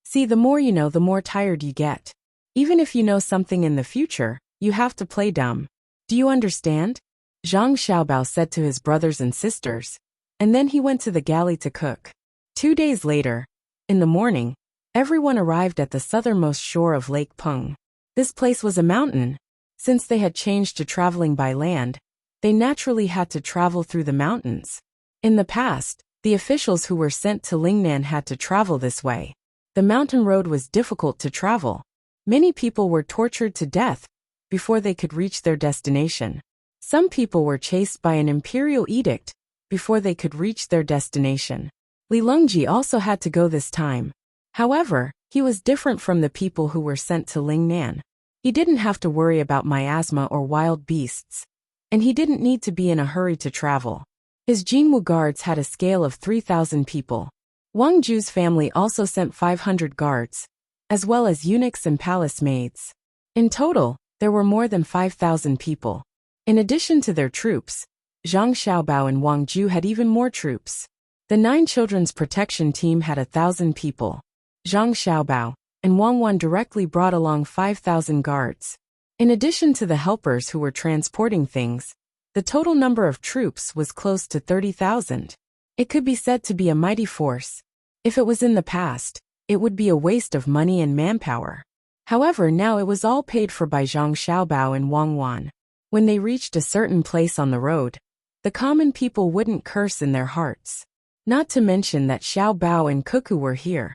See, the more you know, the more tired you get. Even if you know something in the future, you have to play dumb. Do you understand?" Zhang Xiaobao said to his brothers and sisters, and then he went to the galley to cook. 2 days later, in the morning, everyone arrived at the southernmost shore of Lake Peng. This place was a mountain. Since they had changed to traveling by land, they naturally had to travel through the mountains. In the past, the officials who were sent to Lingnan had to travel this way. The mountain road was difficult to travel. Many people were tortured to death before they could reach their destination. Some people were chased by an imperial edict before they could reach their destination. Li Longji also had to go this time. However, he was different from the people who were sent to Lingnan. He didn't have to worry about miasma or wild beasts, and he didn't need to be in a hurry to travel. His Jinwu guards had a scale of 3,000 people. Wang Ju's family also sent 500 guards, as well as eunuchs and palace maids. In total, there were more than 5,000 people. In addition to their troops, Zhang Xiaobao and Wang Ju had even more troops. The 9 Children's Protection Team had 1,000 people. Zhang Xiaobao and Wang Wan directly brought along 5,000 guards. In addition to the helpers who were transporting things, the total number of troops was close to 30,000. It could be said to be a mighty force. If it was in the past, it would be a waste of money and manpower. However, now it was all paid for by Zhang Xiaobao and Wang Wan. When they reached a certain place on the road, the common people wouldn't curse in their hearts. Not to mention that Xiaobao and Cuckoo were here.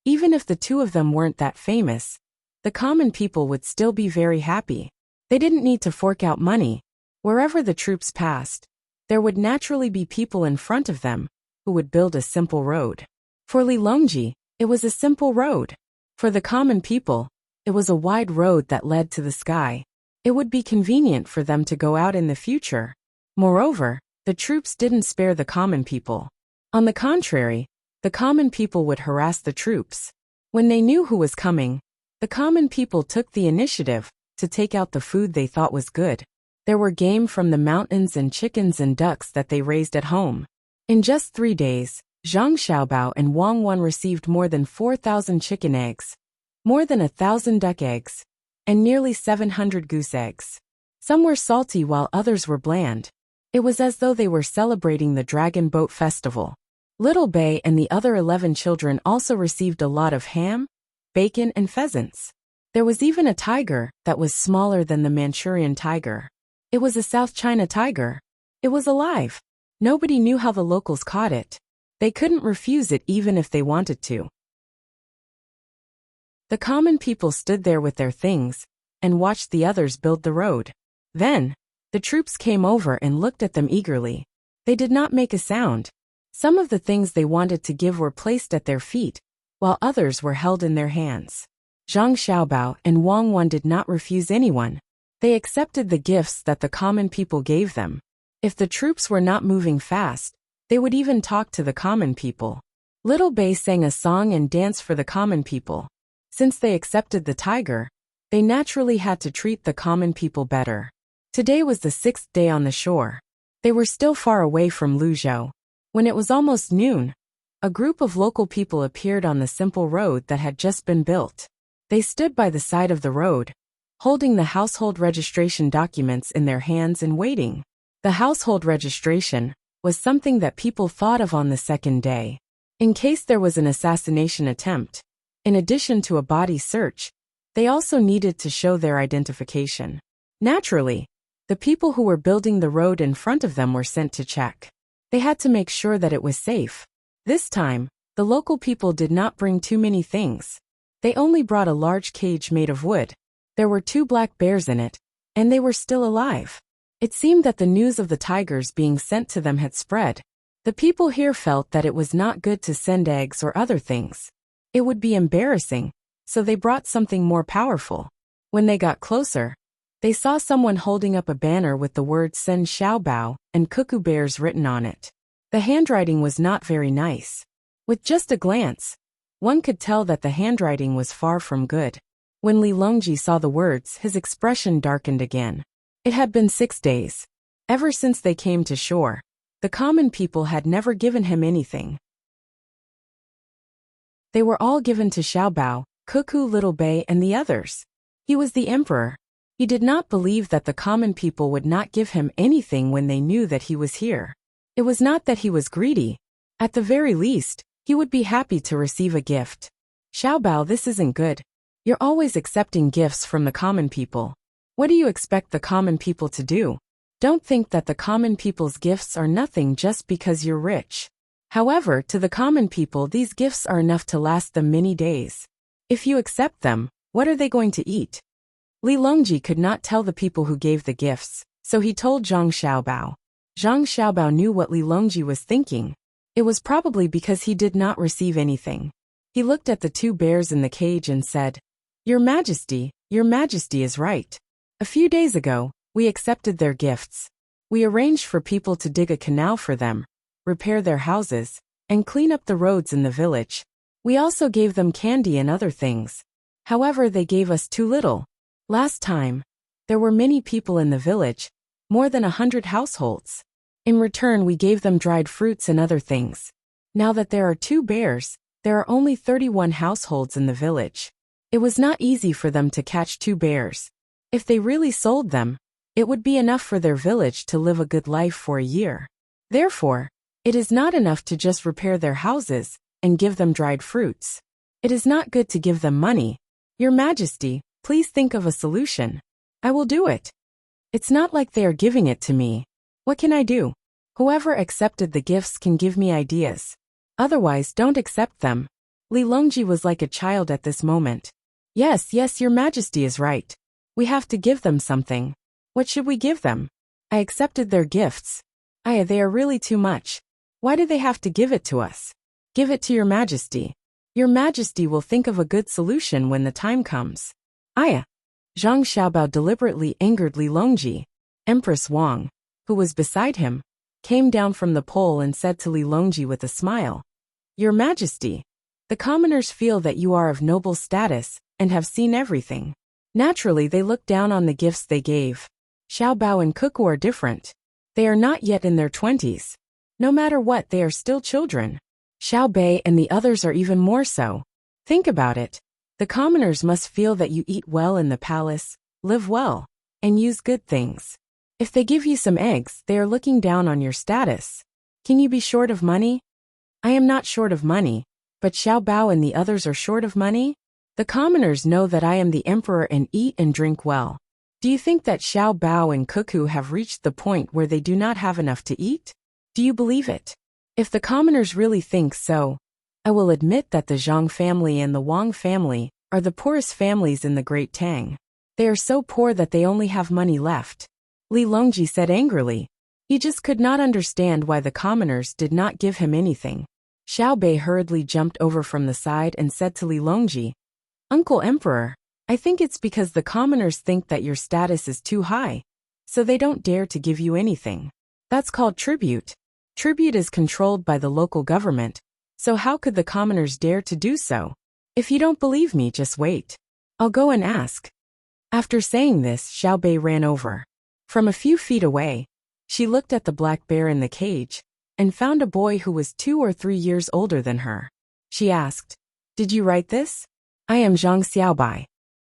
Even if the two of them weren't that famous, the common people would still be very happy. They didn't need to fork out money. Wherever the troops passed, there would naturally be people in front of them who would build a simple road. For Li Longji, it was a simple road. For the common people, it was a wide road that led to the sky. It would be convenient for them to go out in the future. Moreover, the troops didn't spare the common people. On the contrary, the common people would harass the troops. When they knew who was coming, the common people took the initiative to take out the food they thought was good. There were game from the mountains and chickens and ducks that they raised at home. In just 3 days, Zhang Xiaobao and Wang Wan received more than 4,000 chicken eggs, more than 1,000 duck eggs, and nearly 700 goose eggs. Some were salty while others were bland. It was as though they were celebrating the Dragon Boat Festival. Little Bei and the other 11 children also received a lot of ham, bacon, and pheasants. There was even a tiger that was smaller than the Manchurian tiger. It was a South China tiger. It was alive. Nobody knew how the locals caught it. They couldn't refuse it even if they wanted to. The common people stood there with their things and watched the others build the road. Then, the troops came over and looked at them eagerly. They did not make a sound. Some of the things they wanted to give were placed at their feet, while others were held in their hands. Zhang Xiaobao and Wang Wan did not refuse anyone. They accepted the gifts that the common people gave them. If the troops were not moving fast, they would even talk to the common people. Little Bei sang a song and danced for the common people. Since they accepted the tiger, they naturally had to treat the common people better. Today was the 6th day on the shore. They were still far away from Luzhou. When it was almost noon, a group of local people appeared on the simple road that had just been built. They stood by the side of the road, holding the household registration documents in their hands and waiting. The household registration was something that people thought of on the 2nd day. In case there was an assassination attempt, in addition to a body search, they also needed to show their identification. Naturally, the people who were building the road in front of them were sent to check. They had to make sure that it was safe. This time, the local people did not bring too many things. They only brought a large cage made of wood. There were 2 black bears in it, and they were still alive. It seemed that the news of the tigers being sent to them had spread. The people here felt that it was not good to send eggs or other things. It would be embarrassing, so they brought something more powerful. When they got closer, they saw someone holding up a banner with the words Send Xiaobao and Cuckoo Bears written on it. The handwriting was not very nice. With just a glance, one could tell that the handwriting was far from good. When Li Longji saw the words, his expression darkened again. It had been 6 days. Ever since they came to shore, the common people had never given him anything. They were all given to Xiaobao, Cuckoo, Little Bei, and the others. He was the emperor. He did not believe that the common people would not give him anything when they knew that he was here. It was not that he was greedy. At the very least, he would be happy to receive a gift. Xiaobao, this isn't good. You're always accepting gifts from the common people. What do you expect the common people to do? Don't think that the common people's gifts are nothing just because you're rich. However, to the common people, these gifts are enough to last them many days. If you accept them, what are they going to eat? Li Longji could not tell the people who gave the gifts, so he told Zhang Xiaobao. Zhang Xiaobao knew what Li Longji was thinking. It was probably because he did not receive anything. He looked at the 2 bears in the cage and said, Your Majesty is right. A few days ago, we accepted their gifts. We arranged for people to dig a canal for them, repair their houses, and clean up the roads in the village. We also gave them candy and other things. However, they gave us too little. Last time, there were many people in the village, more than 100 households. In return, we gave them dried fruits and other things. Now that there are 2 bears, there are only 31 households in the village. It was not easy for them to catch 2 bears. If they really sold them, it would be enough for their village to live a good life for a year. Therefore, it is not enough to just repair their houses, and give them dried fruits. It is not good to give them money. Your Majesty, please think of a solution. I will do it. It's not like they are giving it to me. What can I do? Whoever accepted the gifts can give me ideas. Otherwise, don't accept them. Li Longji was like a child at this moment. Yes, your Majesty is right. We have to give them something. What should we give them? I accepted their gifts. They are really too much. Why do they have to give it to us? Give it to your Majesty. Your Majesty will think of a good solution when the time comes. Zhang Xiaobao deliberately angered Li Longji. Empress Wang, who was beside him, came down from the pole and said to Li Longji with a smile, Your Majesty, the commoners feel that you are of noble status and have seen everything. Naturally, they look down on the gifts they gave. Xiaobao and Cuckoo are different. They are not yet in their 20s. No matter what, they are still children. Xiaobei and the others are even more so. Think about it. The commoners must feel that you eat well in the palace, live well, and use good things. If they give you some eggs, they are looking down on your status. Can you be short of money? I am not short of money, but Xiaobao and the others are short of money? The commoners know that I am the emperor and eat and drink well. Do you think that Xiaobao and Cuckoo have reached the point where they do not have enough to eat? Do you believe it? If the commoners really think so, I will admit that the Zhang family and the Wang family are the poorest families in the Great Tang. They are so poor that they only have money left. Li Longji said angrily. He just could not understand why the commoners did not give him anything. Xiaobei hurriedly jumped over from the side and said to Li Longji, Uncle Emperor, I think it's because the commoners think that your status is too high, so they don't dare to give you anything. That's called tribute. Tribute is controlled by the local government, so how could the commoners dare to do so? If you don't believe me, just wait. I'll go and ask. After saying this, Xiaobei ran over. From a few feet away, she looked at the black bear in the cage and found a boy who was 2 or 3 years older than her. She asked, Did you write this? I am Zhang Xiaobai.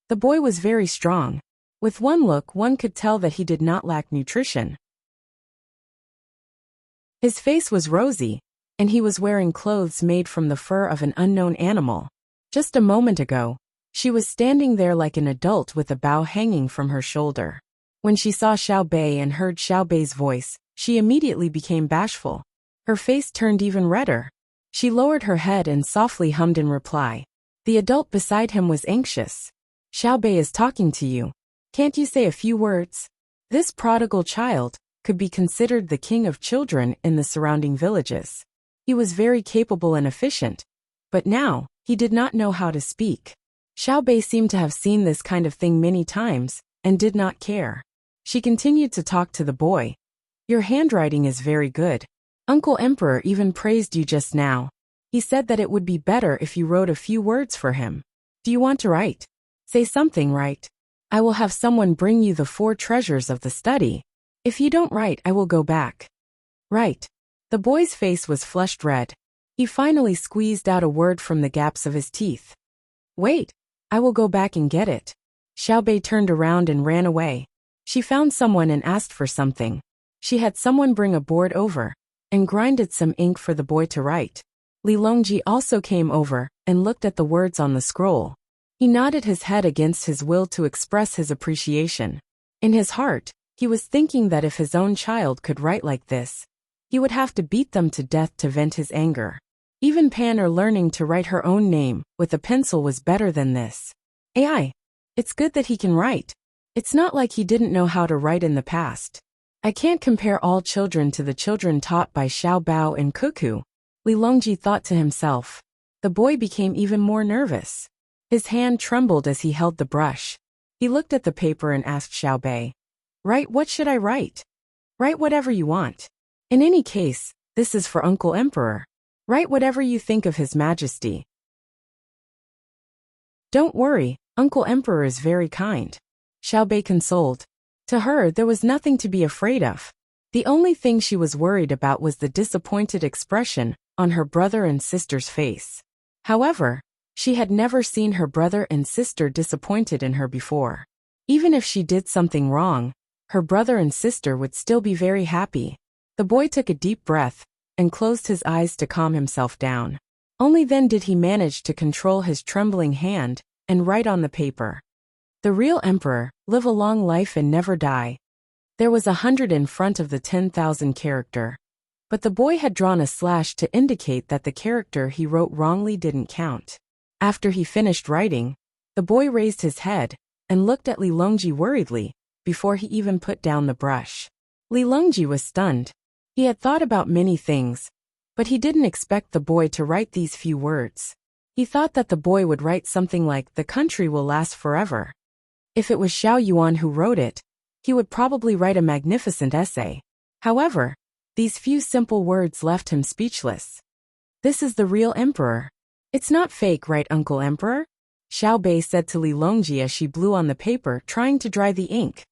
The boy was very strong. With one look, one could tell that he did not lack nutrition. His face was rosy, and he was wearing clothes made from the fur of an unknown animal. Just a moment ago, she was standing there like an adult with a bow hanging from her shoulder. When she saw Xiaobei and heard Xiaobei's voice, she immediately became bashful. Her face turned even redder. She lowered her head and softly hummed in reply. The adult beside him was anxious. Xiaobei is talking to you. Can't you say a few words? This prodigal child could be considered the king of children in the surrounding villages. He was very capable and efficient, but now, he did not know how to speak. Xiaobei seemed to have seen this kind of thing many times, and did not care. She continued to talk to the boy. Your handwriting is very good. Uncle Emperor even praised you just now. He said that it would be better if you wrote a few words for him. Do you want to write? Say something, right? I will have someone bring you the 4 treasures of the study. If you don't write, I will go back. Right. The boy's face was flushed red. He finally squeezed out a word from the gaps of his teeth. Wait, I will go back and get it. Xiaobei turned around and ran away. She found someone and asked for something. She had someone bring a board over and grinded some ink for the boy to write. Li Longji also came over and looked at the words on the scroll. He nodded his head against his will to express his appreciation. In his heart, he was thinking that if his own child could write like this, he would have to beat them to death to vent his anger. Even Pan learning to write her own name with a pencil was better than this. It's good that he can write. It's not like he didn't know how to write in the past. I can't compare all children to the children taught by Xiaobao and Cuckoo. Li Longji thought to himself. The boy became even more nervous. His hand trembled as he held the brush. He looked at the paper and asked Xiaobei, Write, what should I write? Write whatever you want. In any case, this is for Uncle Emperor. Write whatever you think of His Majesty. Don't worry, Uncle Emperor is very kind. Xiaobei consoled. To her, there was nothing to be afraid of. The only thing she was worried about was the disappointed expression on her brother and sister's face. However, she had never seen her brother and sister disappointed in her before. Even if she did something wrong, her brother and sister would still be very happy. The boy took a deep breath and closed his eyes to calm himself down. Only then did he manage to control his trembling hand and write on the paper. The real emperor, live a long life and never die. There was 100 in front of the 10,000 character. But the boy had drawn a slash to indicate that the character he wrote wrongly didn't count. After he finished writing, the boy raised his head and looked at Li Longji worriedly before he even put down the brush. Li Longji was stunned. He had thought about many things, but he didn't expect the boy to write these few words. He thought that the boy would write something like, "The country will last forever." If it was Xiao Yuan who wrote it, he would probably write a magnificent essay. However, these few simple words left him speechless. This is the real emperor. It's not fake, right, Uncle Emperor? Xiao Bei said to Li Longji as she blew on the paper, trying to dry the ink.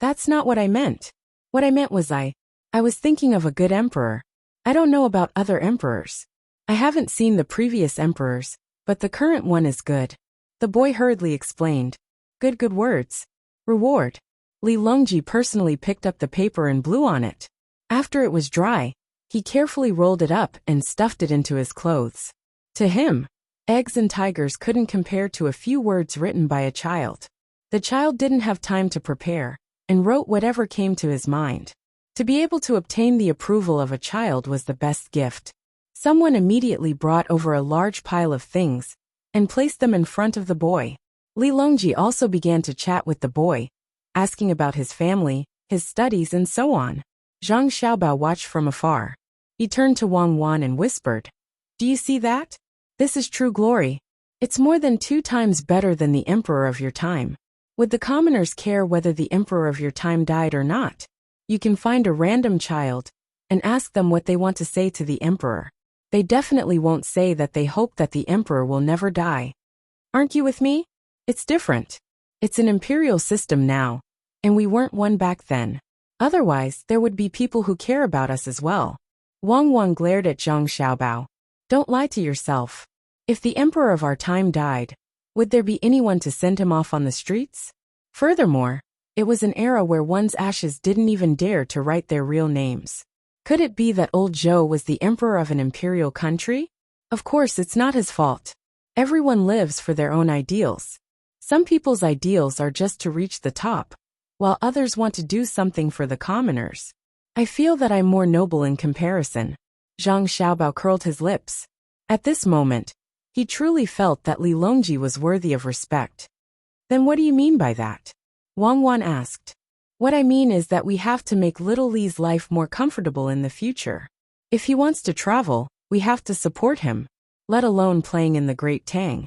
That's not what I meant. What I meant was I was thinking of a good emperor. I don't know about other emperors. I haven't seen the previous emperors, but the current one is good. The boy hurriedly explained. Good words. Reward. Li Longji personally picked up the paper and blew on it. After it was dry, he carefully rolled it up and stuffed it into his clothes. To him, eggs and tigers couldn't compare to a few words written by a child. The child didn't have time to prepare and wrote whatever came to his mind. To be able to obtain the approval of a child was the best gift. Someone immediately brought over a large pile of things and placed them in front of the boy. Li Longji also began to chat with the boy, asking about his family, his studies, and so on. Zhang Xiaobao watched from afar. He turned to Wang Wan and whispered, "Do you see that? This is true glory. It's more than 2 times better than the emperor of your time. Would the commoners care whether the emperor of your time died or not? You can find a random child and ask them what they want to say to the emperor. They definitely won't say that they hope that the emperor will never die. Aren't you with me? It's different. It's an imperial system now, and we weren't one back then. Otherwise, there would be people who care about us as well." Wang Wan glared at Zhang Xiaobao. "Don't lie to yourself. If the emperor of our time died, would there be anyone to send him off on the streets? Furthermore, it was an era where one's ashes didn't even dare to write their real names. Could it be that old Zhou was the emperor of an imperial country? Of course, it's not his fault. Everyone lives for their own ideals. Some people's ideals are just to reach the top, while others want to do something for the commoners. I feel that I'm more noble in comparison." Zhang Xiaobao curled his lips. At this moment, he truly felt that Li Longji was worthy of respect. "Then what do you mean by that?" Wang Wan asked. "What I mean is that we have to make little Li's life more comfortable in the future. If he wants to travel, we have to support him, let alone playing in the Great Tang.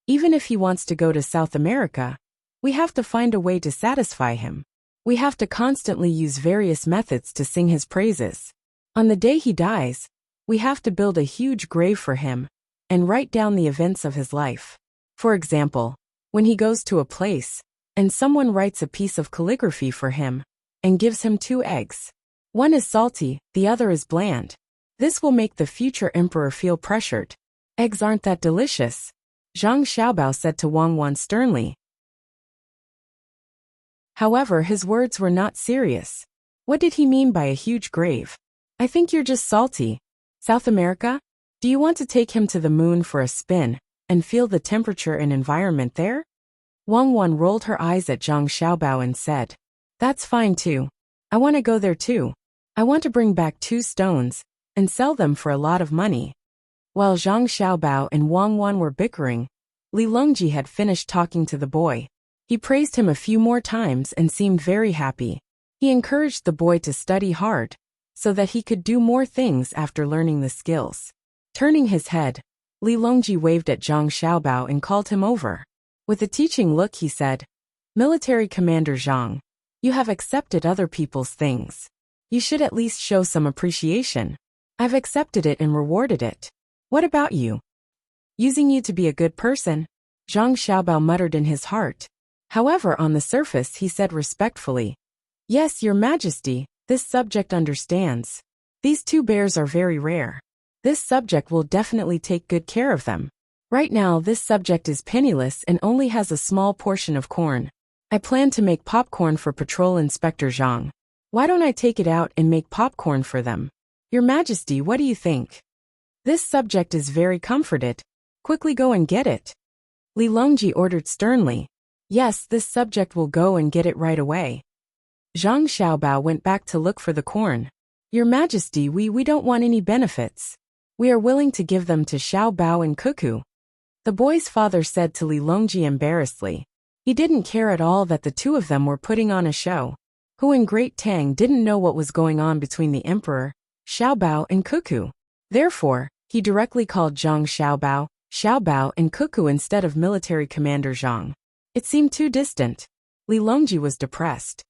Even if he wants to go to South America, we have to find a way to satisfy him. We have to constantly use various methods to sing his praises. On the day he dies, we have to build a huge grave for him and write down the events of his life. For example, when he goes to a place and someone writes a piece of calligraphy for him and gives him 2 eggs. One is salty, the other is bland. This will make the future emperor feel pressured. Eggs aren't that delicious," Zhang Xiaobao said to Wang Wan sternly. However, his words were not serious. What did he mean by a huge grave? "I think you're just salty. South America? Do you want to take him to the moon for a spin and feel the temperature and environment there?" Wang Wan rolled her eyes at Zhang Xiaobao and said, "That's fine too. I want to go there too. I want to bring back 2 stones and sell them for a lot of money." While Zhang Xiaobao and Wang Wan were bickering, Li Longji had finished talking to the boy. He praised him a few more times and seemed very happy. He encouraged the boy to study hard, so that he could do more things after learning the skills. Turning his head, Li Longji waved at Zhang Xiaobao and called him over. With a teaching look he said, "Military Commander Zhang, you have accepted other people's things. You should at least show some appreciation. I've accepted it and rewarded it. What about you? Using you to be a good person?" Zhang Xiaobao muttered in his heart. However, on the surface he said respectfully, "Yes, Your Majesty, this subject understands. These 2 bears are very rare. This subject will definitely take good care of them. Right now this subject is penniless and only has a small portion of corn. I plan to make popcorn for Patrol Inspector Zhang. Why don't I take it out and make popcorn for them? Your Majesty, what do you think?" This subject is very comforted. Quickly go and get it. Li Longji ordered sternly. Yes, this subject will go and get it right away. Zhang Xiaobao went back to look for the corn. Your Majesty, we don't want any benefits. We are willing to give them to Xiaobao and Cuckoo. The boy's father said to Li Longji embarrassedly. He didn't care at all that the two of them were putting on a show. Who in Great Tang didn't know what was going on between the emperor, Xiaobao and Cuckoo. Therefore, he directly called Zhang Xiaobao and Cuckoo instead of military commander Zhang. It seemed too distant. Li Longji was depressed.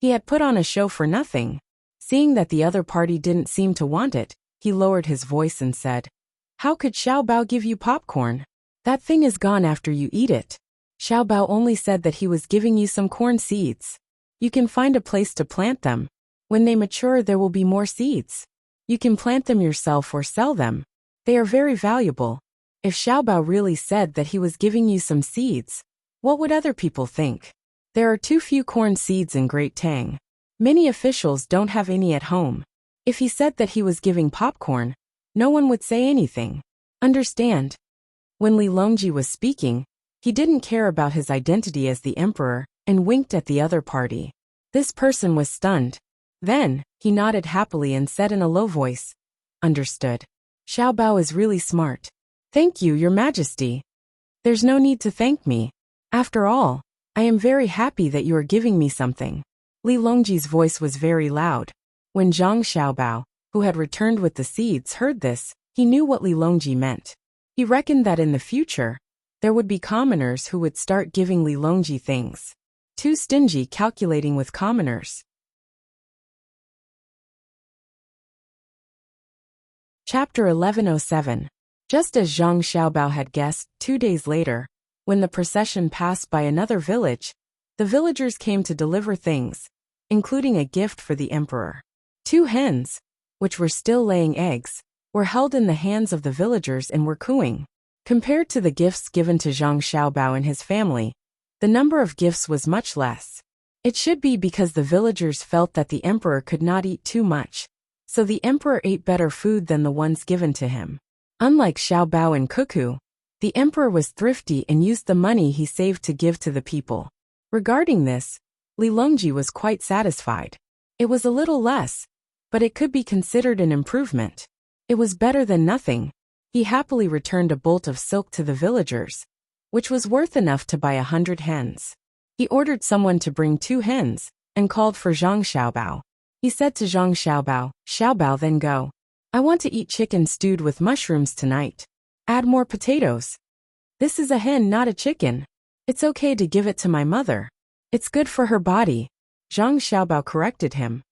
He had put on a show for nothing. Seeing that the other party didn't seem to want it, he lowered his voice and said, How could Xiaobao give you popcorn? That thing is gone after you eat it. Xiaobao only said that he was giving you some corn seeds. You can find a place to plant them. When they mature, there will be more seeds. You can plant them yourself or sell them. They are very valuable. If Xiaobao really said that he was giving you some seeds, what would other people think? There are too few corn seeds in Great Tang. Many officials don't have any at home. If he said that he was giving popcorn, no one would say anything. Understand? When Li Longji was speaking, he didn't care about his identity as the emperor and winked at the other party. This person was stunned. Then, he nodded happily and said in a low voice, Understood. Xiaobao is really smart. Thank you, Your Majesty. There's no need to thank me. After all, I am very happy that you are giving me something. Li Longji's voice was very loud. When Zhang Xiaobao, who had returned with the seeds, heard this, he knew what Li Longji meant. He reckoned that in the future, there would be commoners who would start giving Li Longji things. Too stingy calculating with commoners. Chapter 1107. Just as Zhang Xiaobao had guessed, 2 days later, when the procession passed by another village, the villagers came to deliver things, including a gift for the emperor. 2 hens, which were still laying eggs, were held in the hands of the villagers and were cooing. Compared to the gifts given to Zhang Xiaobao and his family, the number of gifts was much less. It should be because the villagers felt that the emperor could not eat too much, so the emperor ate better food than the ones given to him. Unlike Xiaobao and Cuckoo, the emperor was thrifty and used the money he saved to give to the people. Regarding this, Li Longji was quite satisfied. It was a little less, but it could be considered an improvement. It was better than nothing. He happily returned a bolt of silk to the villagers, which was worth enough to buy 100 hens. He ordered someone to bring 2 hens, and called for Zhang Xiaobao. He said to Zhang Xiaobao, Xiaobao, then go. I want to eat chicken stewed with mushrooms tonight. Add more potatoes. This is a hen, not a chicken. It's okay to give it to my mother. It's good for her body. Zhang Xiaobao corrected him.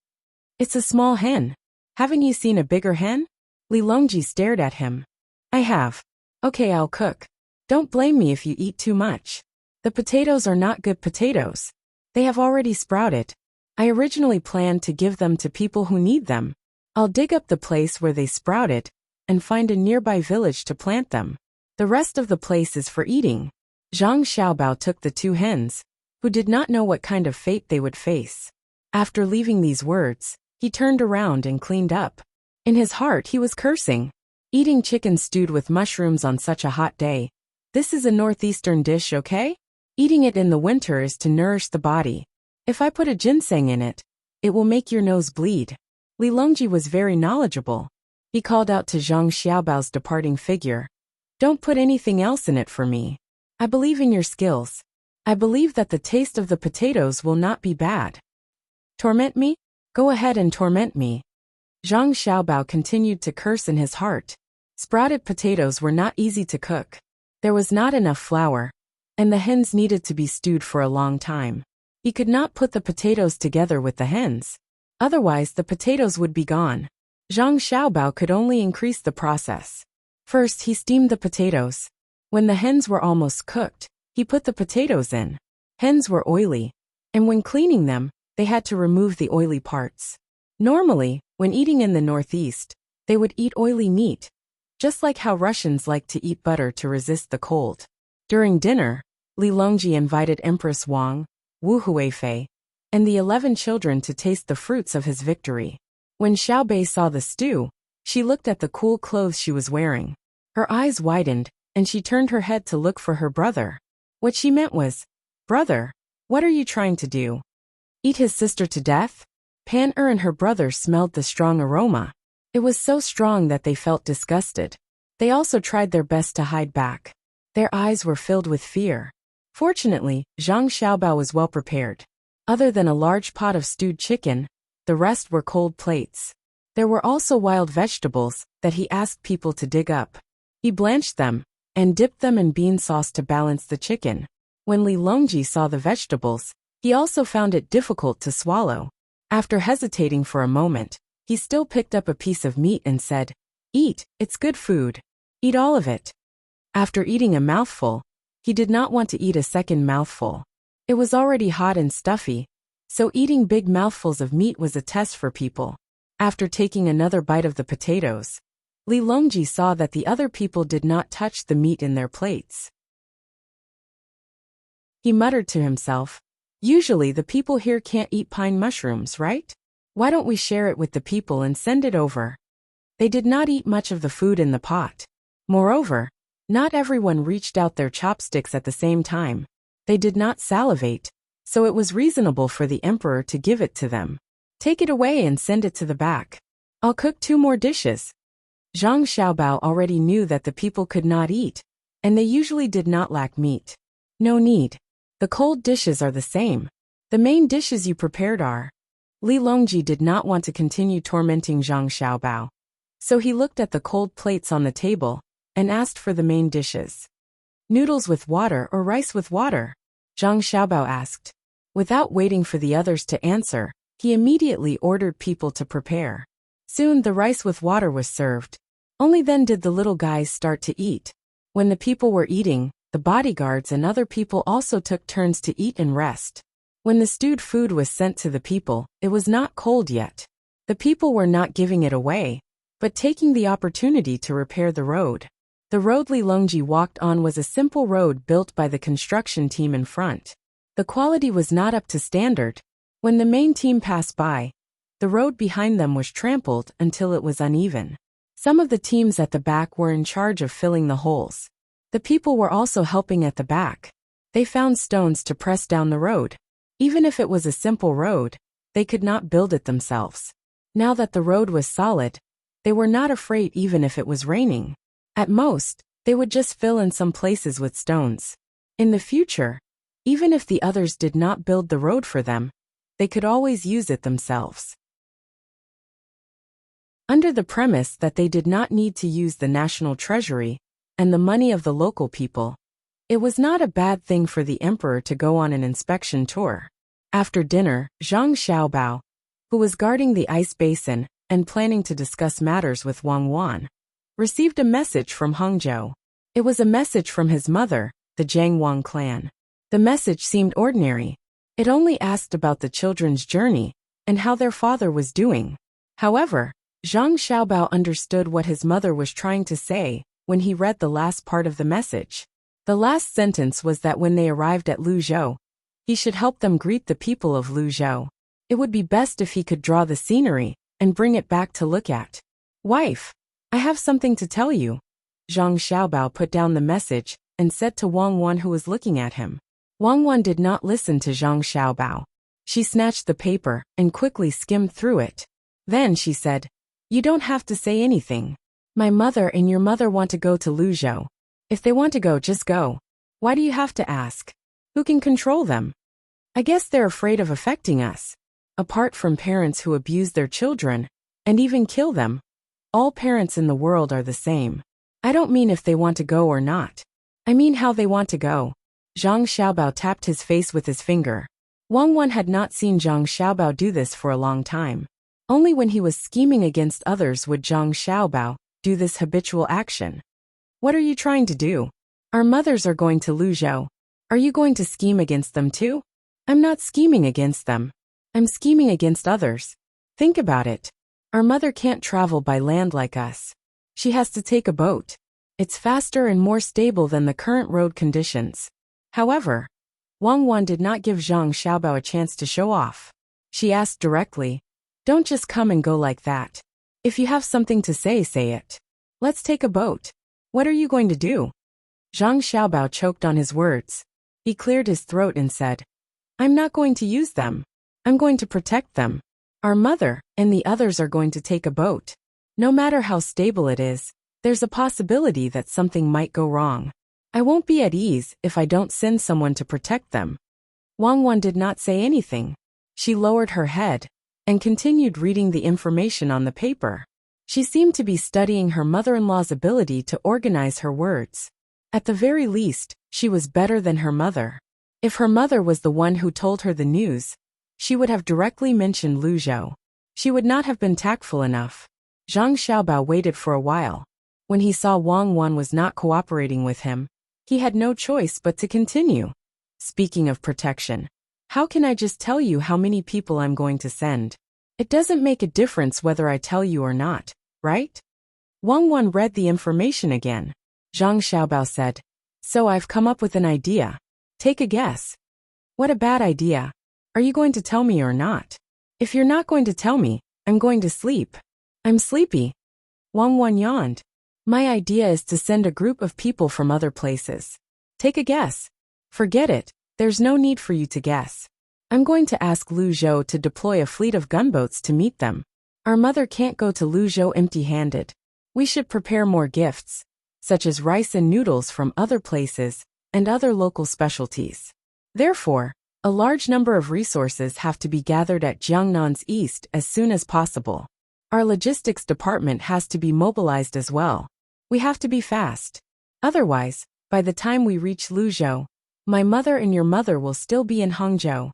It's a small hen. Haven't you seen a bigger hen? Li Longji stared at him. I have. Okay, I'll cook. Don't blame me if you eat too much. The potatoes are not good potatoes. They have already sprouted. I originally planned to give them to people who need them. I'll dig up the place where they sprouted and find a nearby village to plant them. The rest of the place is for eating. Zhang Xiaobao took the 2 hens, who did not know what kind of fate they would face. After leaving these words, he turned around and cleaned up. In his heart he was cursing. Eating chicken stewed with mushrooms on such a hot day. This is a northeastern dish, okay? Eating it in the winter is to nourish the body. If I put a ginseng in it, it will make your nose bleed. Li Longji was very knowledgeable. He called out to Zhang Xiaobao's departing figure. Don't put anything else in it for me. I believe in your skills. I believe that the taste of the potatoes will not be bad. Torment me? Go ahead and torment me. Zhang Xiaobao continued to curse in his heart. Sprouted potatoes were not easy to cook. There was not enough flour, and the hens needed to be stewed for a long time. He could not put the potatoes together with the hens. Otherwise the potatoes would be gone. Zhang Xiaobao could only increase the process. First he steamed the potatoes. When the hens were almost cooked, he put the potatoes in. Hens were oily, and when cleaning them, they had to remove the oily parts. Normally, when eating in the Northeast, they would eat oily meat, just like how Russians like to eat butter to resist the cold. During dinner, Li Longji invited Empress Wang, Wu Huifei, and the 11 children to taste the fruits of his victory. When Xiaobei saw the stew, She looked at the cool clothes she was wearing. Her eyes widened, and she turned her head to look for her brother. What she meant was, "Brother, what are you trying to do? Eat his sister to death?" Pan-er and her brother smelled the strong aroma. It was so strong that they felt disgusted. They also tried their best to hide back. Their eyes were filled with fear. Fortunately, Zhang Xiaobao was well prepared. Other than a large pot of stewed chicken, the rest were cold plates. There were also wild vegetables that he asked people to dig up. He blanched them and dipped them in bean sauce to balance the chicken. When Li Longji saw the vegetables, he also found it difficult to swallow. After hesitating for a moment, he still picked up a piece of meat and said, "Eat, it's good food. Eat all of it." After eating a mouthful, he did not want to eat a second mouthful. It was already hot and stuffy, so eating big mouthfuls of meat was a test for people. After taking another bite of the potatoes, Li Longji saw that the other people did not touch the meat in their plates. He muttered to himself, "Usually the people here can't eat pine mushrooms, right? Why don't we share it with the people and send it over?" They did not eat much of the food in the pot. Moreover, not everyone reached out their chopsticks at the same time. They did not salivate, so it was reasonable for the emperor to give it to them. "Take it away and send it to the back. I'll cook 2 more dishes." Zhang Xiaobao already knew that the people could not eat, and they usually did not lack meat. "No need. The cold dishes are the same. The main dishes you prepared are." Li Longji did not want to continue tormenting Zhang Xiaobao, so he looked at the cold plates on the table and asked for the main dishes. "Noodles with water or rice with water?" Zhang Xiaobao asked. Without waiting for the others to answer, he immediately ordered people to prepare. Soon the rice with water was served. Only then did the little guys start to eat. When the people were eating, the bodyguards and other people also took turns to eat and rest. When the stewed food was sent to the people, it was not cold yet. The people were not giving it away, but taking the opportunity to repair the road. The road Li Longji walked on was a simple road built by the construction team in front. The quality was not up to standard. When the main team passed by, the road behind them was trampled until it was uneven. Some of the teams at the back were in charge of filling the holes. The people were also helping at the back. They found stones to press down the road. Even if it was a simple road, they could not build it themselves. Now that the road was solid, they were not afraid even if it was raining. At most, they would just fill in some places with stones. In the future, even if the others did not build the road for them, they could always use it themselves. Under the premise that they did not need to use the national treasury and the money of the local people, it was not a bad thing for the emperor to go on an inspection tour. After dinner, Zhang Xiaobao, who was guarding the ice basin and planning to discuss matters with Wang Wan, received a message from Hangzhou. It was a message from his mother, the Zhang Wang clan. The message seemed ordinary. It only asked about the children's journey and how their father was doing. However, Zhang Xiaobao understood what his mother was trying to say when he read the last part of the message. The last sentence was that when they arrived at Luzhou, he should help them greet the people of Luzhou. It would be best if he could draw the scenery and bring it back to look at. "Wife, I have something to tell you." Zhang Xiaobao put down the message and said to Wang Wan, who was looking at him. Wang Wan did not listen to Zhang Xiaobao. She snatched the paper and quickly skimmed through it. Then she said, "You don't have to say anything. My mother and your mother want to go to Luzhou. If they want to go, just go. Why do you have to ask? Who can control them? I guess they're afraid of affecting us. Apart from parents who abuse their children and even kill them, all parents in the world are the same. I don't mean if they want to go or not. I mean how they want to go." Zhang Xiaobao tapped his face with his finger. Wang Wan had not seen Zhang Xiaobao do this for a long time. Only when he was scheming against others would Zhang Xiaobao do this habitual action. "What are you trying to do? Our mothers are going to Luzhou. Are you going to scheme against them too?" "I'm not scheming against them. I'm scheming against others. Think about it. Our mother can't travel by land like us. She has to take a boat. It's faster and more stable than the current road conditions." However, Wang Wan did not give Zhang Xiaobao a chance to show off. She asked directly, "Don't just come and go like that. If you have something to say, say it. Let's take a boat. What are you going to do? Zhang Xiaobao choked on his words. He cleared his throat and said, I'm not going to use them. I'm going to protect them. Our mother and the others are going to take a boat. No matter how stable it is, there's a possibility that something might go wrong. I won't be at ease if I don't send someone to protect them. Wang Wan did not say anything. She lowered her head and continued reading the information on the paper. She seemed to be studying her mother-in-law's ability to organize her words. At the very least, she was better than her mother. If her mother was the one who told her the news, she would have directly mentioned Lu Zhou. She would not have been tactful enough. Zhang Xiaobao waited for a while. When he saw Wang Wan was not cooperating with him, he had no choice but to continue. Speaking of protection, how can I just tell you how many people I'm going to send? It doesn't make a difference whether I tell you or not, right? Wang Wan read the information again. Zhang Xiaobao said, So I've come up with an idea. Take a guess. What a bad idea. Are you going to tell me or not? If you're not going to tell me, I'm going to sleep. I'm sleepy. Wang Wan yawned. My idea is to send a group of people from other places. Take a guess. Forget it, there's no need for you to guess. I'm going to ask Lu Zhou to deploy a fleet of gunboats to meet them. Our mother can't go to Lu Zhou empty-handed. We should prepare more gifts, such as rice and noodles from other places, and other local specialties. Therefore, a large number of resources have to be gathered at Jiangnan's east as soon as possible. Our logistics department has to be mobilized as well. We have to be fast. Otherwise, by the time we reach Lu Zhou, my mother and your mother will still be in Hangzhou.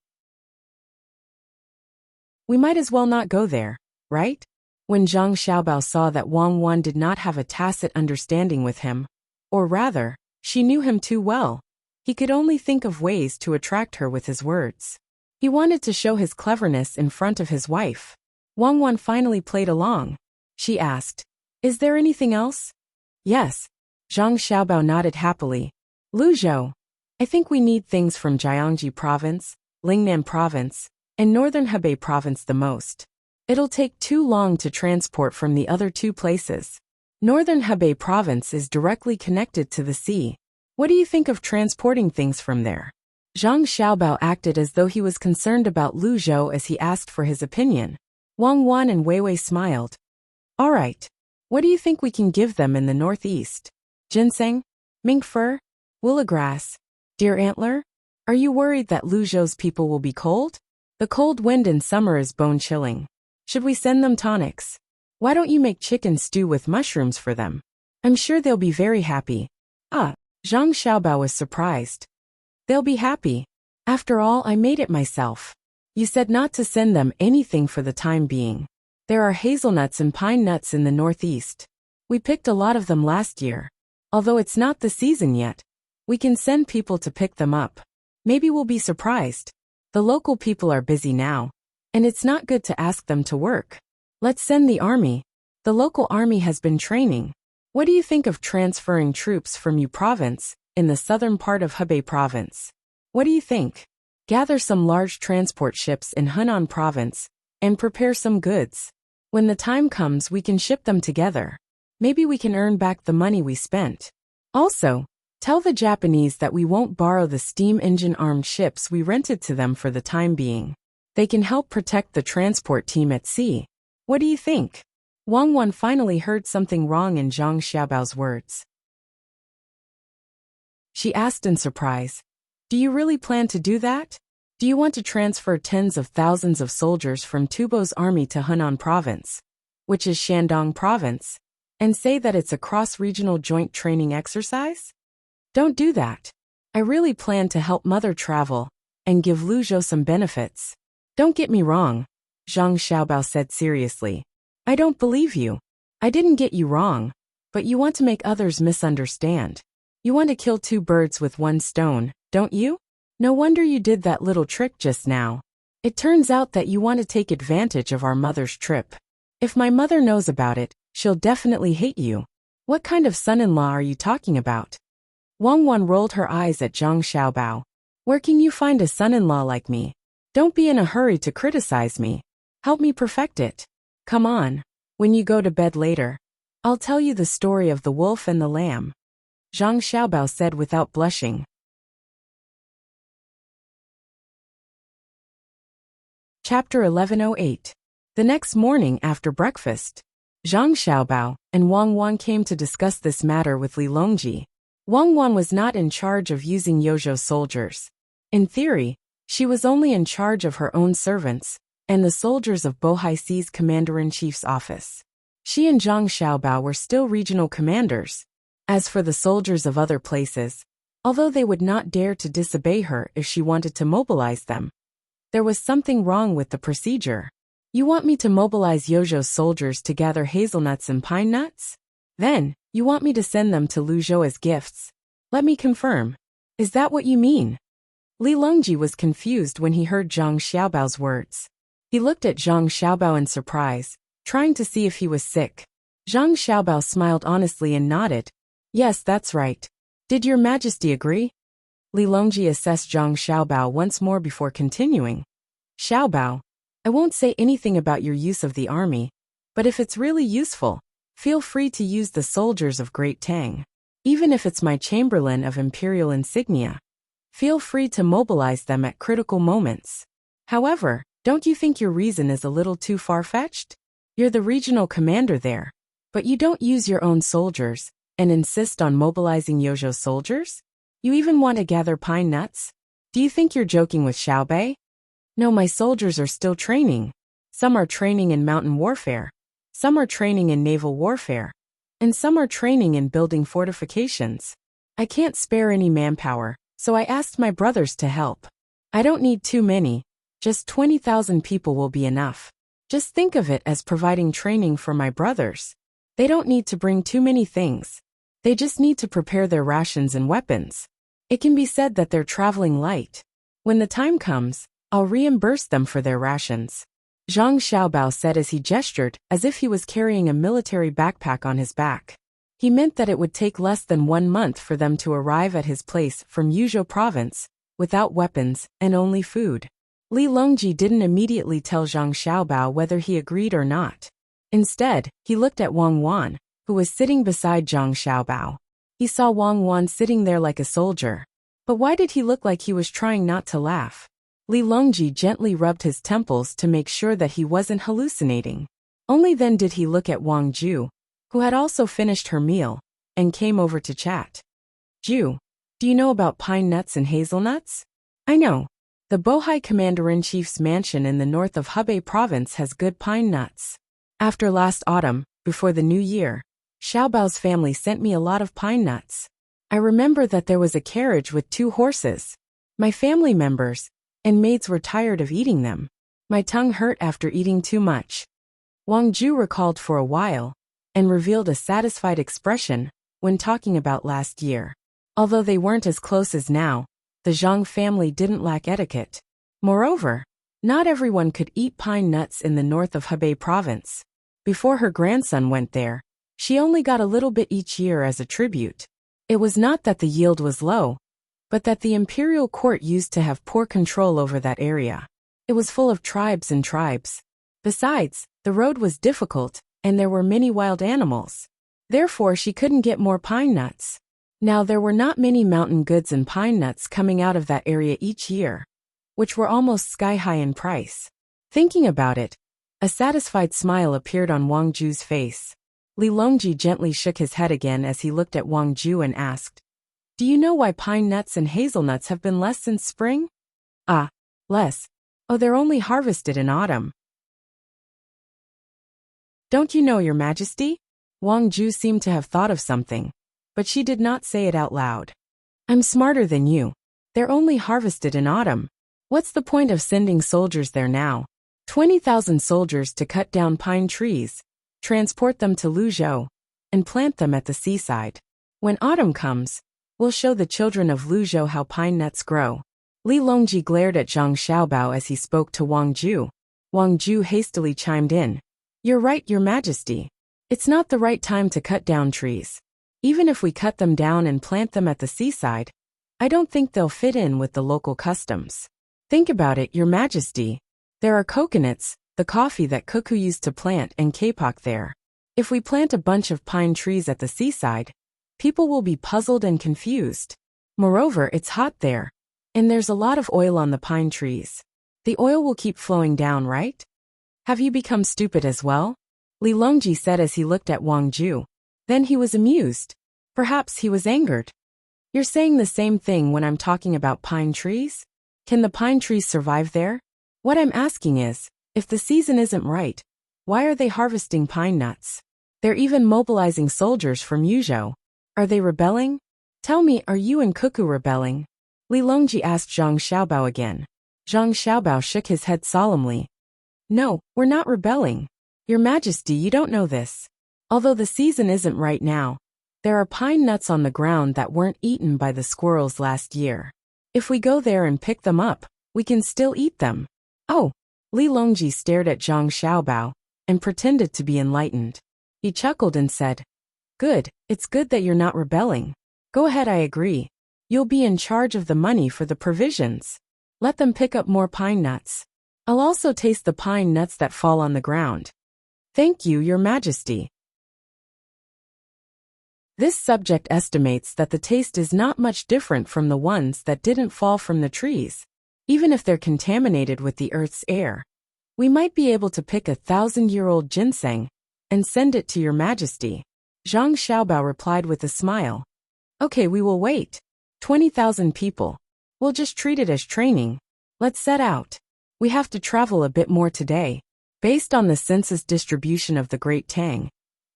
We might as well not go there, right? When Zhang Xiaobao saw that Wang Wan did not have a tacit understanding with him, or rather, she knew him too well, he could only think of ways to attract her with his words. He wanted to show his cleverness in front of his wife. Wang Wan finally played along. She asked, Is there anything else? Yes. Zhang Xiaobao nodded happily. Lu Zhou. I think we need things from Jiangji Province, Lingnan Province, and Northern Hebei Province the most. It'll take too long to transport from the other two places. Northern Hebei Province is directly connected to the sea. What do you think of transporting things from there? Zhang Xiaobao acted as though he was concerned about Lu Zhou as he asked for his opinion. Wang Wan and Wei Wei smiled. All right. What do you think we can give them in the northeast? Ginseng? Mink fur? Willowgrass? Deer antler? Are you worried that Lu Zhou's people will be cold? The cold wind in summer is bone-chilling. Should we send them tonics? Why don't you make chicken stew with mushrooms for them? I'm sure they'll be very happy. Zhang Xiaobao was surprised. They'll be happy. After all, I made it myself. You said not to send them anything for the time being. There are hazelnuts and pine nuts in the northeast. We picked a lot of them last year. Although it's not the season yet, we can send people to pick them up. Maybe we'll be surprised. The local people are busy now, and it's not good to ask them to work. Let's send the army. The local army has been training. What do you think of transferring troops from Yu Province, in the southern part of Hebei Province? What do you think? Gather some large transport ships in Henan Province, and prepare some goods. When the time comes, we can ship them together. Maybe we can earn back the money we spent. Also, tell the Japanese that we won't borrow the steam engine-armed ships we rented to them for the time being. They can help protect the transport team at sea. What do you think? Wang Wan finally heard something wrong in Zhang Xiaobao's words. She asked in surprise, Do you really plan to do that? Do you want to transfer tens of thousands of soldiers from Tubo's army to Henan Province, which is Shandong Province, and say that it's a cross-regional joint training exercise? Don't do that. I really plan to help Mother travel and give Lu Zhou some benefits. Don't get me wrong, Zhang Xiaobao said seriously. I don't believe you. I didn't get you wrong, but you want to make others misunderstand. You want to kill two birds with one stone, don't you? No wonder you did that little trick just now. It turns out that you want to take advantage of our mother's trip. If my mother knows about it, she'll definitely hate you. What kind of son-in-law are you talking about? Wang Wan rolled her eyes at Zhang Xiaobao. Where can you find a son-in-law like me? Don't be in a hurry to criticize me. Help me perfect it. Come on. When you go to bed later, I'll tell you the story of the wolf and the lamb, Zhang Xiaobao said without blushing. Chapter 1108. The next morning after breakfast, Zhang Xiaobao and Wang Wan came to discuss this matter with Li Longji. Wang Wan was not in charge of using Yozhou soldiers. In theory, she was only in charge of her own servants and the soldiers of Bohai Sea's commander-in-chief's office. She and Zhang Xiaobao were still regional commanders. As for the soldiers of other places, although they would not dare to disobey her if she wanted to mobilize them, there was something wrong with the procedure. You want me to mobilize Yozhou's soldiers to gather hazelnuts and pine nuts? Then, you want me to send them to Luzhou as gifts? Let me confirm. Is that what you mean? Li Longji was confused when he heard Zhang Xiaobao's words. He looked at Zhang Xiaobao in surprise, trying to see if he was sick. Zhang Xiaobao smiled honestly and nodded. Yes, that's right. Did your majesty agree? Li Longji assessed Zhang Xiaobao once more before continuing. Xiaobao, I won't say anything about your use of the army, but if it's really useful, feel free to use the soldiers of Great Tang. Even if it's my chamberlain of imperial insignia, feel free to mobilize them at critical moments. However, don't you think your reason is a little too far-fetched? You're the regional commander there, but you don't use your own soldiers and insist on mobilizing Yozhou soldiers? You even want to gather pine nuts? Do you think you're joking with Xiaobei? No, my soldiers are still training. Some are training in mountain warfare. Some are training in naval warfare. And some are training in building fortifications. I can't spare any manpower, so I asked my brothers to help. I don't need too many. Just 20,000 people will be enough. Just think of it as providing training for my brothers. They don't need to bring too many things. They just need to prepare their rations and weapons. It can be said that they're traveling light. When the time comes, I'll reimburse them for their rations. Zhang Xiaobao said as he gestured as if he was carrying a military backpack on his back. He meant that it would take less than 1 month for them to arrive at his place from Yuzhou province, without weapons and only food. Li Longji didn't immediately tell Zhang Xiaobao whether he agreed or not. Instead, he looked at Wang Wan, who was sitting beside Zhang Xiaobao. He saw Wang Wan sitting there like a soldier. But why did he look like he was trying not to laugh? Li Longji gently rubbed his temples to make sure that he wasn't hallucinating. Only then did he look at Wang Ju, who had also finished her meal, and came over to chat. Ju, do you know about pine nuts and hazelnuts? I know. The Bohai Commander-in-Chief's mansion in the north of Hebei province has good pine nuts. After last autumn, before the new year, Xiaobao's family sent me a lot of pine nuts. I remember that there was a carriage with 2 horses. My family members and maids were tired of eating them. My tongue hurt after eating too much. Wang Ju recalled for a while and revealed a satisfied expression when talking about last year. Although they weren't as close as now, the Zhang family didn't lack etiquette. Moreover, not everyone could eat pine nuts in the north of Hebei province. Before her grandson went there, she only got a little bit each year as a tribute. It was not that the yield was low, but that the imperial court used to have poor control over that area. It was full of tribes and tribes. Besides, the road was difficult, and there were many wild animals. Therefore, she couldn't get more pine nuts. Now, there were not many mountain goods and pine nuts coming out of that area each year, which were almost sky-high in price. Thinking about it, a satisfied smile appeared on Wang Ju's face. Li Longji gently shook his head again as he looked at Wang Ju and asked, do you know why pine nuts and hazelnuts have been less since spring? Ah, less. Oh, they're only harvested in autumn. Don't you know, Your Majesty? Wang Ju seemed to have thought of something, but she did not say it out loud. I'm smarter than you. They're only harvested in autumn. What's the point of sending soldiers there now? 20,000 soldiers to cut down pine trees, transport them to Luzhou, and plant them at the seaside. When autumn comes, we'll show the children of Luzhou how pine nuts grow. Li Longji glared at Zhang Xiaobao as he spoke to Wang Ju. Wang Ju hastily chimed in. You're right, Your Majesty. It's not the right time to cut down trees. Even if we cut them down and plant them at the seaside, I don't think they'll fit in with the local customs. Think about it, Your Majesty. There are coconuts, the coffee that Cuckoo used to plant and kapok there. If we plant a bunch of pine trees at the seaside, people will be puzzled and confused. Moreover, it's hot there, and there's a lot of oil on the pine trees. The oil will keep flowing down, right? Have you become stupid as well? Li Longji said as he looked at Wang Ju. Then he was amused. Perhaps he was angered. You're saying the same thing when I'm talking about pine trees? Can the pine trees survive there? What I'm asking is, if the season isn't right, why are they harvesting pine nuts? They're even mobilizing soldiers from Yuzhou. Are they rebelling? Tell me, are you and Cuckoo rebelling? Li Longji asked Zhang Xiaobao again. Zhang Xiaobao shook his head solemnly. No, we're not rebelling. Your Majesty, you don't know this. Although the season isn't right now, there are pine nuts on the ground that weren't eaten by the squirrels last year. If we go there and pick them up, we can still eat them. Oh! Li Longji stared at Zhang Xiaobao and pretended to be enlightened. He chuckled and said, Good, it's good that you're not rebelling. Go ahead, I agree. You'll be in charge of the money for the provisions. Let them pick up more pine nuts. I'll also taste the pine nuts that fall on the ground. Thank you, Your Majesty. This subject estimates that the taste is not much different from the ones that didn't fall from the trees. Even if they're contaminated with the earth's air, we might be able to pick 1,000-year-old ginseng and send it to Your Majesty. Zhang Xiaobao replied with a smile. Okay, we will wait. 20,000 people. We'll just treat it as training. Let's set out. We have to travel a bit more today. Based on the census distribution of the Great Tang,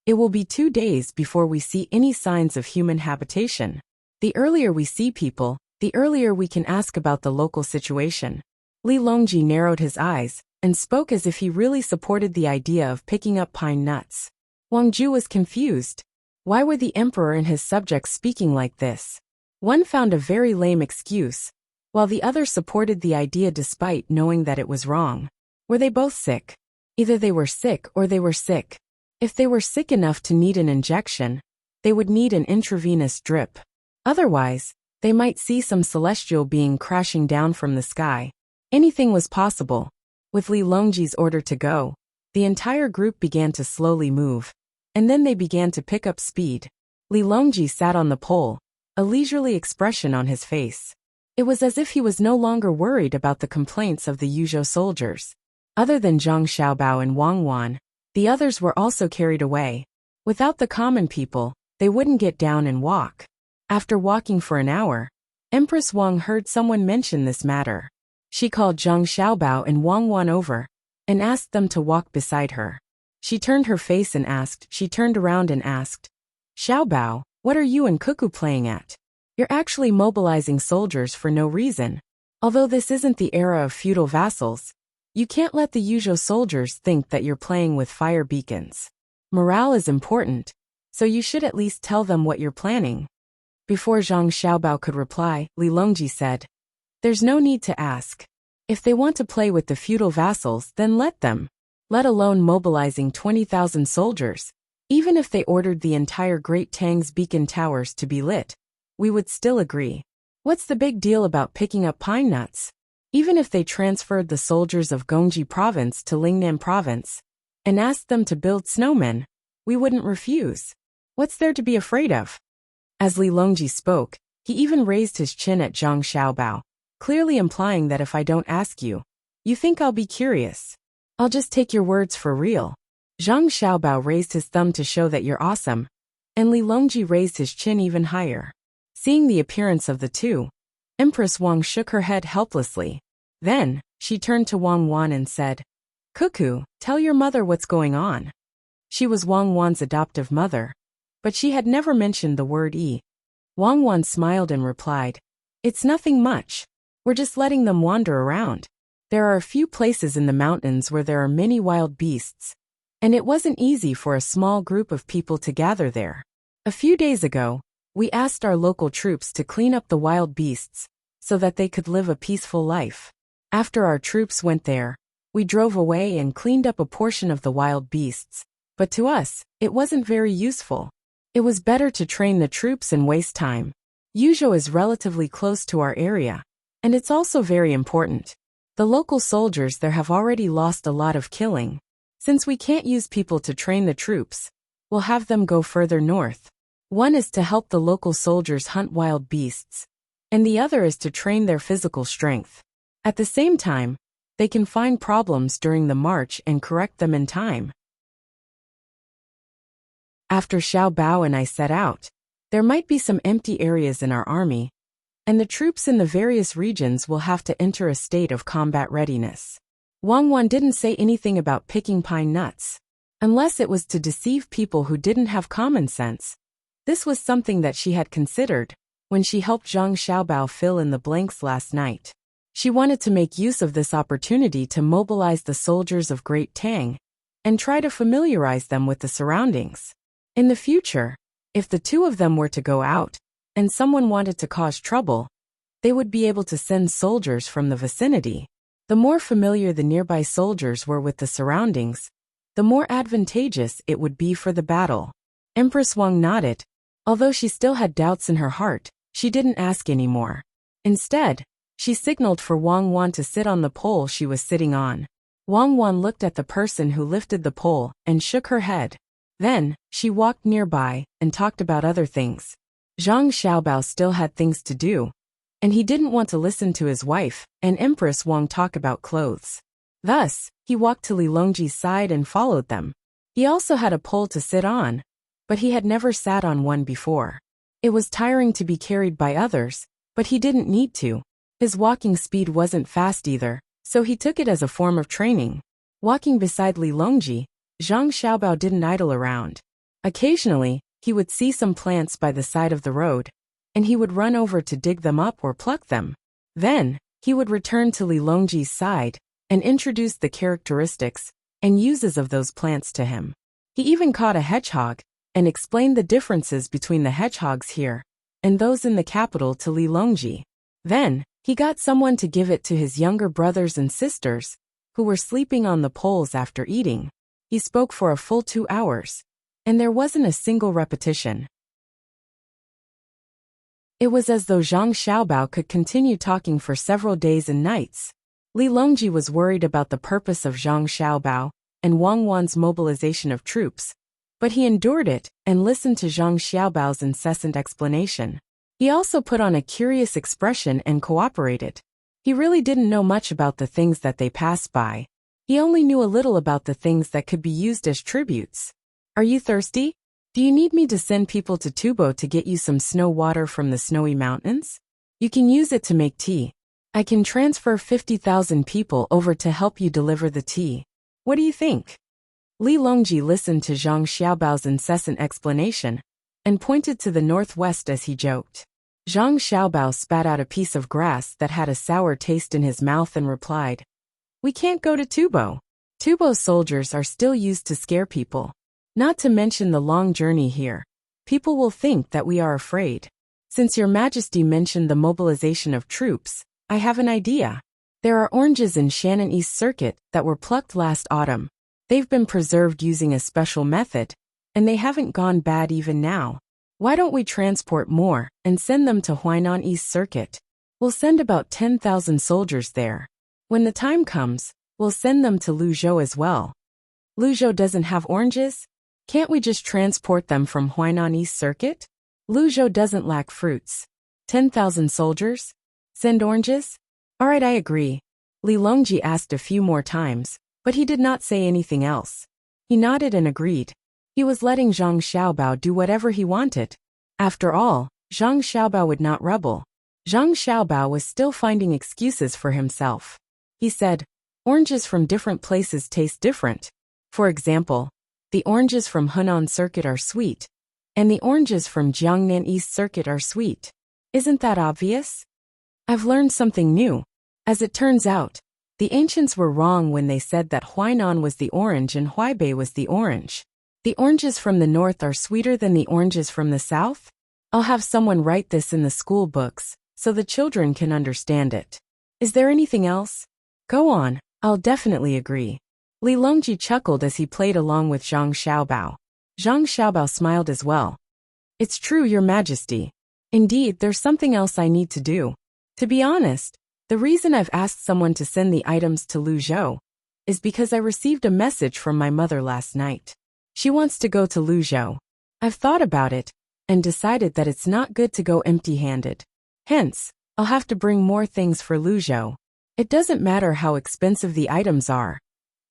it will be 2 days before we see any signs of human habitation. The earlier we see people, the earlier we can ask about the local situation. Li Longji narrowed his eyes and spoke as if he really supported the idea of picking up pine nuts. Wang Ju was confused. Why were the emperor and his subjects speaking like this? One found a very lame excuse, while the other supported the idea despite knowing that it was wrong. Were they both sick? Either they were sick or they were sick. If they were sick enough to need an injection, they would need an intravenous drip. Otherwise, they might see some celestial being crashing down from the sky. Anything was possible. With Li Longji's order to go, the entire group began to slowly move, and then they began to pick up speed. Li Longji sat on the pole, a leisurely expression on his face. It was as if he was no longer worried about the complaints of the Yuzhou soldiers. Other than Zhang Xiaobao and Wang Wan, the others were also carried away. Without the common people, they wouldn't get down and walk. After walking for an hour, Empress Wang heard someone mention this matter. She called Zhang Xiaobao and Wang Wan over and asked them to walk beside her. She turned around and asked, Xiaobao, what are you and Cuckoo playing at? You're actually mobilizing soldiers for no reason. Although this isn't the era of feudal vassals, you can't let the Yuzhou soldiers think that you're playing with fire beacons. Morale is important, so you should at least tell them what you're planning. Before Zhang Xiaobao could reply, Li Longji said, There's no need to ask. If they want to play with the feudal vassals, then let them. Let alone mobilizing 20,000 soldiers. Even if they ordered the entire Great Tang's beacon towers to be lit, we would still agree. What's the big deal about picking up pine nuts? Even if they transferred the soldiers of Gongji province to Lingnan province and asked them to build snowmen, we wouldn't refuse. What's there to be afraid of? As Li Longji spoke, he even raised his chin at Zhang Xiaobao, clearly implying that if I don't ask you, you think I'll be curious. I'll just take your words for real. Zhang Xiaobao raised his thumb to show that you're awesome, and Li Longji raised his chin even higher. Seeing the appearance of the two, Empress Wang shook her head helplessly. Then, she turned to Wang Wan and said, Cuckoo, tell your mother what's going on. She was Wang Wan's adoptive mother, but she had never mentioned the word "e." Wang Wan smiled and replied, It's nothing much. We're just letting them wander around. There are a few places in the mountains where there are many wild beasts, and it wasn't easy for a small group of people to gather there. A few days ago, we asked our local troops to clean up the wild beasts so that they could live a peaceful life. After our troops went there, we drove away and cleaned up a portion of the wild beasts, but to us, it wasn't very useful. It was better to train the troops and waste time. Yuzhou is relatively close to our area, and it's also very important. The local soldiers there have already lost a lot of killing. Since we can't use people to train the troops, we'll have them go further north. One is to help the local soldiers hunt wild beasts, and the other is to train their physical strength. At the same time, they can find problems during the march and correct them in time. After Xiao Bao and I set out, there might be some empty areas in our army, and the troops in the various regions will have to enter a state of combat readiness. Wang Wan didn't say anything about picking pine nuts, unless it was to deceive people who didn't have common sense. This was something that she had considered when she helped Zhang Xiaobao fill in the blanks last night. She wanted to make use of this opportunity to mobilize the soldiers of Great Tang and try to familiarize them with the surroundings. In the future, if the two of them were to go out and someone wanted to cause trouble, they would be able to send soldiers from the vicinity. The more familiar the nearby soldiers were with the surroundings, the more advantageous it would be for the battle. Empress Wang nodded. Although she still had doubts in her heart, she didn't ask anymore. Instead, she signaled for Wang Wan to sit on the pole she was sitting on. Wang Wan looked at the person who lifted the pole and shook her head. Then, she walked nearby and talked about other things. Zhang Xiaobao still had things to do, and he didn't want to listen to his wife and Empress Wang talk about clothes. Thus, he walked to Li Longji's side and followed them. He also had a pole to sit on, but he had never sat on one before. It was tiring to be carried by others, but he didn't need to. His walking speed wasn't fast either, so he took it as a form of training. Walking beside Li Longji, Zhang Xiaobao didn't idle around. Occasionally, he would see some plants by the side of the road, and he would run over to dig them up or pluck them. Then, he would return to Li Longji's side and introduce the characteristics and uses of those plants to him. He even caught a hedgehog and explained the differences between the hedgehogs here and those in the capital to Li Longji. Then, he got someone to give it to his younger brothers and sisters, who were sleeping on the poles after eating. He spoke for a full 2 hours, and there wasn't a single repetition. It was as though Zhang Xiaobao could continue talking for several days and nights. Li Longji was worried about the purpose of Zhang Xiaobao and Wang Wan's mobilization of troops, but he endured it and listened to Zhang Xiaobao's incessant explanation. He also put on a curious expression and cooperated. He really didn't know much about the things that they passed by. He only knew a little about the things that could be used as tributes. Are you thirsty? Do you need me to send people to Tubo to get you some snow water from the snowy mountains? You can use it to make tea. I can transfer 50,000 people over to help you deliver the tea. What do you think? Li Longji listened to Zhang Xiaobao's incessant explanation and pointed to the northwest as he joked. Zhang Xiaobao spat out a piece of grass that had a sour taste in his mouth and replied, "We can't go to Tubo. Tubo soldiers are still used to scare people. Not to mention the long journey here. People will think that we are afraid. Since Your Majesty mentioned the mobilization of troops, I have an idea. There are oranges in Shannon East Circuit that were plucked last autumn. They've been preserved using a special method, and they haven't gone bad even now. Why don't we transport more and send them to Huainan East Circuit? We'll send about 10,000 soldiers there. When the time comes, we'll send them to Luzhou as well." "Luzhou doesn't have oranges? Can't we just transport them from Huainan East Circuit? Luzhou doesn't lack fruits. 10,000 soldiers? Send oranges? All right, I agree." Li Longji asked a few more times, but he did not say anything else. He nodded and agreed. He was letting Zhang Xiaobao do whatever he wanted. After all, Zhang Xiaobao would not rebel. Zhang Xiaobao was still finding excuses for himself. He said, "Oranges from different places taste different. For example, the oranges from Hunan Circuit are sweet, and the oranges from Jiangnan East Circuit are sweet. Isn't that obvious?" I've learned something new. As it turns out, the ancients were wrong when they said that Huainan was the orange and Huaibei was the orange. The oranges from the north are sweeter than the oranges from the south? I'll have someone write this in the school books, so the children can understand it. Is there anything else? Go on, I'll definitely agree. Li Longji chuckled as he played along with Zhang Xiaobao. Zhang Xiaobao smiled as well. "It's true, Your Majesty. Indeed, there's something else I need to do. To be honest, The reason I've asked someone to send the items to Luzhou is because I received a message from my mother last night. She wants to go to Luzhou. I've thought about it and decided that it's not good to go empty-handed. Hence, I'll have to bring more things for Luzhou. It doesn't matter how expensive the items are.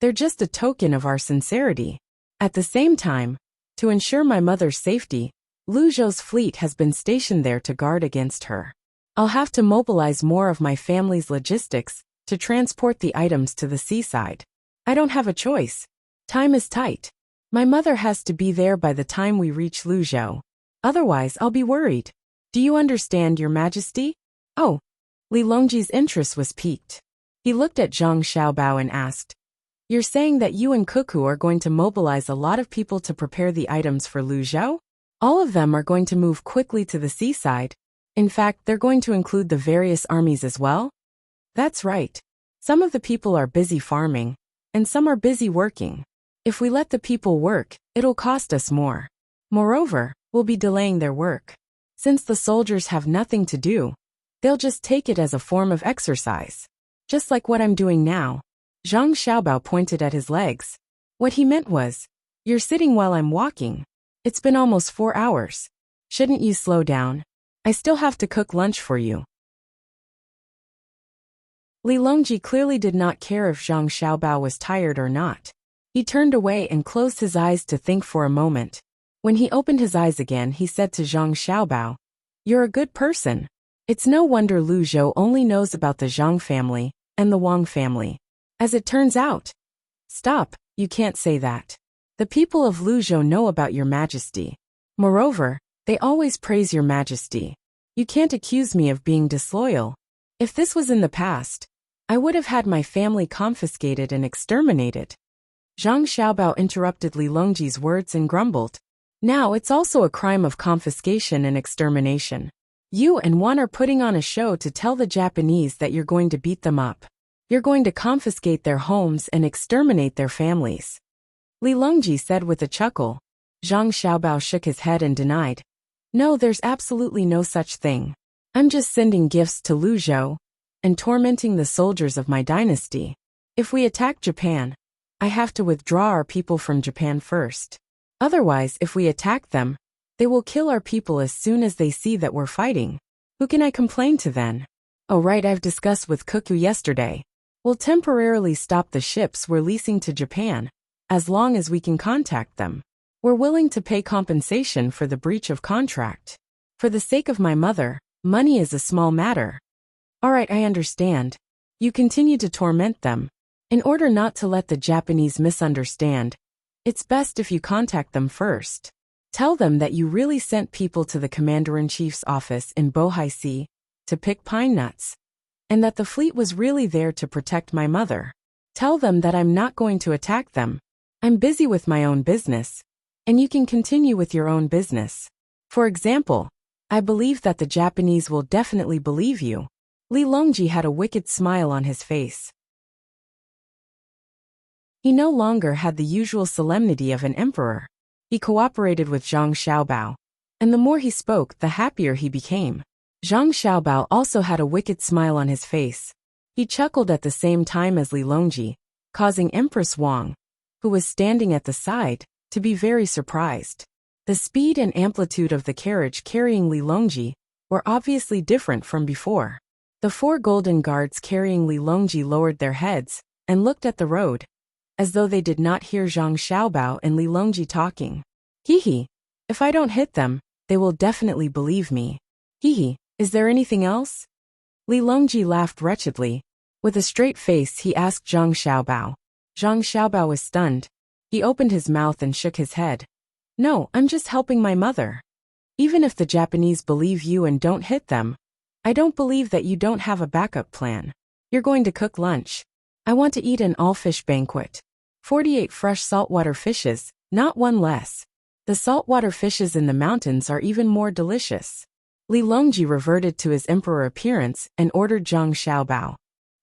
They're just a token of our sincerity. At the same time, to ensure my mother's safety, Luzhou's fleet has been stationed there to guard against her. I'll have to mobilize more of my family's logistics to transport the items to the seaside. I don't have a choice. Time is tight. My mother has to be there by the time we reach Luzhou. Otherwise, I'll be worried. Do you understand, Your Majesty? Oh. Li Longji's interest was piqued. He looked at Zhang Xiaobao and asked, "You're saying that you and Cuckoo are going to mobilize a lot of people to prepare the items for Luzhou? All of them are going to move quickly to the seaside. In fact, they're going to include the various armies as well?" That's right. Some of the people are busy farming, and some are busy working. If we let the people work, it'll cost us more. Moreover, we'll be delaying their work. Since the soldiers have nothing to do, they'll just take it as a form of exercise. Just like what I'm doing now. Zhang Xiaobao pointed at his legs. What he meant was, "You're sitting while I'm walking. It's been almost 4 hours. Shouldn't you slow down? I still have to cook lunch for you." Li Longji clearly did not care if Zhang Xiaobao was tired or not. He turned away and closed his eyes to think for a moment. When he opened his eyes again, he said to Zhang Xiaobao, "You're a good person. It's no wonder Luzhou only knows about the Zhang family and the Wang family. As it turns out." "Stop, you can't say that. The people of Luzhou know about Your Majesty. Moreover, they always praise Your Majesty. You can't accuse me of being disloyal. If this was in the past, I would have had my family confiscated and exterminated." Zhang Xiaobao interrupted Li Longji's words and grumbled, "Now it's also a crime of confiscation and extermination. You and Wan are putting on a show to tell the Japanese that you're going to beat them up. You're going to confiscate their homes and exterminate their families." Li Longji said with a chuckle. Zhang Xiaobao shook his head and denied, "No, there's absolutely no such thing. I'm just sending gifts to Luzhou and tormenting the soldiers of my dynasty. If we attack Japan, I have to withdraw our people from Japan first. Otherwise, if we attack them, they will kill our people as soon as they see that we're fighting. Who can I complain to then? Oh right, I've discussed with Cuckoo yesterday. We'll temporarily stop the ships we're leasing to Japan, as long as we can contact them. We're willing to pay compensation for the breach of contract. For the sake of my mother, money is a small matter." "All right, I understand. You continue to torment them. In order not to let the Japanese misunderstand, it's best if you contact them first. Tell them that you really sent people to the Commander-in-Chief's office in Bohai Sea to pick pine nuts, and that the fleet was really there to protect my mother. Tell them that I'm not going to attack them. I'm busy with my own business, and you can continue with your own business. For example, I believe that the Japanese will definitely believe you." Li Longji had a wicked smile on his face. He no longer had the usual solemnity of an emperor. He cooperated with Zhang Xiaobao, and the more he spoke, the happier he became. Zhang Xiaobao also had a wicked smile on his face. He chuckled at the same time as Li Longji, causing Empress Wang, who was standing at the side, to be very surprised. The speed and amplitude of the carriage carrying Li Longji were obviously different from before. The 4 golden guards carrying Li Longji lowered their heads and looked at the road, as though they did not hear Zhang Xiaobao and Li Longji talking. "Hee, if I don't hit them, they will definitely believe me. Hee, is there anything else?" Li Longji laughed wretchedly. With a straight face, he asked Zhang Xiaobao. Zhang Xiaobao was stunned. He opened his mouth and shook his head. "No, I'm just helping my mother. Even if the Japanese believe you and don't hit them, I don't believe that you don't have a backup plan. You're going to cook lunch. I want to eat an all-fish banquet. 48 fresh saltwater fishes, not one less. The saltwater fishes in the mountains are even more delicious." Li Longji reverted to his emperor appearance and ordered Zhang Xiaobao.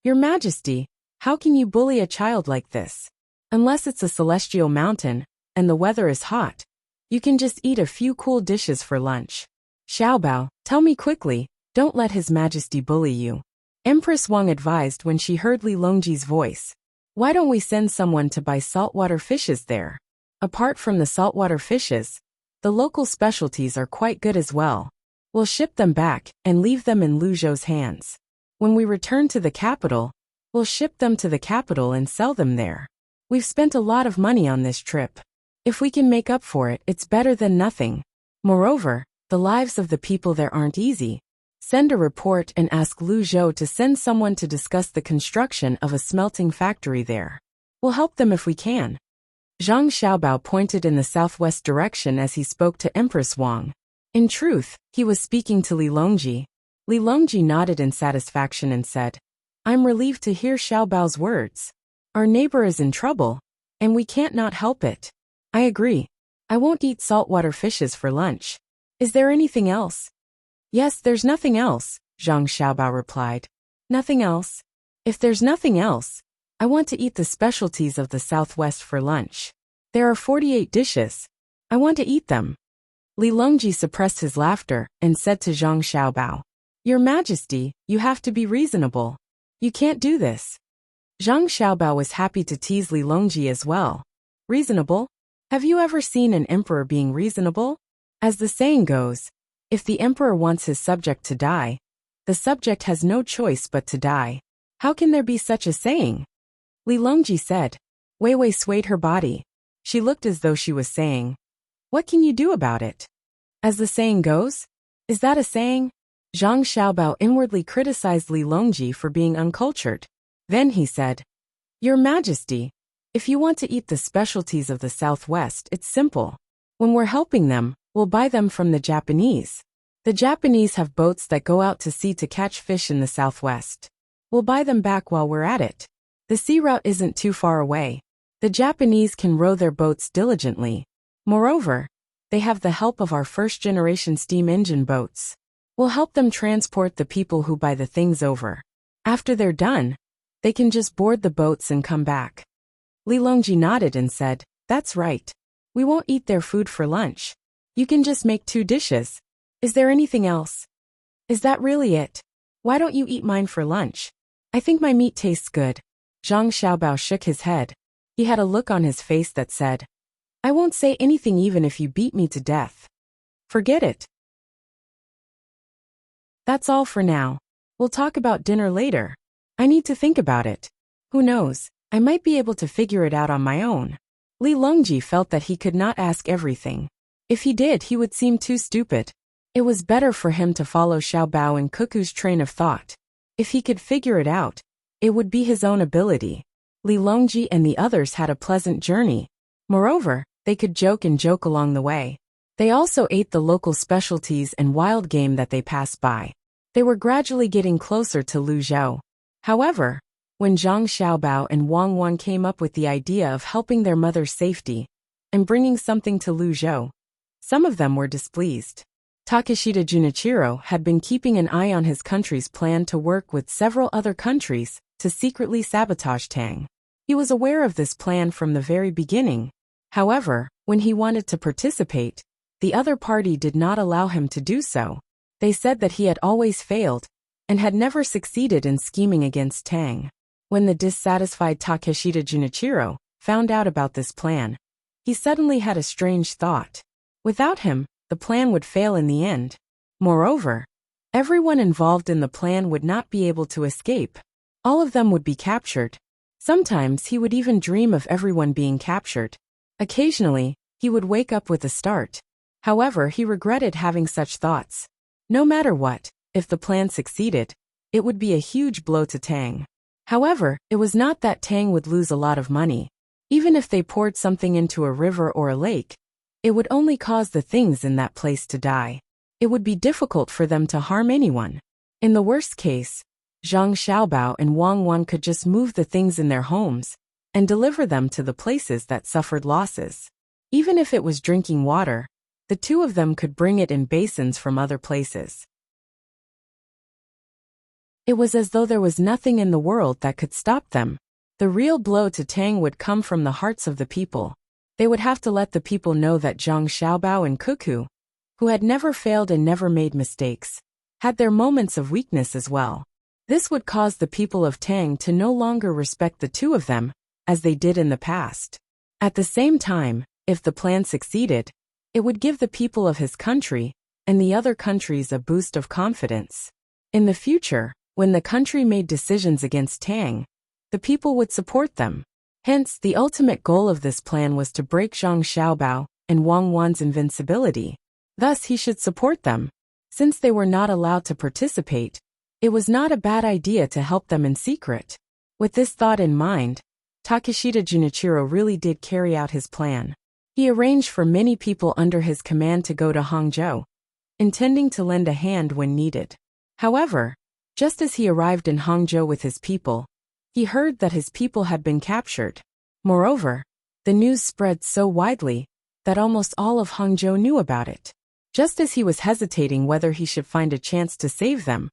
"Your Majesty, how can you bully a child like this? Unless it's a celestial mountain, and the weather is hot, you can just eat a few cool dishes for lunch. Xiaobao, tell me quickly, don't let His Majesty bully you." Empress Wang advised when she heard Li Longji's voice. Why don't we send someone to buy saltwater fishes there? Apart from the saltwater fishes, the local specialties are quite good as well. We'll ship them back and leave them in Lu Zhou's hands. When we return to the capital, we'll ship them to the capital and sell them there. We've spent a lot of money on this trip. If we can make up for it, it's better than nothing. Moreover, the lives of the people there aren't easy. Send a report and ask Lu Zhou to send someone to discuss the construction of a smelting factory there. We'll help them if we can. Zhang Xiaobao pointed in the southwest direction as he spoke to Empress Wang. In truth, he was speaking to Li Longji. Li Longji nodded in satisfaction and said, I'm relieved to hear Xiaobao's words. Our neighbor is in trouble, and we can't not help it. I agree. I won't eat saltwater fishes for lunch. Is there anything else? Yes, there's nothing else, Zhang Xiaobao replied. Nothing else? If there's nothing else, I want to eat the specialties of the southwest for lunch. There are 48 dishes. I want to eat them. Li Longji suppressed his laughter and said to Zhang Xiaobao, Your Majesty, you have to be reasonable. You can't do this. Zhang Xiaobao was happy to tease Li Longji as well. Reasonable? Have you ever seen an emperor being reasonable? As the saying goes, if the emperor wants his subject to die, the subject has no choice but to die. How can there be such a saying? Li Longji said. Wei Wei swayed her body. She looked as though she was saying, What can you do about it? As the saying goes? Is that a saying? Zhang Xiaobao inwardly criticized Li Longji for being uncultured. Then he said, Your Majesty, if you want to eat the specialties of the Southwest, it's simple. When we're helping them, we'll buy them from the Japanese. The Japanese have boats that go out to sea to catch fish in the Southwest. We'll buy them back while we're at it. The sea route isn't too far away. The Japanese can row their boats diligently. Moreover, they have the help of our first-generation steam engine boats. We'll help them transport the people who buy the things over. After they're done, they can just board the boats and come back. Li Longji nodded and said, That's right. We won't eat their food for lunch. You can just make 2 dishes. Is there anything else? Is that really it? Why don't you eat mine for lunch? I think my meat tastes good. Zhang Xiaobao shook his head. He had a look on his face that said, I won't say anything even if you beat me to death. Forget it. That's all for now. We'll talk about dinner later. I need to think about it. Who knows, I might be able to figure it out on my own. Li Longji felt that he could not ask everything. If he did, he would seem too stupid. It was better for him to follow Xiaobao and Cuckoo's train of thought. If he could figure it out, it would be his own ability. Li Longji and the others had a pleasant journey. Moreover, they could joke along the way. They also ate the local specialties and wild game that they passed by. They were gradually getting closer to Lu Zhou. However, when Zhang Xiaobao and Wang Wan came up with the idea of helping their mother's safety and bringing something to Lu Zhou, some of them were displeased. Takeshita Junichiro had been keeping an eye on his country's plan to work with several other countries to secretly sabotage Tang. He was aware of this plan from the very beginning. However, when he wanted to participate, the other party did not allow him to do so. They said that he had always failed and had never succeeded in scheming against Tang. When the dissatisfied Takeshita Junichiro found out about this plan, he suddenly had a strange thought. Without him, the plan would fail in the end. Moreover, everyone involved in the plan would not be able to escape. All of them would be captured. Sometimes he would even dream of everyone being captured. Occasionally, he would wake up with a start. However, he regretted having such thoughts. No matter what, if the plan succeeded, it would be a huge blow to Tang. However, it was not that Tang would lose a lot of money. Even if they poured something into a river or a lake, it would only cause the things in that place to die. It would be difficult for them to harm anyone. In the worst case, Zhang Xiaobao and Wang Wan could just move the things in their homes and deliver them to the places that suffered losses. Even if it was drinking water, the two of them could bring it in basins from other places. It was as though there was nothing in the world that could stop them. The real blow to Tang would come from the hearts of the people. They would have to let the people know that Zhang Xiaobao and Cuckoo, who had never failed and never made mistakes, had their moments of weakness as well. This would cause the people of Tang to no longer respect the two of them, as they did in the past. At the same time, if the plan succeeded, it would give the people of his country and the other countries a boost of confidence. In the future, when the country made decisions against Tang, the people would support them. Hence, the ultimate goal of this plan was to break Zhang Xiaobao and Wang Wan's invincibility. Thus, he should support them. Since they were not allowed to participate, it was not a bad idea to help them in secret. With this thought in mind, Takeshita Junichiro really did carry out his plan. He arranged for many people under his command to go to Hangzhou, intending to lend a hand when needed. However, just as he arrived in Hangzhou with his people, he heard that his people had been captured. Moreover, the news spread so widely that almost all of Hangzhou knew about it. Just as he was hesitating whether he should find a chance to save them,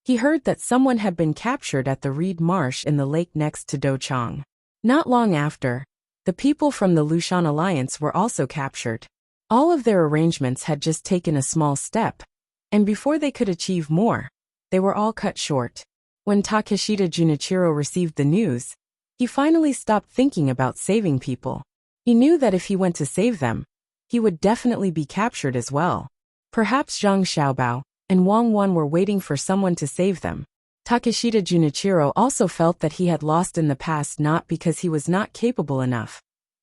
he heard that someone had been captured at the reed marsh in the lake next to Douchong. Not long after, the people from the Lushan Alliance were also captured. All of their arrangements had just taken a small step, and before they could achieve more, they were all cut short. When Takeshita Junichiro received the news, he finally stopped thinking about saving people. He knew that if he went to save them, he would definitely be captured as well. Perhaps Zhang Xiaobao and Wang Wan were waiting for someone to save them. Takeshita Junichiro also felt that he had lost in the past not because he was not capable enough,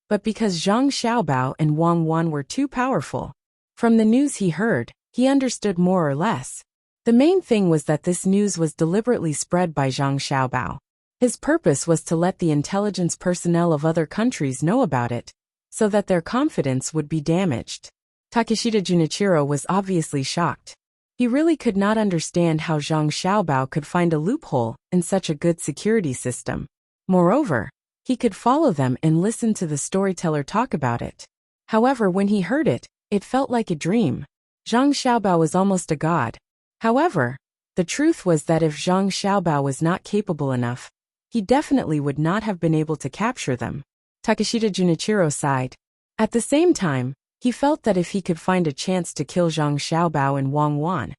but because Zhang Xiaobao and Wang Wan were too powerful. From the news he heard, he understood more or less. The main thing was that this news was deliberately spread by Zhang Xiaobao. His purpose was to let the intelligence personnel of other countries know about it, so that their confidence would be damaged. Takeshita Junichiro was obviously shocked. He really could not understand how Zhang Xiaobao could find a loophole in such a good security system. Moreover, he could follow them and listen to the storyteller talk about it. However, when he heard it, it felt like a dream. Zhang Xiaobao was almost a god. However, the truth was that if Zhang Xiaobao was not capable enough, he definitely would not have been able to capture them. Takeshita Junichiro sighed. At the same time, he felt that if he could find a chance to kill Zhang Xiaobao and Wang Wan,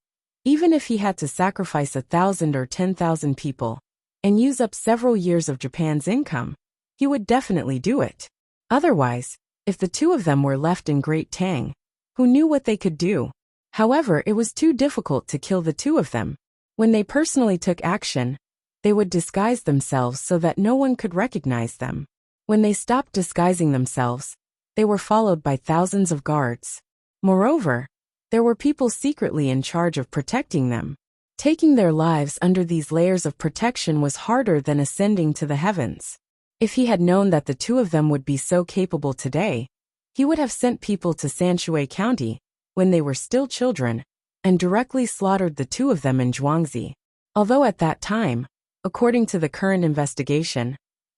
even if he had to sacrifice 1,000 or 10,000 people, and use up several years of Japan's income, he would definitely do it. Otherwise, if the two of them were left in Great Tang, who knew what they could do? However, it was too difficult to kill the two of them. When they personally took action, they would disguise themselves so that no one could recognize them. When they stopped disguising themselves, they were followed by thousands of guards. Moreover, there were people secretly in charge of protecting them. Taking their lives under these layers of protection was harder than ascending to the heavens. If he had known that the two of them would be so capable today, he would have sent people to Sanshui County, when they were still children, and directly slaughtered the two of them in Zhuangzi. Although at that time, according to the current investigation,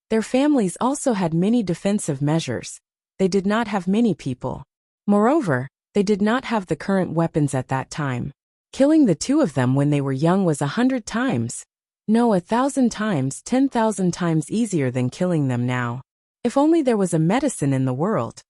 their families also had many defensive measures, they did not have many people. Moreover, they did not have the current weapons at that time. Killing the two of them when they were young was 100 times, no 1,000 times, 10,000 times easier than killing them now. If only there was a medicine in the world.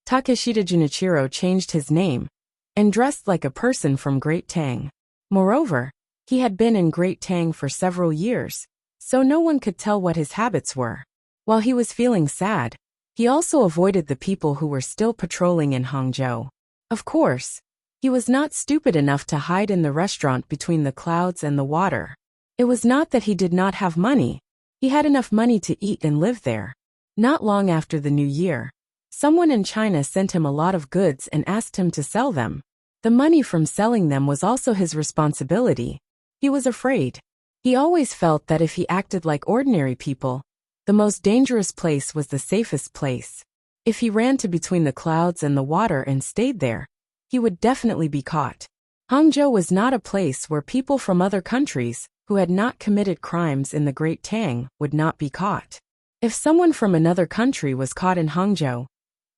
Takeshita Junichiro changed his name and dressed like a person from Great Tang. Moreover, he had been in Great Tang for several years, so no one could tell what his habits were. While he was feeling sad, he also avoided the people who were still patrolling in Hangzhou. Of course, he was not stupid enough to hide in the restaurant between the clouds and the water. It was not that he did not have money. He had enough money to eat and live there. Not long after the new year, someone in China sent him a lot of goods and asked him to sell them. The money from selling them was also his responsibility. He was afraid. He always felt that if he acted like ordinary people, the most dangerous place was the safest place. If he ran to between the clouds and the water and stayed there, he would definitely be caught. Hangzhou was not a place where people from other countries, who had not committed crimes in the Great Tang, would not be caught. If someone from another country was caught in Hangzhou,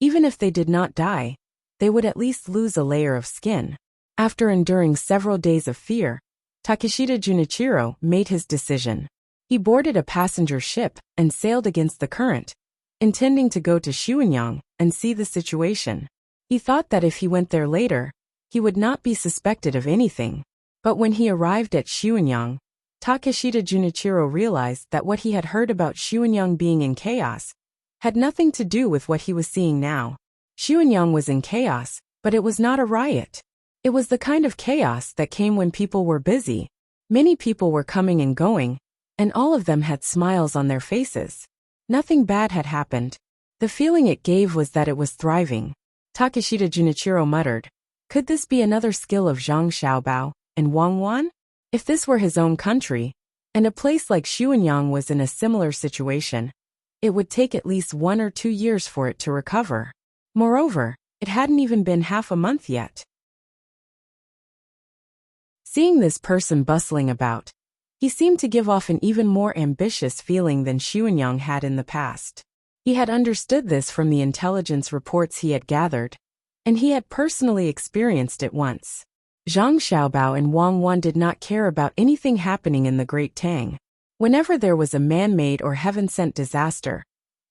even if they did not die, they would at least lose a layer of skin. After enduring several days of fear, Takeshita Junichiro made his decision. He boarded a passenger ship and sailed against the current, intending to go to Xuanyang and see the situation. He thought that if he went there later, he would not be suspected of anything. But when he arrived at Xuanyang, Takeshita Junichiro realized that what he had heard about Xuanyang being in chaos had nothing to do with what he was seeing now. Xuanyang was in chaos, but it was not a riot. It was the kind of chaos that came when people were busy. Many people were coming and going, and all of them had smiles on their faces. Nothing bad had happened. The feeling it gave was that it was thriving. Takeshita Junichiro muttered, "Could this be another skill of Zhang Xiaobao and Wang Wan? If this were his own country, and a place like Xuanyang was in a similar situation, it would take at least 1 or 2 years for it to recover. Moreover, it hadn't even been half a month yet." Seeing this person bustling about, he seemed to give off an even more ambitious feeling than Xuanyang had in the past. He had understood this from the intelligence reports he had gathered, and he had personally experienced it once. Zhang Xiaobao and Wang Wan did not care about anything happening in the Great Tang. Whenever there was a man-made or heaven-sent disaster,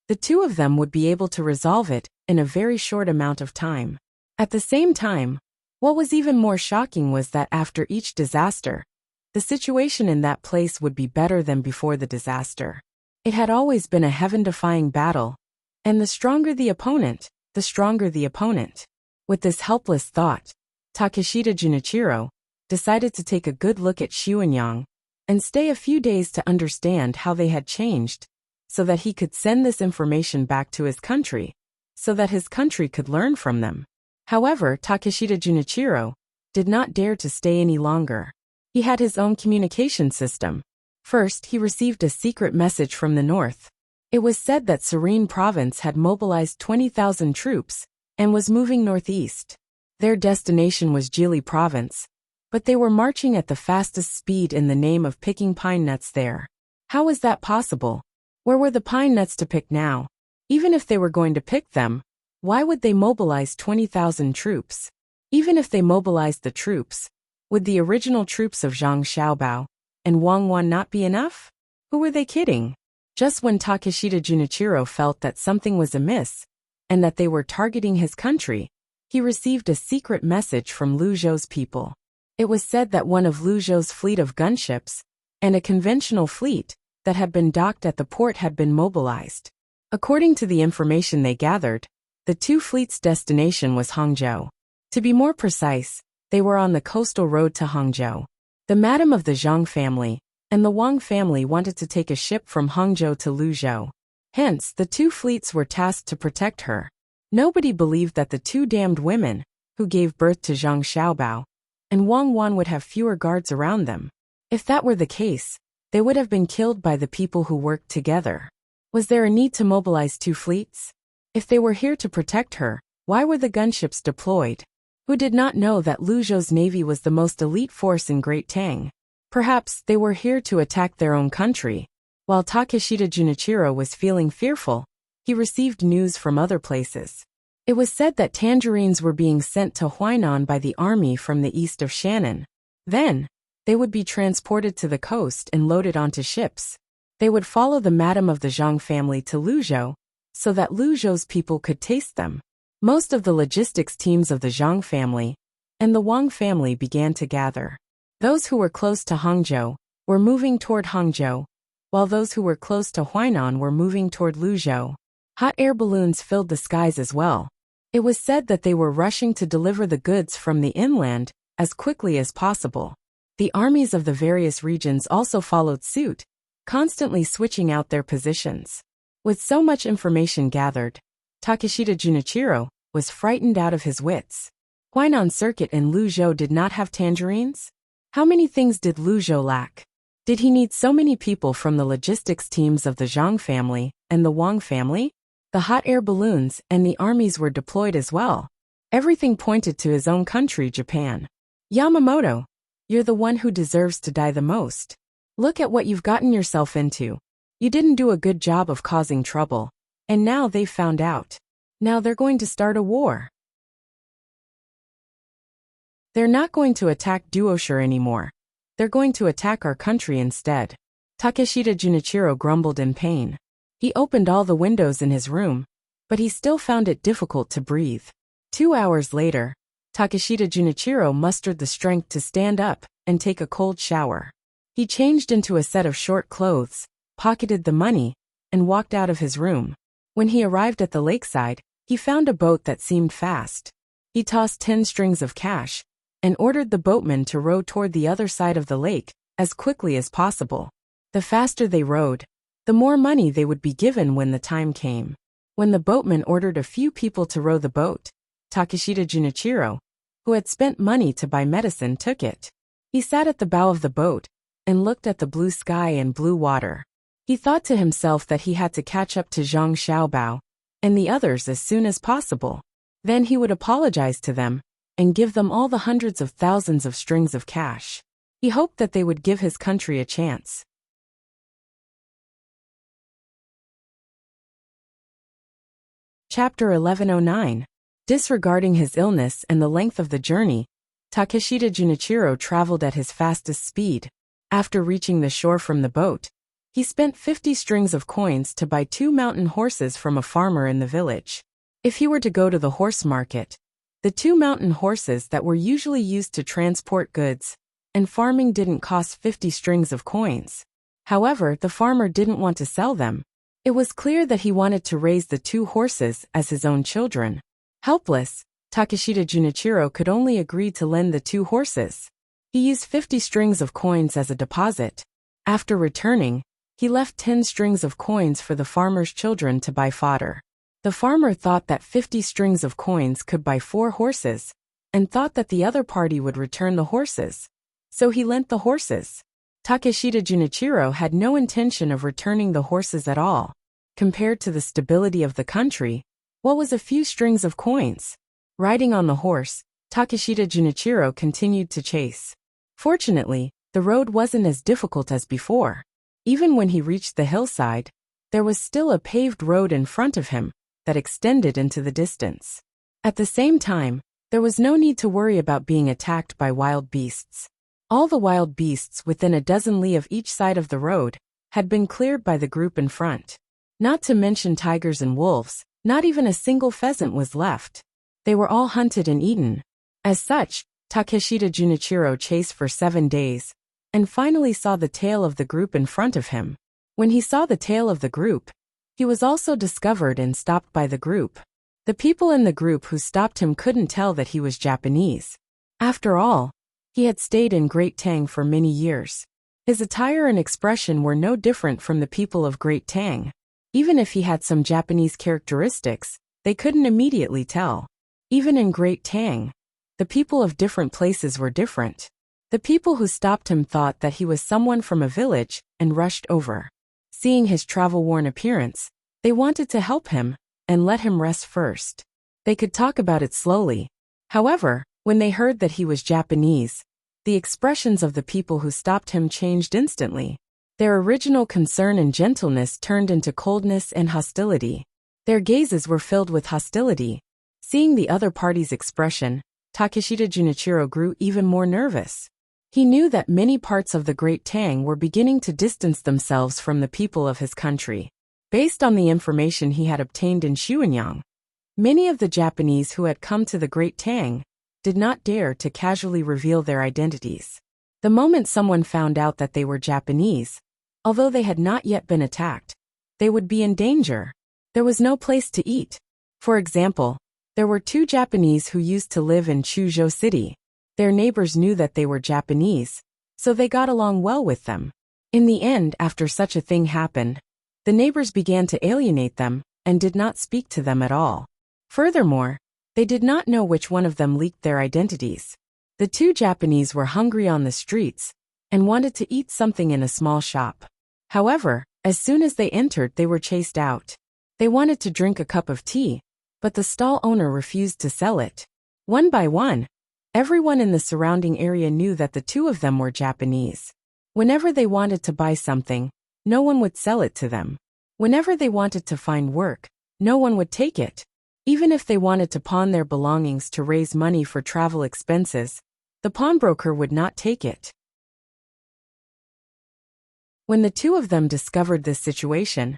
the two of them would be able to resolve it in a very short amount of time. At the same time, what was even more shocking was that after each disaster, the situation in that place would be better than before the disaster. It had always been a heaven-defying battle, and the stronger the opponent, the stronger the opponent. With this helpless thought, Takeshita Junichiro decided to take a good look at Xuanyang and stay a few days to understand how they had changed, so that he could send this information back to his country, so that his country could learn from them. However, Takeshita Junichiro did not dare to stay any longer. He had his own communication system. First, he received a secret message from the north. It was said that Serene Province had mobilized 20,000 troops and was moving northeast. Their destination was Jili Province, but they were marching at the fastest speed in the name of picking pine nuts there. How was that possible? Where were the pine nuts to pick now? Even if they were going to pick them, why would they mobilize 20,000 troops? Even if they mobilized the troops, would the original troops of Zhang Xiaobao and Wang Wan not be enough? Who were they kidding? Just when Takeshita Junichiro felt that something was amiss, and that they were targeting his country, he received a secret message from Lu Zhou's people. It was said that one of Lu Zhou's fleet of gunships, and a conventional fleet that had been docked at the port had been mobilized. According to the information they gathered, the two fleets' destination was Hangzhou. To be more precise, they were on the coastal road to Hangzhou. The madam of the Zhang family and the Wang family wanted to take a ship from Hangzhou to Luzhou. Hence, the two fleets were tasked to protect her. Nobody believed that the two damned women, who gave birth to Zhang Xiaobao and Wang Wan, would have fewer guards around them. If that were the case, they would have been killed by the people who worked together. Was there a need to mobilize two fleets? If they were here to protect her, why were the gunships deployed? Who did not know that Lu Zhou's navy was the most elite force in Great Tang? Perhaps they were here to attack their own country. While Takeshita Junichiro was feeling fearful, he received news from other places. It was said that tangerines were being sent to Huainan by the army from the east of Shannon. Then, they would be transported to the coast and loaded onto ships. They would follow the madam of the Zhang family to Luzhou, so that Lu Zhou's people could taste them. Most of the logistics teams of the Zhang family and the Wang family began to gather. Those who were close to Hangzhou were moving toward Hangzhou, while those who were close to Huainan were moving toward Luzhou. Hot air balloons filled the skies as well. It was said that they were rushing to deliver the goods from the inland as quickly as possible. The armies of the various regions also followed suit, constantly switching out their positions. With so much information gathered, Takeshita Junichiro was frightened out of his wits. Huainan Circuit and Luzhou did not have tangerines? How many things did Luzhou lack? Did he need so many people from the logistics teams of the Zhang family and the Wang family? The hot air balloons and the armies were deployed as well. Everything pointed to his own country, Japan. Yamamoto, you're the one who deserves to die the most. Look at what you've gotten yourself into. You didn't do a good job of causing trouble. And now they've found out. Now they're going to start a war. They're not going to attack Duoshire anymore. They're going to attack our country instead. Takeshita Junichiro grumbled in pain. He opened all the windows in his room, but he still found it difficult to breathe. 2 hours later, Takeshita Junichiro mustered the strength to stand up and take a cold shower. He changed into a set of short clothes, pocketed the money, and walked out of his room. When he arrived at the lakeside, he found a boat that seemed fast. He tossed 10 strings of cash and ordered the boatman to row toward the other side of the lake as quickly as possible. The faster they rowed, the more money they would be given when the time came. When the boatman ordered a few people to row the boat, Takeshita Junichiro, who had spent money to buy medicine, took it. He sat at the bow of the boat and looked at the blue sky and blue water. He thought to himself that he had to catch up to Zhang Xiaobao and the others as soon as possible. Then he would apologize to them and give them all the hundreds of thousands of strings of cash. He hoped that they would give his country a chance. Chapter 1109. Disregarding his illness and the length of the journey, Takeshita Junichiro traveled at his fastest speed. After reaching the shore from the boat, he spent 50 strings of coins to buy 2 mountain horses from a farmer in the village. If he were to go to the horse market, the 2 mountain horses that were usually used to transport goods and farming didn't cost 50 strings of coins. However, the farmer didn't want to sell them. It was clear that he wanted to raise the 2 horses as his own children. Helpless, Takeshita Junichiro could only agree to lend the 2 horses. He used 50 strings of coins as a deposit. After returning, he left 10 strings of coins for the farmer's children to buy fodder. The farmer thought that 50 strings of coins could buy 4 horses, and thought that the other party would return the horses. So he lent the horses. Takeshita Junichiro had no intention of returning the horses at all. Compared to the stability of the country, what was a few strings of coins? Riding on the horse, Takeshita Junichiro continued to chase. Fortunately, the road wasn't as difficult as before. Even when he reached the hillside, there was still a paved road in front of him that extended into the distance. At the same time, there was no need to worry about being attacked by wild beasts. All the wild beasts within a dozen li of each side of the road had been cleared by the group in front. Not to mention tigers and wolves, not even a single pheasant was left. They were all hunted and eaten. As such, Takeshita Junichiro chased for 7 days, and finally saw the tail of the group in front of him. When he saw the tail of the group, he was also discovered and stopped by the group. The people in the group who stopped him couldn't tell that he was Japanese. After all, he had stayed in Great Tang for many years. His attire and expression were no different from the people of Great Tang. Even if he had some Japanese characteristics, they couldn't immediately tell. Even in Great Tang, the people of different places were different. The people who stopped him thought that he was someone from a village and rushed over. Seeing his travel-worn appearance, they wanted to help him and let him rest first. They could talk about it slowly. However, when they heard that he was Japanese, the expressions of the people who stopped him changed instantly. Their original concern and gentleness turned into coldness and hostility. Their gazes were filled with hostility. Seeing the other party's expression, Takeshita Junichiro grew even more nervous. He knew that many parts of the Great Tang were beginning to distance themselves from the people of his country. Based on the information he had obtained in Xuanyang, many of the Japanese who had come to the Great Tang did not dare to casually reveal their identities. The moment someone found out that they were Japanese, although they had not yet been attacked, they would be in danger. There was no place to eat. For example, there were 2 Japanese who used to live in Chuzhou City. Their neighbors knew that they were Japanese, so they got along well with them. In the end, after such a thing happened, the neighbors began to alienate them and did not speak to them at all. Furthermore, they did not know which one of them leaked their identities. The 2 Japanese were hungry on the streets and wanted to eat something in a small shop. However, as soon as they entered, they were chased out. They wanted to drink a cup of tea, but the stall owner refused to sell it. One by one, everyone in the surrounding area knew that the 2 of them were Japanese. Whenever they wanted to buy something, no one would sell it to them. Whenever they wanted to find work, no one would take it. Even if they wanted to pawn their belongings to raise money for travel expenses, the pawnbroker would not take it. When the 2 of them discovered this situation,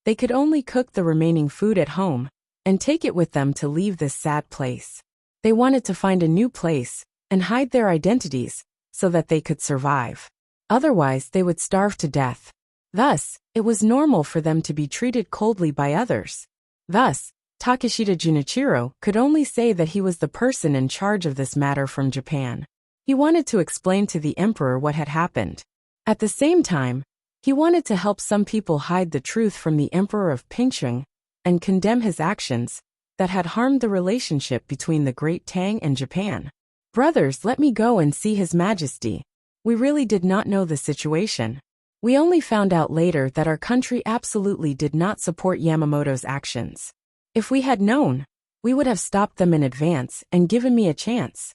they could only cook the remaining food at home and take it with them to leave this sad place. They wanted to find a new place and hide their identities so that they could survive. Otherwise, they would starve to death. Thus, it was normal for them to be treated coldly by others. Thus, Takeshita Junichiro could only say that he was the person in charge of this matter from Japan. He wanted to explain to the emperor what had happened. At the same time, he wanted to help some people hide the truth from the emperor of Pingcheng and condemn his actions that had harmed the relationship between the great Tang and Japan. Brothers, let me go and see His Majesty. We really did not know the situation. We only found out later that our country absolutely did not support Yamamoto's actions. If we had known, we would have stopped them in advance and given me a chance.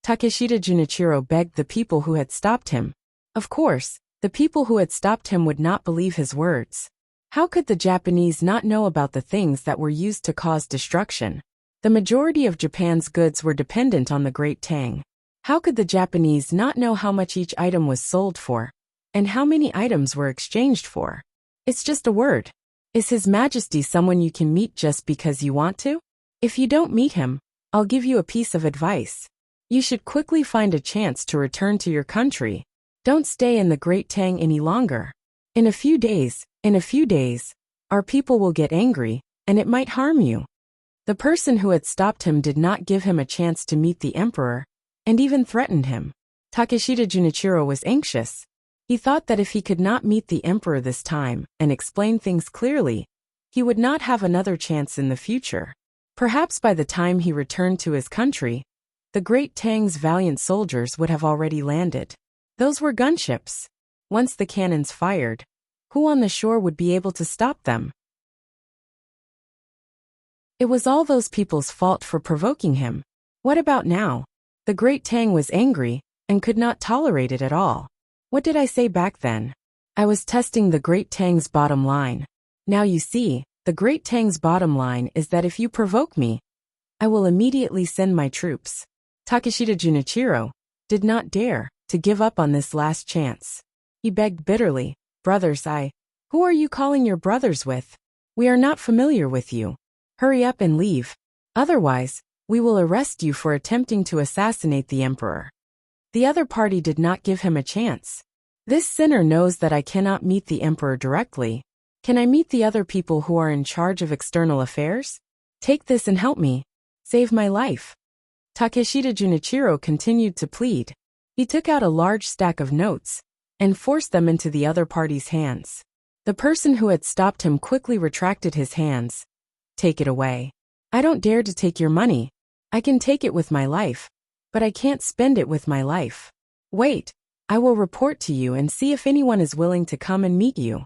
Takeshita Junichiro begged the people who had stopped him. Of course, the people who had stopped him would not believe his words. How could the Japanese not know about the things that were used to cause destruction? The majority of Japan's goods were dependent on the Great Tang. How could the Japanese not know how much each item was sold for, and how many items were exchanged for? It's just a word. Is His Majesty someone you can meet just because you want to? If you don't meet him, I'll give you a piece of advice. You should quickly find a chance to return to your country. Don't stay in the Great Tang any longer. In a few days, our people will get angry, and it might harm you. The person who had stopped him did not give him a chance to meet the emperor, and even threatened him. Takeshita Junichiro was anxious. He thought that if he could not meet the emperor this time and explain things clearly, he would not have another chance in the future. Perhaps by the time he returned to his country, the Great Tang's valiant soldiers would have already landed. Those were gunships. Once the cannons fired, who on the shore would be able to stop them? It was all those people's fault for provoking him. What about now? The Great Tang was angry and could not tolerate it at all. What did I say back then? I was testing the Great Tang's bottom line. Now you see, the Great Tang's bottom line is that if you provoke me, I will immediately send my troops. Takeshita Junichiro did not dare to give up on this last chance. He begged bitterly, "Brothers, who are you calling your brothers with? We are not familiar with you. Hurry up and leave. Otherwise, we will arrest you for attempting to assassinate the emperor." The other party did not give him a chance. This sinner knows that I cannot meet the emperor directly. Can I meet the other people who are in charge of external affairs? Take this and help me. Save my life. Takeshita Junichiro continued to plead. He took out a large stack of notes and forced them into the other party's hands. The person who had stopped him quickly retracted his hands. "Take it away. I don't dare to take your money. I can take it with my life, but I can't spend it with my life. Wait, I will report to you and see if anyone is willing to come and meet you."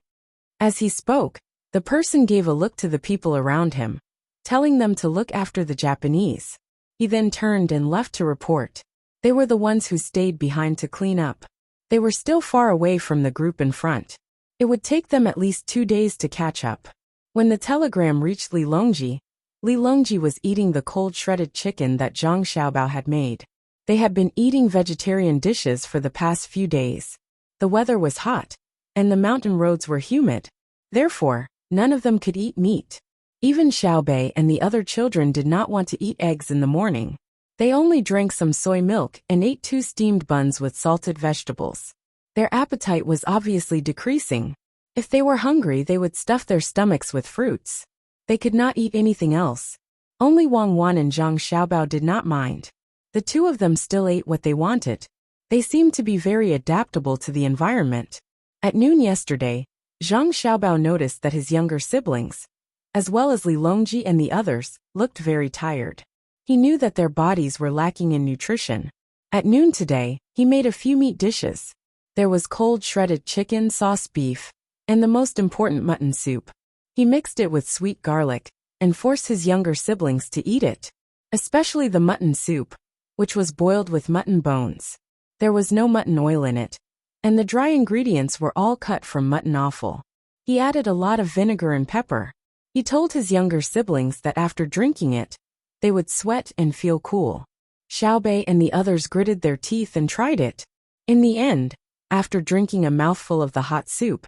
As he spoke, the person gave a look to the people around him, telling them to look after the Japanese. He then turned and left to report. They were the ones who stayed behind to clean up. They were still far away from the group in front. It would take them at least 2 days to catch up. When the telegram reached Li Longji was eating the cold shredded chicken that Zhang Xiaobao had made. They had been eating vegetarian dishes for the past few days. The weather was hot, and the mountain roads were humid. Therefore, none of them could eat meat. Even Xiaobei and the other children did not want to eat eggs in the morning. They only drank some soy milk and ate 2 steamed buns with salted vegetables. Their appetite was obviously decreasing. If they were hungry, they would stuff their stomachs with fruits. They could not eat anything else. Only Wang Wan and Zhang Xiaobao did not mind. The two of them still ate what they wanted. They seemed to be very adaptable to the environment. At noon yesterday, Zhang Xiaobao noticed that his younger siblings, as well as Li Longji and the others, looked very tired. He knew that their bodies were lacking in nutrition. At noon today, he made a few meat dishes. There was cold shredded chicken, sauce beef, and the most important mutton soup. He mixed it with sweet garlic and forced his younger siblings to eat it, especially the mutton soup, which was boiled with mutton bones. There was no mutton oil in it, and the dry ingredients were all cut from mutton offal. He added a lot of vinegar and pepper. He told his younger siblings that after drinking it, they would sweat and feel cool. Xiaobei and the others gritted their teeth and tried it. In the end, after drinking a mouthful of the hot soup,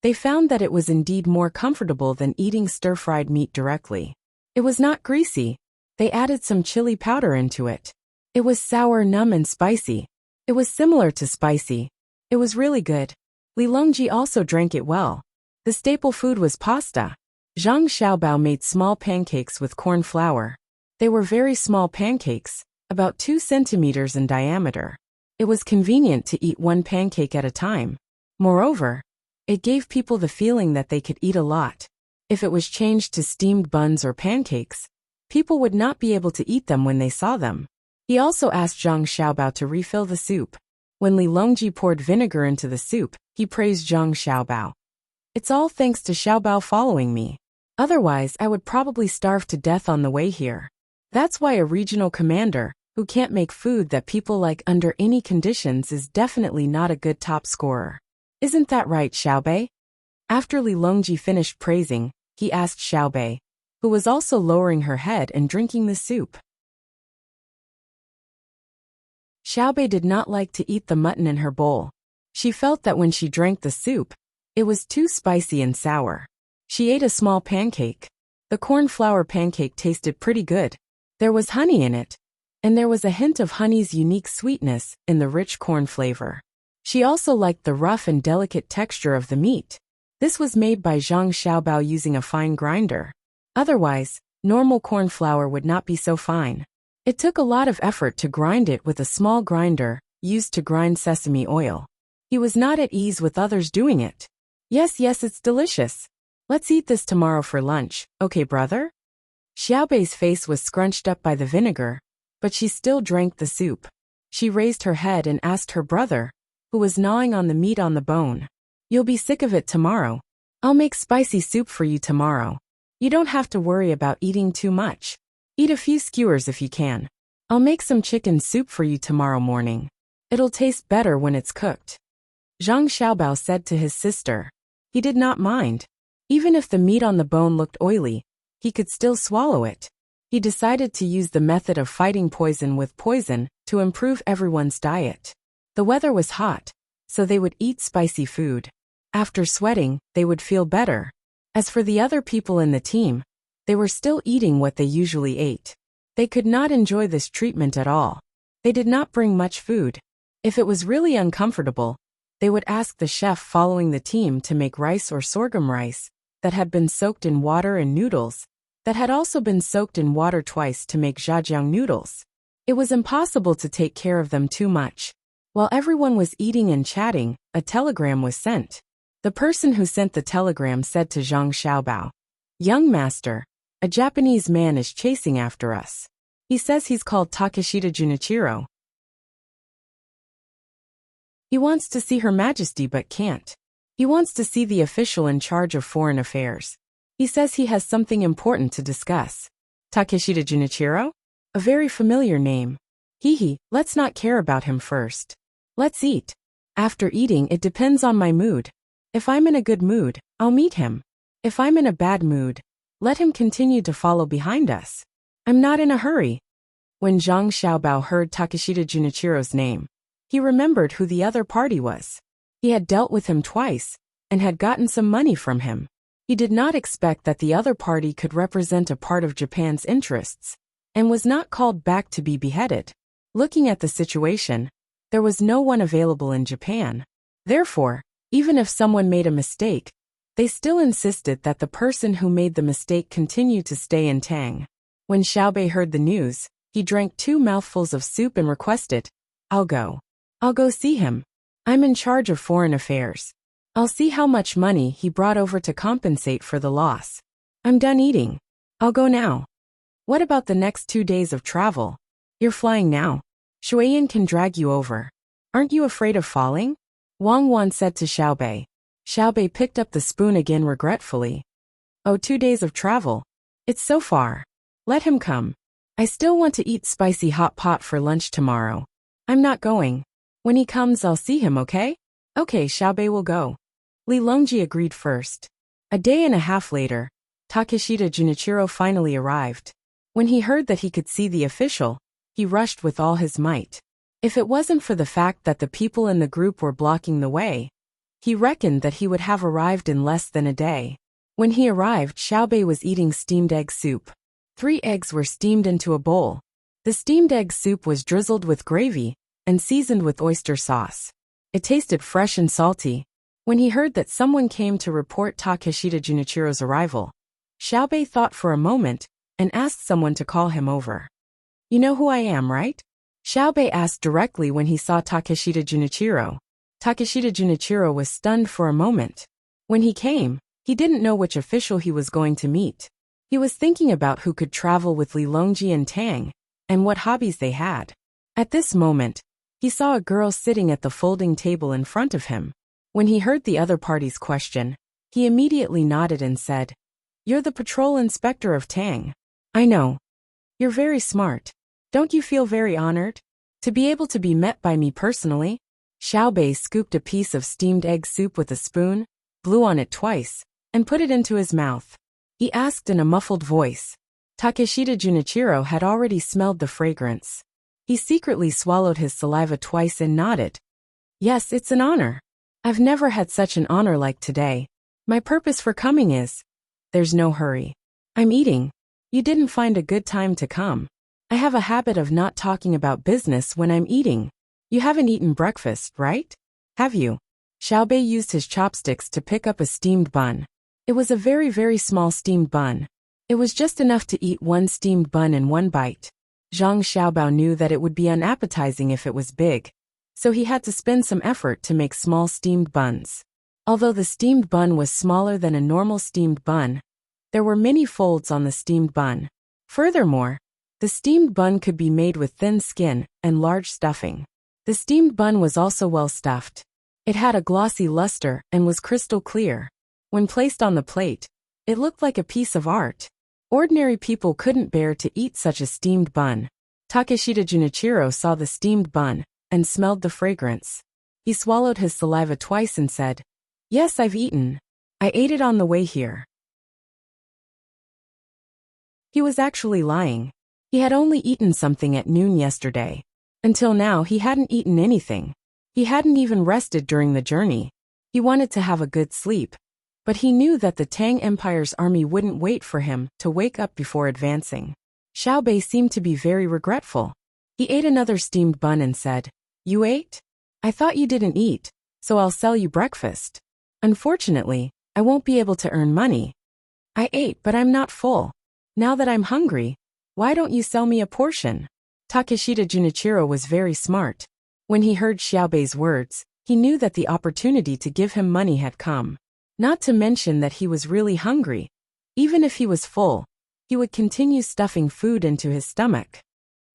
they found that it was indeed more comfortable than eating stir-fried meat directly. It was not greasy. They added some chili powder into it. It was sour, numb, and spicy. It was similar to spicy. It was really good. Li Longji also drank it well. The staple food was pasta. Zhang Xiaobao made small pancakes with corn flour. They were very small pancakes, about 2 centimeters in diameter. It was convenient to eat one pancake at a time. Moreover, it gave people the feeling that they could eat a lot. If it was changed to steamed buns or pancakes, people would not be able to eat them when they saw them. He also asked Zhang Xiaobao to refill the soup. When Li Longji poured vinegar into the soup, he praised Zhang Xiaobao. It's all thanks to Xiaobao following me. Otherwise, I would probably starve to death on the way here. That's why a regional commander, who can't make food that people like under any conditions, is definitely not a good top scorer. Isn't that right, Xiaobei? After Li Longji finished praising, he asked Xiaobei, who was also lowering her head and drinking the soup. Xiaobei did not like to eat the mutton in her bowl. She felt that when she drank the soup, it was too spicy and sour. She ate a small pancake. The corn flour pancake tasted pretty good. There was honey in it, and there was a hint of honey's unique sweetness in the rich corn flavor. She also liked the rough and delicate texture of the meat. This was made by Zhang Xiaobao using a fine grinder. Otherwise, normal corn flour would not be so fine. It took a lot of effort to grind it with a small grinder used to grind sesame oil. He was not at ease with others doing it. Yes, it's delicious. Let's eat this tomorrow for lunch, okay, brother? Xiaobei's face was scrunched up by the vinegar, but she still drank the soup. She raised her head and asked her brother, who was gnawing on the meat on the bone. You'll be sick of it tomorrow. I'll make spicy soup for you tomorrow. You don't have to worry about eating too much. Eat a few skewers if you can. I'll make some chicken soup for you tomorrow morning. It'll taste better when it's cooked. Zhang Xiaobao said to his sister. He did not mind. Even if the meat on the bone looked oily, he could still swallow it. He decided to use the method of fighting poison with poison to improve everyone's diet. The weather was hot, so they would eat spicy food. After sweating, they would feel better. As for the other people in the team, they were still eating what they usually ate. They could not enjoy this treatment at all. They did not bring much food. If it was really uncomfortable, they would ask the chef following the team to make rice or sorghum rice that had been soaked in water and noodles that had also been soaked in water twice to make zhajiang noodles. It was impossible to take care of them too much. While everyone was eating and chatting, a telegram was sent. The person who sent the telegram said to Zhang Xiaobao, "Young master, a Japanese man is chasing after us. He says he's called Takeshita Junichiro. He wants to see Her Majesty but can't. He wants to see the official in charge of foreign affairs. He says he has something important to discuss." Takeshita Junichiro? A very familiar name. Let's not care about him first. Let's eat. After eating, it depends on my mood. If I'm in a good mood, I'll meet him. If I'm in a bad mood, let him continue to follow behind us. I'm not in a hurry. When Zhang Xiaobao heard Takeshita Junichiro's name, he remembered who the other party was. He had dealt with him twice, and had gotten some money from him. He did not expect that the other party could represent a part of Japan's interests, and was not called back to be beheaded. Looking at the situation, there was no one available in Japan. Therefore, even if someone made a mistake, they still insisted that the person who made the mistake continue to stay in Tang. When Xiaobei heard the news, he drank 2 mouthfuls of soup and requested, I'll go see him. I'm in charge of foreign affairs. I'll see how much money he brought over to compensate for the loss. I'm done eating. I'll go now. What about the next 2 days of travel? You're flying now. Shuiyan can drag you over. Aren't you afraid of falling? Wang Wan said to Xiaobei. Xiaobei picked up the spoon again regretfully. Oh, 2 days of travel. It's so far. Let him come. I still want to eat spicy hot pot for lunch tomorrow. I'm not going. When he comes, I'll see him, okay? Okay, Xiaobei will go. Li Longji agreed first. A day and a half later, Takeshita Junichiro finally arrived. When he heard that he could see the official, he rushed with all his might. If it wasn't for the fact that the people in the group were blocking the way, he reckoned that he would have arrived in less than a day. When he arrived, Xiaobei was eating steamed egg soup. 3 eggs were steamed into a bowl. The steamed egg soup was drizzled with gravy, and seasoned with oyster sauce. It tasted fresh and salty. When he heard that someone came to report Takeshita Junichiro's arrival, Xiaobei thought for a moment and asked someone to call him over. "You know who I am, right?" Xiaobei asked directly when he saw Takeshita Junichiro. Takeshita Junichiro was stunned for a moment. When he came, he didn't know which official he was going to meet. He was thinking about who could travel with Li Longji and Tang, and what hobbies they had. At this moment, he saw a girl sitting at the folding table in front of him. When he heard the other party's question, he immediately nodded and said, "You're the patrol inspector of Tang. I know. You're very smart. Don't you feel very honored to be able to be met by me personally?" Xiaobei scooped a piece of steamed egg soup with a spoon, blew on it twice, and put it into his mouth. He asked in a muffled voice. Takeshita Junichiro had already smelled the fragrance. He secretly swallowed his saliva twice and nodded. "Yes, it's an honor. I've never had such an honor like today. My purpose for coming is..." "There's no hurry. I'm eating. You didn't find a good time to come. I have a habit of not talking about business when I'm eating. You haven't eaten breakfast, right? Have you?" Xiaobei used his chopsticks to pick up a steamed bun. It was a very small steamed bun. It was just enough to eat one steamed bun in one bite. Zhang Xiaobao knew that it would be unappetizing if it was big, so he had to spend some effort to make small steamed buns. Although the steamed bun was smaller than a normal steamed bun, there were many folds on the steamed bun. Furthermore, the steamed bun could be made with thin skin and large stuffing. The steamed bun was also well stuffed. It had a glossy luster and was crystal clear. When placed on the plate, it looked like a piece of art. Ordinary people couldn't bear to eat such a steamed bun. Takeshita Junichiro saw the steamed bun and smelled the fragrance. He swallowed his saliva twice and said, "Yes, I've eaten. I ate it on the way here." He was actually lying. He had only eaten something at noon yesterday. Until now, he hadn't eaten anything. He hadn't even rested during the journey. He wanted to have a good sleep, but he knew that the Tang Empire's army wouldn't wait for him to wake up before advancing. Xiaobei seemed to be very regretful. He ate another steamed bun and said, "You ate? I thought you didn't eat, so I'll sell you breakfast. Unfortunately, I won't be able to earn money. I ate, but I'm not full. Now that I'm hungry, why don't you sell me a portion?" Takeshita Junichiro was very smart. When he heard Xiaobei's words, he knew that the opportunity to give him money had come. Not to mention that he was really hungry. Even if he was full, he would continue stuffing food into his stomach.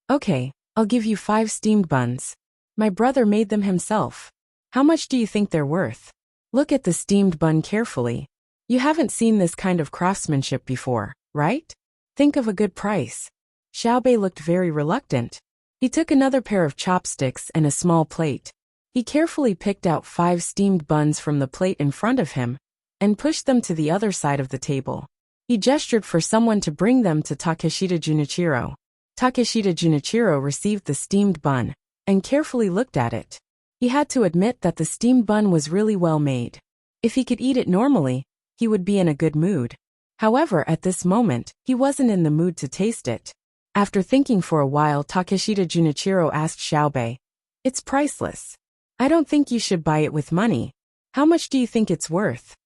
"Okay, I'll give you 5 steamed buns. My brother made them himself. How much do you think they're worth?" Look at the steamed bun carefully. You haven't seen this kind of craftsmanship before, right? Think of a good price. Xiaobei looked very reluctant. He took another pair of chopsticks and a small plate. He carefully picked out 5 steamed buns from the plate in front of him and pushed them to the other side of the table. He gestured for someone to bring them to Takeshita Junichiro. Takeshita Junichiro received the steamed bun and carefully looked at it. He had to admit that the steamed bun was really well made. If he could eat it normally, he would be in a good mood. However, at this moment, he wasn't in the mood to taste it. After thinking for a while, Takeshita Junichiro asked Xiaobei, "It's priceless. I don't think you should buy it with money. How much do you think it's worth?"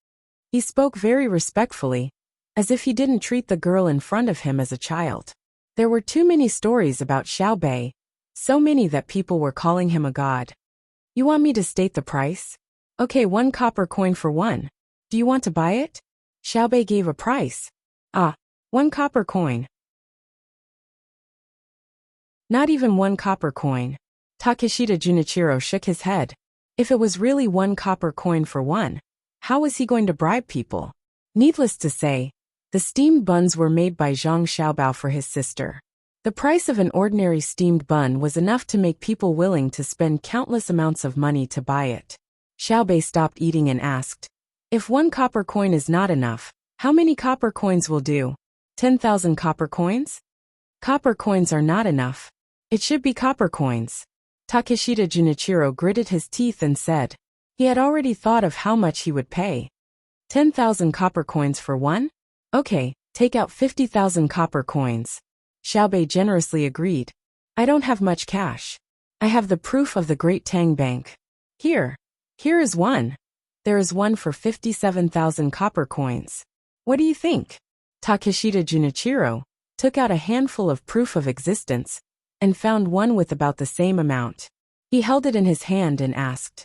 He spoke very respectfully, as if he didn't treat the girl in front of him as a child. There were too many stories about Xiaobei, so many that people were calling him a god. "You want me to state the price? Okay, 1 copper coin for one. Do you want to buy it?" Xiaobei gave a price. "Ah, 1 copper coin. Not even 1 copper coin." Takeshita Junichiro shook his head. If it was really 1 copper coin for one, how was he going to bribe people? Needless to say, the steamed buns were made by Zhang Xiaobao for his sister. The price of an ordinary steamed bun was enough to make people willing to spend countless amounts of money to buy it. Xiaobei stopped eating and asked, "If 1 copper coin is not enough, how many copper coins will do? 10,000 copper coins? Copper coins are not enough. It should be copper coins." Takeshita Junichiro gritted his teeth and said, he had already thought of how much he would pay. 10,000 copper coins for one? Okay, take out 50,000 copper coins. Xiaobei generously agreed. "I don't have much cash. I have the proof of the great Tang Bank. Here. Here is one. There is one for 57,000 copper coins. What do you think? Takeshita Junichiro took out a handful of proof of existence and found one with about the same amount. He held it in his hand and asked,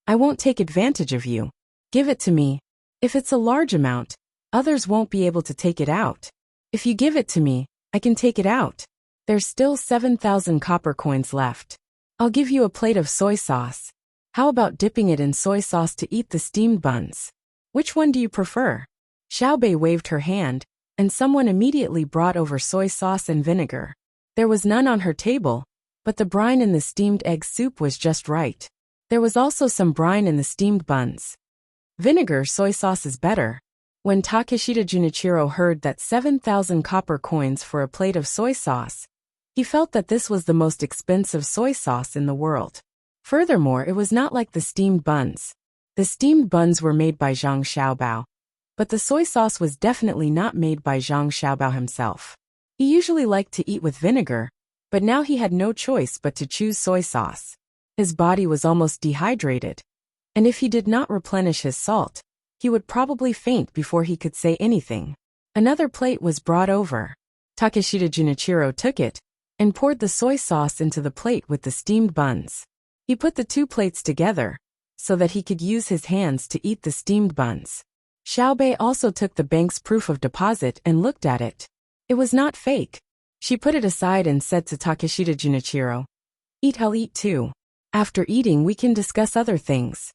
I won't take advantage of you. Give it to me. If it's a large amount, others won't be able to take it out. If you give it to me, I can take it out. There's still 7,000 copper coins left. I'll give you a plate of soy sauce. How about dipping it in soy sauce to eat the steamed buns? Which one do you prefer? Xiaobei waved her hand, and someone immediately brought over soy sauce and vinegar. There was none on her table, but the brine in the steamed egg soup was just right. There was also some brine in the steamed buns. Vinegar soy sauce is better. When Takeshita Junichiro heard that 7,000 copper coins for a plate of soy sauce, he felt that this was the most expensive soy sauce in the world. Furthermore, it was not like the steamed buns. The steamed buns were made by Zhang Xiaobao, but the soy sauce was definitely not made by Zhang Xiaobao himself. He usually liked to eat with vinegar, but now he had no choice but to choose soy sauce. His body was almost dehydrated, and if he did not replenish his salt, he would probably faint before he could say anything. Another plate was brought over. Takeshita Junichiro took it and poured the soy sauce into the plate with the steamed buns. He put the two plates together so that he could use his hands to eat the steamed buns. Xiaobei also took the bank's proof of deposit and looked at it. It was not fake. She put it aside and said to Takeshita Junichiro, I'll eat too. After eating we can discuss other things.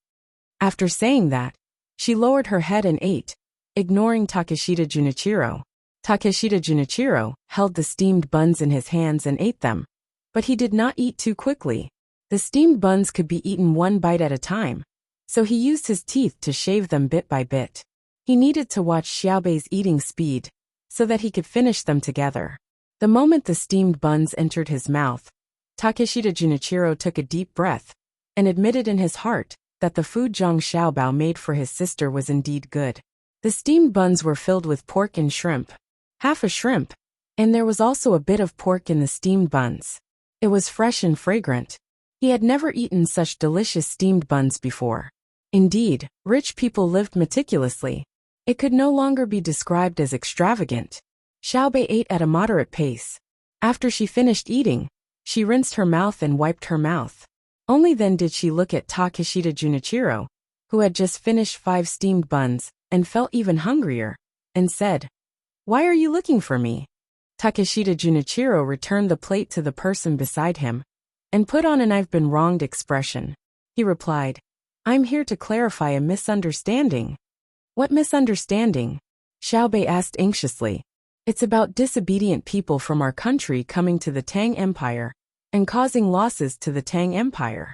After saying that, she lowered her head and ate, ignoring Takeshita Junichiro. Takeshita Junichiro held the steamed buns in his hands and ate them, but he did not eat too quickly. The steamed buns could be eaten one bite at a time, so he used his teeth to shave them bit by bit. He needed to watch Xiaobei's eating speed so that he could finish them together. The moment the steamed buns entered his mouth, Takeshita Junichiro took a deep breath and admitted in his heart that the food Zhang Xiaobao made for his sister was indeed good. The steamed buns were filled with pork and shrimp, half a shrimp, and there was also a bit of pork in the steamed buns. It was fresh and fragrant. He had never eaten such delicious steamed buns before. Indeed, rich people lived meticulously. It could no longer be described as extravagant. Xiaobei ate at a moderate pace. After she finished eating, she rinsed her mouth and wiped her mouth. Only then did she look at Takeshita Junichiro, who had just finished 5 steamed buns and felt even hungrier, and said, Why are you looking for me? Takeshita Junichiro returned the plate to the person beside him and put on an I've been wronged expression. He replied, I'm here to clarify a misunderstanding. What misunderstanding? Xiaobei asked anxiously. It's about disobedient people from our country coming to the Tang Empire and causing losses to the Tang Empire.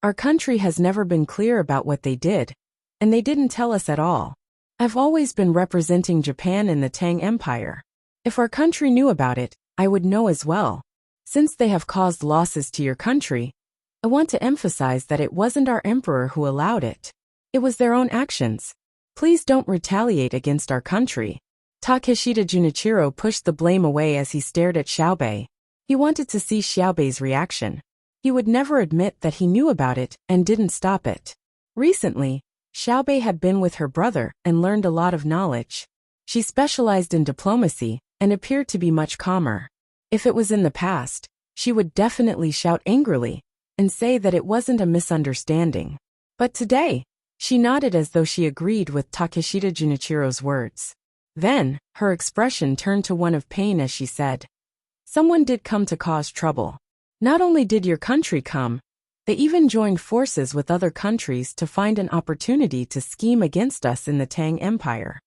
Our country has never been clear about what they did, and they didn't tell us at all. I've always been representing Japan in the Tang Empire. If our country knew about it, I would know as well. Since they have caused losses to your country, I want to emphasize that it wasn't our emperor who allowed it. It was their own actions. Please don't retaliate against our country. Takeshita Junichiro pushed the blame away as he stared at Xiaobei. He wanted to see Xiaobei's reaction. He would never admit that he knew about it and didn't stop it. Recently, Xiaobei had been with her brother and learned a lot of knowledge. She specialized in diplomacy and appeared to be much calmer. If it was in the past, she would definitely shout angrily and say that it wasn't a misunderstanding. But today, she nodded as though she agreed with Takeshita Junichiro's words. Then, her expression turned to one of pain as she said, Someone did come to cause trouble. Not only did your country come, they even joined forces with other countries to find an opportunity to scheme against us in the Tang Empire.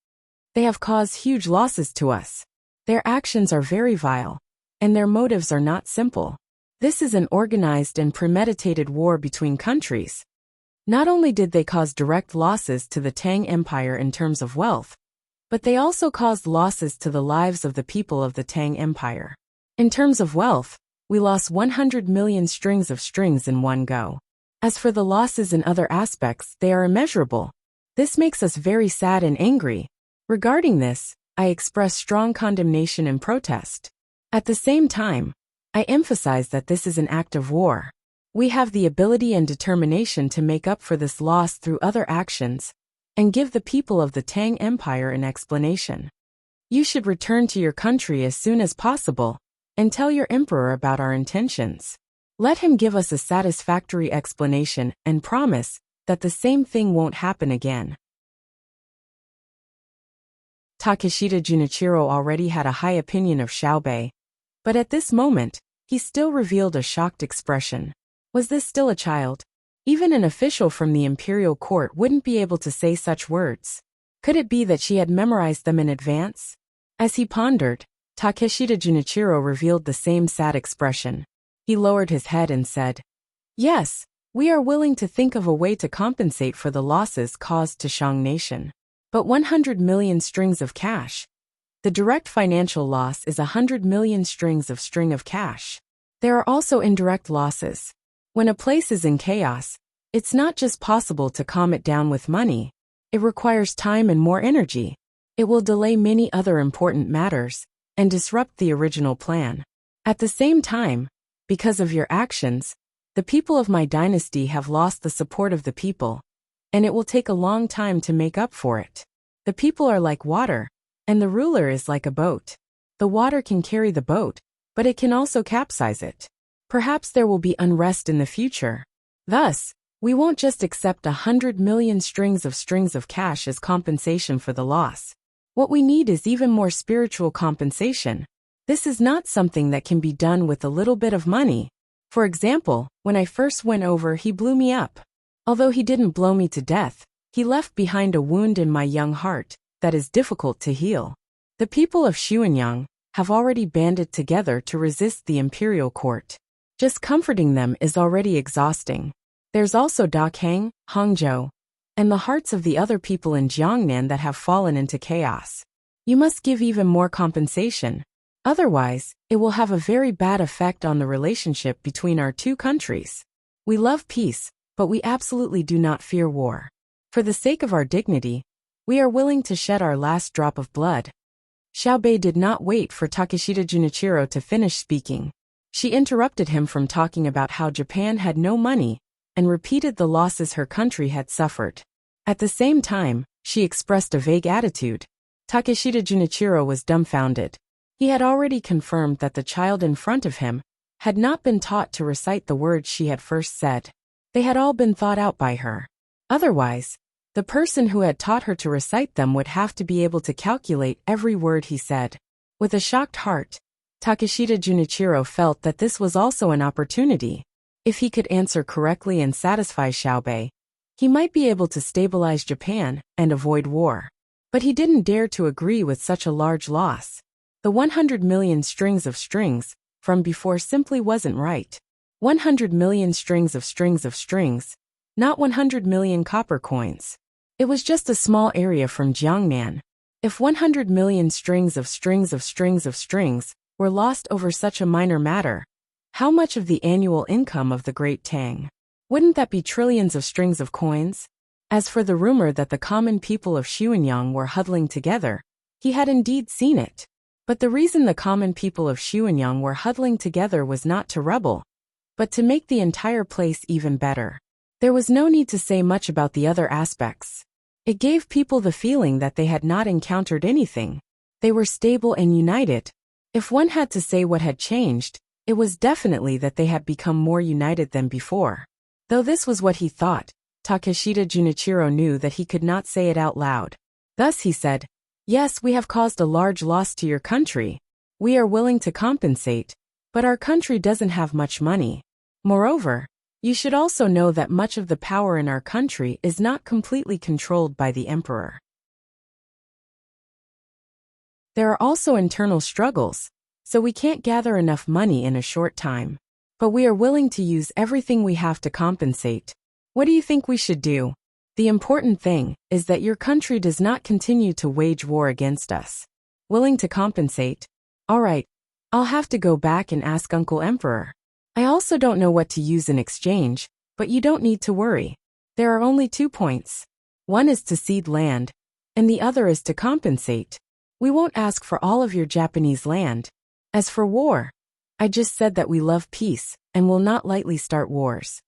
They have caused huge losses to us. Their actions are very vile, and their motives are not simple. This is an organized and premeditated war between countries. Not only did they cause direct losses to the Tang Empire in terms of wealth, but they also caused losses to the lives of the people of the Tang Empire. In terms of wealth, we lost 100 million strings of strings in one go. As for the losses in other aspects, they are immeasurable. This makes us very sad and angry. Regarding this, I express strong condemnation and protest. At the same time, I emphasize that this is an act of war. We have the ability and determination to make up for this loss through other actions and give the people of the Tang Empire an explanation. You should return to your country as soon as possible and tell your emperor about our intentions. Let him give us a satisfactory explanation and promise that the same thing won't happen again. Takeshita Junichiro already had a high opinion of Xiaobei, but at this moment, he still revealed a shocked expression. Was this still a child? Even an official from the imperial court wouldn't be able to say such words. Could it be that she had memorized them in advance? As he pondered, Takeshita Junichiro revealed the same sad expression. He lowered his head and said, "Yes, we are willing to think of a way to compensate for the losses caused to Shang Nation. But 100 million strings of cash. The direct financial loss is 100 million strings of string of cash. There are also indirect losses. When a place is in chaos, it's not just possible to calm it down with money. It requires time and more energy. It will delay many other important matters and disrupt the original plan. At the same time, because of your actions, the people of my dynasty have lost the support of the people, and it will take a long time to make up for it. The people are like water, and the ruler is like a boat. The water can carry the boat, but it can also capsize it. Perhaps there will be unrest in the future. Thus, we won't just accept 100 million strings of cash as compensation for the loss. What we need is even more spiritual compensation. This is not something that can be done with a little bit of money. For example, when I first went over, he blew me up. Although he didn't blow me to death, he left behind a wound in my young heart that is difficult to heal. The people of Xuanyang have already banded together to resist the imperial court. Just comforting them is already exhausting. There's also Dakang, Hangzhou, and the hearts of the other people in Jiangnan that have fallen into chaos. You must give even more compensation. Otherwise, it will have a very bad effect on the relationship between our two countries. We love peace, but we absolutely do not fear war. For the sake of our dignity, we are willing to shed our last drop of blood. Xiaobei did not wait for Takeshita Junichiro to finish speaking. She interrupted him from talking about how Japan had no money and repeated the losses her country had suffered. At the same time, she expressed a vague attitude. Takeshita Junichiro was dumbfounded. He had already confirmed that the child in front of him had not been taught to recite the words she had first said. They had all been thought out by her. Otherwise, the person who had taught her to recite them would have to be able to calculate every word he said. With a shocked heart, Takeshita Junichiro felt that this was also an opportunity. If he could answer correctly and satisfy Xiaobei, he might be able to stabilize Japan and avoid war. But he didn't dare to agree with such a large loss. The 100 million strings from before simply wasn't right. 100 million strings, not 100 million copper coins. It was just a small area from Jiangnan. If 100 million strings were lost over such a minor matter, how much of the annual income of the great Tang? Wouldn't that be trillions of strings of coins? As for the rumor that the common people of Xuanyang were huddling together, he had indeed seen it. But the reason the common people of Xuanyang were huddling together was not to rebel, but to make the entire place even better. There was no need to say much about the other aspects. It gave people the feeling that they had not encountered anything. They were stable and united. If one had to say what had changed, it was definitely that they had become more united than before. Though this was what he thought, Takeshita Junichiro knew that he could not say it out loud. Thus he said, "Yes, we have caused a large loss to your country. We are willing to compensate, but our country doesn't have much money. Moreover, you should also know that much of the power in our country is not completely controlled by the emperor. There are also internal struggles, so we can't gather enough money in a short time. But we are willing to use everything we have to compensate. What do you think we should do? The important thing is that your country does not continue to wage war against us. Willing to compensate? All right, I'll have to go back and ask Uncle Emperor. I also don't know what to use in exchange, but you don't need to worry. There are only 2 points. One is to cede land, and the other is to compensate. We won't ask for all of your Japanese land. As for war, I just said that we love peace, and will not lightly start wars.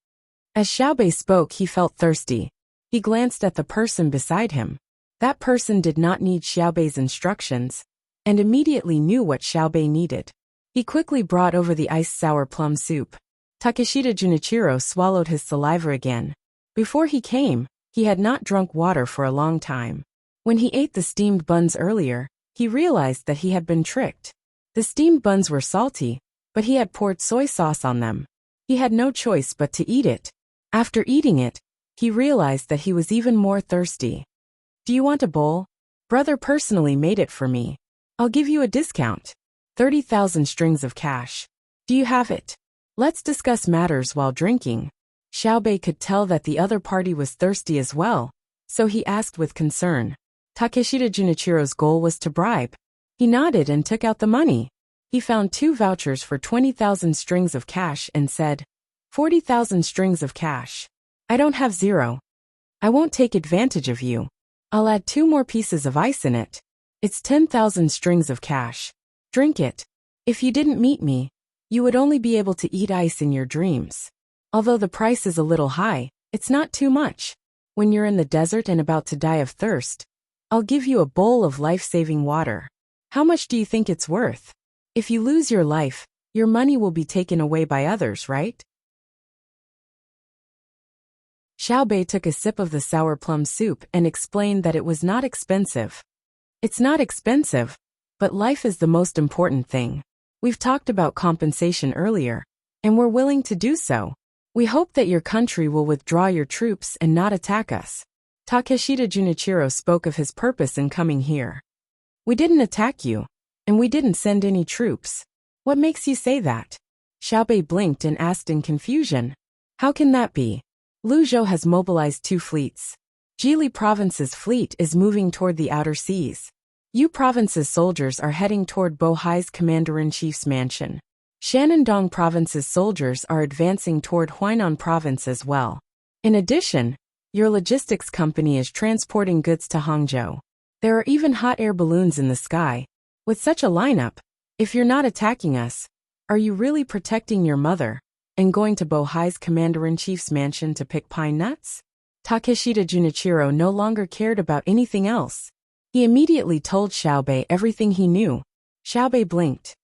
As Xiaobei spoke, he felt thirsty. He glanced at the person beside him. That person did not need Xiaobei's instructions, and immediately knew what Xiaobei needed. He quickly brought over the iced sour plum soup. Takeshita Junichiro swallowed his saliva again. Before he came, he had not drunk water for a long time. When he ate the steamed buns earlier, he realized that he had been tricked. The steamed buns were salty, but he had poured soy sauce on them. He had no choice but to eat it. After eating it, he realized that he was even more thirsty. Do you want a bowl? Brother personally made it for me. I'll give you a discount. 30,000 strings of cash. Do you have it? Let's discuss matters while drinking. Xiaobei could tell that the other party was thirsty as well, so he asked with concern. Takeshita Junichiro's goal was to bribe. He nodded and took out the money. He found 2 vouchers for 20,000 strings of cash and said, 40,000 strings of cash. I don't have 0. I won't take advantage of you. I'll add 2 more pieces of ice in it. It's 10,000 strings of cash. Drink it. If you didn't meet me, you would only be able to eat ice in your dreams. Although the price is a little high, it's not too much. When you're in the desert and about to die of thirst, I'll give you a bowl of life-saving water. How much do you think it's worth? If you lose your life, your money will be taken away by others, right? Xiaobei took a sip of the sour plum soup and explained that it was not expensive. It's not expensive, but life is the most important thing. We've talked about compensation earlier, and we're willing to do so. We hope that your country will withdraw your troops and not attack us. Takeshita Junichiro spoke of his purpose in coming here. We didn't attack you, and we didn't send any troops. What makes you say that? Xiaobei blinked and asked in confusion. How can that be? Luzhou has mobilized 2 fleets. Jili Province's fleet is moving toward the outer seas. Yu Province's soldiers are heading toward Bohai's commander-in-chief's mansion. Shandong Province's soldiers are advancing toward Huainan Province as well. In addition, your logistics company is transporting goods to Hangzhou. There are even hot air balloons in the sky. With such a lineup, if you're not attacking us, are you really protecting your mother and going to Bohai's commander-in-chief's mansion to pick pine nuts? Takeshita Junichiro no longer cared about anything else. He immediately told Xiaobei everything he knew. Xiaobei blinked.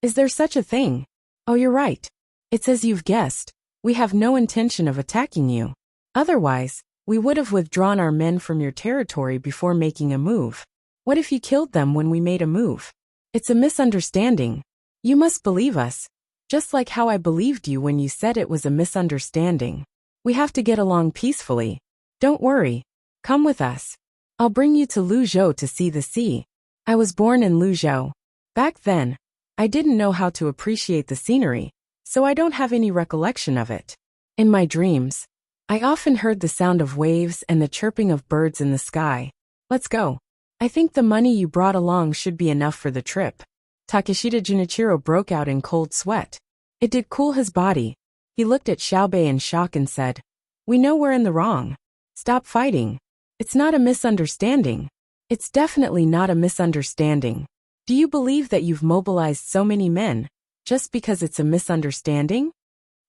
Is there such a thing? Oh, you're right. It's as you've guessed. We have no intention of attacking you. Otherwise, we would have withdrawn our men from your territory before making a move. What if you killed them when we made a move? It's a misunderstanding. You must believe us, just like how I believed you when you said it was a misunderstanding. We have to get along peacefully. Don't worry. Come with us. I'll bring you to Luzhou to see the sea. I was born in Luzhou. Back then, I didn't know how to appreciate the scenery, so I don't have any recollection of it. In my dreams, I often heard the sound of waves and the chirping of birds in the sky. Let's go. I think the money you brought along should be enough for the trip. Takeshita Junichiro broke out in cold sweat. It did cool his body. He looked at Xiaobei in shock and said, We know we're in the wrong. Stop fighting. It's not a misunderstanding. It's definitely not a misunderstanding. Do you believe that you've mobilized so many men, just because it's a misunderstanding?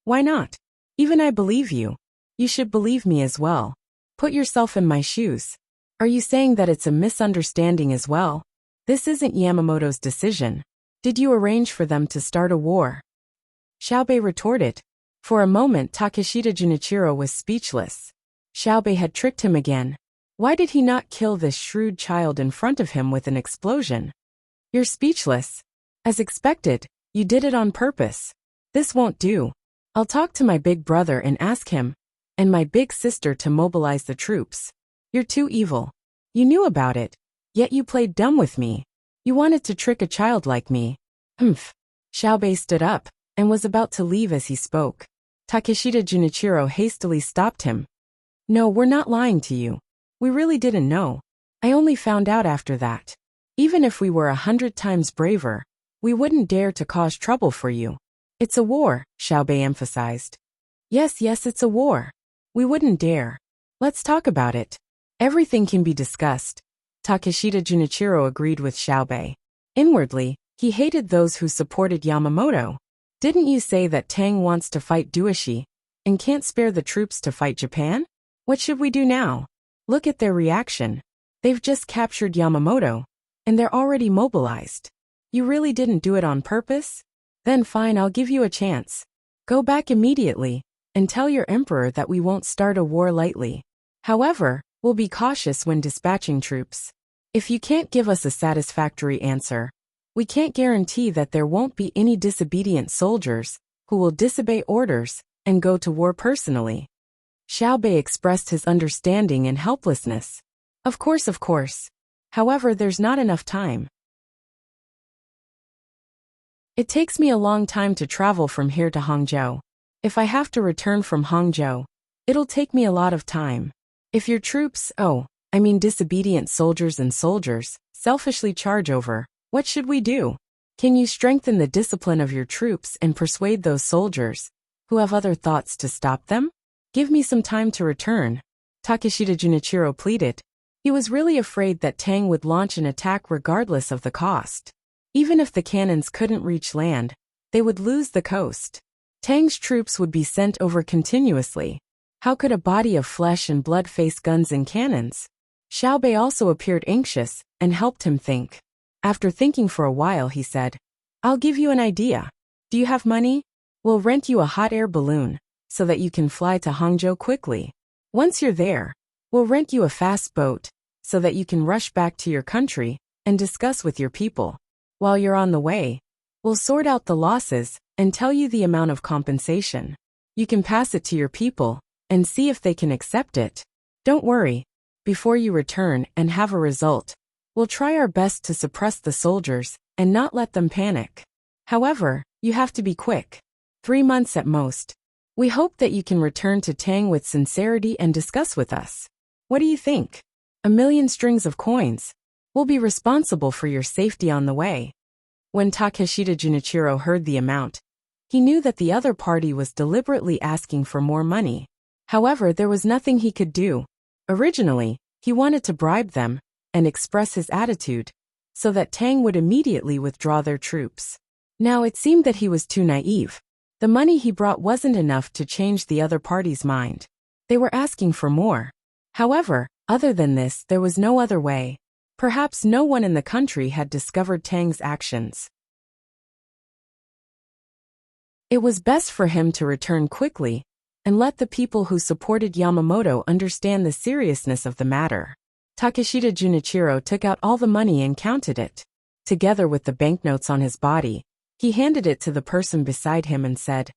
Why not? Even I believe you. You should believe me as well. Put yourself in my shoes. Are you saying that it's a misunderstanding as well? This isn't Yamamoto's decision. Did you arrange for them to start a war? Xiaobei retorted. For a moment Takeshita Junichiro was speechless. Xiaobei had tricked him again. Why did he not kill this shrewd child in front of him with an explosion? You're speechless. As expected, you did it on purpose. This won't do. I'll talk to my big brother and ask him, and my big sister to mobilize the troops. You're too evil. You knew about it, yet you played dumb with me. You wanted to trick a child like me. Humph. Xiaobei stood up, and was about to leave as he spoke. Takeshita Junichiro hastily stopped him. No, we're not lying to you. We really didn't know. I only found out after that. Even if we were 100 times braver, we wouldn't dare to cause trouble for you. It's a war, Xiaobei emphasized. Yes, it's a war. We wouldn't dare. Let's talk about it. Everything can be discussed. Takeshita Junichiro agreed with Xiaobei. Inwardly, he hated those who supported Yamamoto. Didn't you say that Tang wants to fight Duishi and can't spare the troops to fight Japan? What should we do now? Look at their reaction. They've just captured Yamamoto, and they're already mobilized. You really didn't do it on purpose? Then fine, I'll give you a chance. Go back immediately and tell your emperor that we won't start a war lightly. However, we'll be cautious when dispatching troops. If you can't give us a satisfactory answer, we can't guarantee that there won't be any disobedient soldiers who will disobey orders and go to war personally. Xiao Bei expressed his understanding and helplessness. Of course. However, there's not enough time. It takes me a long time to travel from here to Hangzhou. If I have to return from Hangzhou, it'll take me a lot of time. If your troops, disobedient soldiers, selfishly charge over, what should we do? Can you strengthen the discipline of your troops and persuade those soldiers who have other thoughts to stop them? Give me some time to return, Takeshita Junichiro pleaded. He was really afraid that Tang would launch an attack regardless of the cost. Even if the cannons couldn't reach land, they would lose the coast. Tang's troops would be sent over continuously. How could a body of flesh and blood face guns and cannons? Xiao Bei also appeared anxious and helped him think. After thinking for a while, he said, I'll give you an idea. Do you have money? We'll rent you a hot air balloon so that you can fly to Hangzhou quickly. Once you're there, we'll rent you a fast boat so that you can rush back to your country and discuss with your people. While you're on the way, we'll sort out the losses and tell you the amount of compensation. You can pass it to your people and see if they can accept it. Don't worry. Before you return and have a result, we'll try our best to suppress the soldiers and not let them panic. However, you have to be quick. 3 months at most. We hope that you can return to Tang with sincerity and discuss with us. What do you think? 1,000,000 strings of coins. We'll be responsible for your safety on the way. When Takeshita Junichiro heard the amount, he knew that the other party was deliberately asking for more money. However, there was nothing he could do. Originally, he wanted to bribe them and express his attitude so that Tang would immediately withdraw their troops. Now it seemed that he was too naive. The money he brought wasn't enough to change the other party's mind. They were asking for more. However, other than this, there was no other way. Perhaps no one in the country had discovered Tang's actions. It was best for him to return quickly and let the people who supported Yamamoto understand the seriousness of the matter. Takeshita Junichiro took out all the money and counted it. Together with the banknotes on his body, he handed it to the person beside him and said,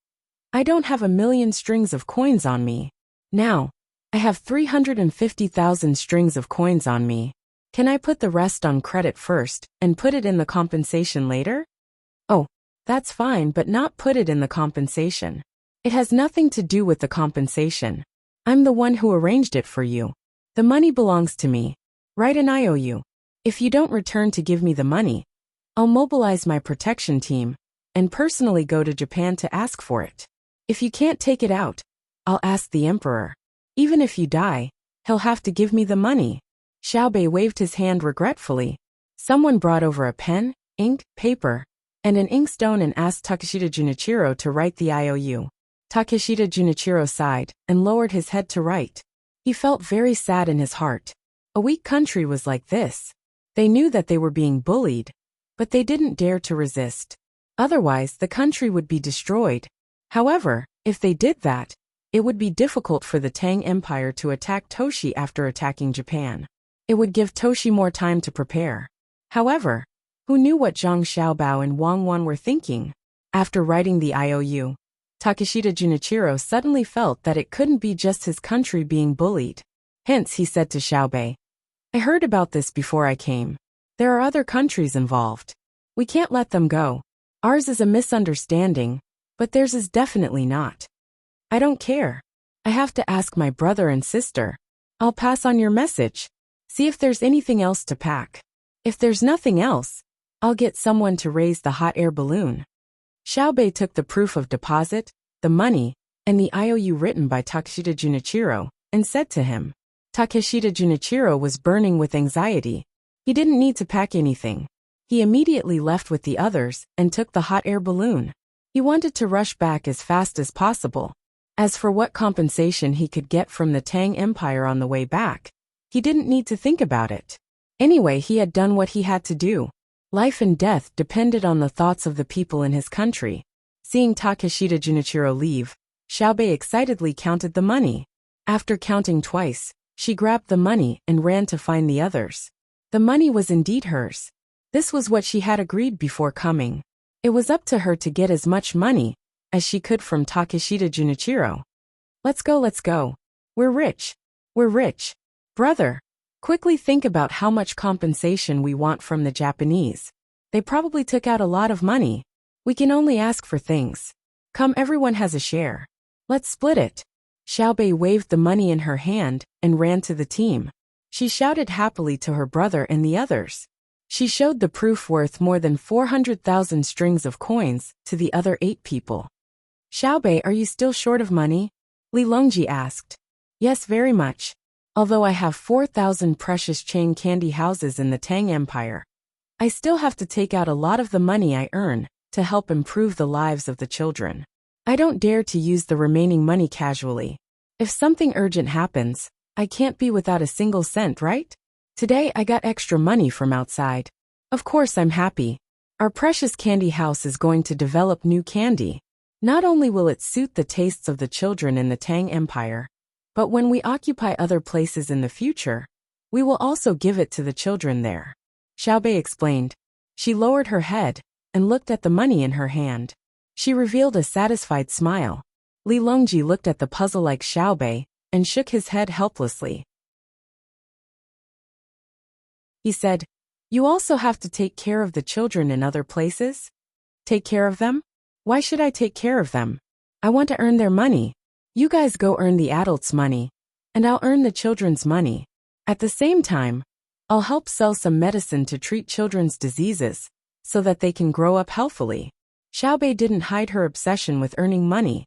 I don't have 1,000,000 strings of coins on me. Now, I have 350,000 strings of coins on me. Can I put the rest on credit first and put it in the compensation later? Oh, that's fine, but not put it in the compensation. It has nothing to do with the compensation. I'm the one who arranged it for you. The money belongs to me. Write an IOU. If you don't return to give me the money, I'll mobilize my protection team and personally go to Japan to ask for it. If you can't take it out, I'll ask the emperor. Even if you die, he'll have to give me the money. Xiao Bei waved his hand regretfully. Someone brought over a pen, ink, paper, and an inkstone and asked Takeshita Junichiro to write the IOU. Takeshita Junichiro sighed and lowered his head to write. He felt very sad in his heart. A weak country was like this. They knew that they were being bullied, but they didn't dare to resist. Otherwise, the country would be destroyed. However, if they did that, it would be difficult for the Tang Empire to attack Toshi after attacking Japan. It would give Toshi more time to prepare. However, who knew what Zhang Xiaobao and Wang Wan were thinking? After writing the IOU, Takeshita Junichiro suddenly felt that it couldn't be just his country being bullied. Hence, he said to Xiao Bei, I heard about this before I came. There are other countries involved. We can't let them go. Ours is a misunderstanding, but theirs is definitely not. I don't care. I have to ask my brother and sister. I'll pass on your message. See if there's anything else to pack. If there's nothing else, I'll get someone to raise the hot air balloon. Xiao Bei took the proof of deposit, the money, and the IOU written by Takeshita Junichiro, and said to him. Takeshita Junichiro was burning with anxiety. He didn't need to pack anything. He immediately left with the others and took the hot air balloon. He wanted to rush back as fast as possible. As for what compensation he could get from the Tang Empire on the way back, he didn't need to think about it. Anyway, he had done what he had to do. Life and death depended on the thoughts of the people in his country. Seeing Takeshita Junichiro leave, Xiaobei excitedly counted the money. After counting twice, she grabbed the money and ran to find the others. The money was indeed hers. This was what she had agreed before coming. It was up to her to get as much money as she could from Takeshita Junichiro. Let's go. We're rich. Brother, quickly think about how much compensation we want from the Japanese. They probably took out a lot of money. We can only ask for things. Come, everyone has a share. Let's split it. Xiaobei waved the money in her hand and ran to the team. She shouted happily to her brother and the others. She showed the proof worth more than 400,000 strings of coins to the other 8 people. Xiaobei, are you still short of money? Li Longji asked. Yes, very much. Although I have 4,000 precious chain candy houses in the Tang Empire, I still have to take out a lot of the money I earn to help improve the lives of the children. I don't dare to use the remaining money casually. If something urgent happens, I can't be without a single cent, right? Today I got extra money from outside. Of course I'm happy. Our precious candy house is going to develop new candy. Not only will it suit the tastes of the children in the Tang Empire, but when we occupy other places in the future, we will also give it to the children there. Xiaobei explained. She lowered her head and looked at the money in her hand. She revealed a satisfied smile. Li Longji looked at the puzzle-like Xiaobei and shook his head helplessly. He said, You also have to take care of the children in other places? Take care of them? Why should I take care of them? I want to earn their money. You guys go earn the adults' money, and I'll earn the children's money. At the same time, I'll help sell some medicine to treat children's diseases, so that they can grow up healthily. Xiaobei didn't hide her obsession with earning money.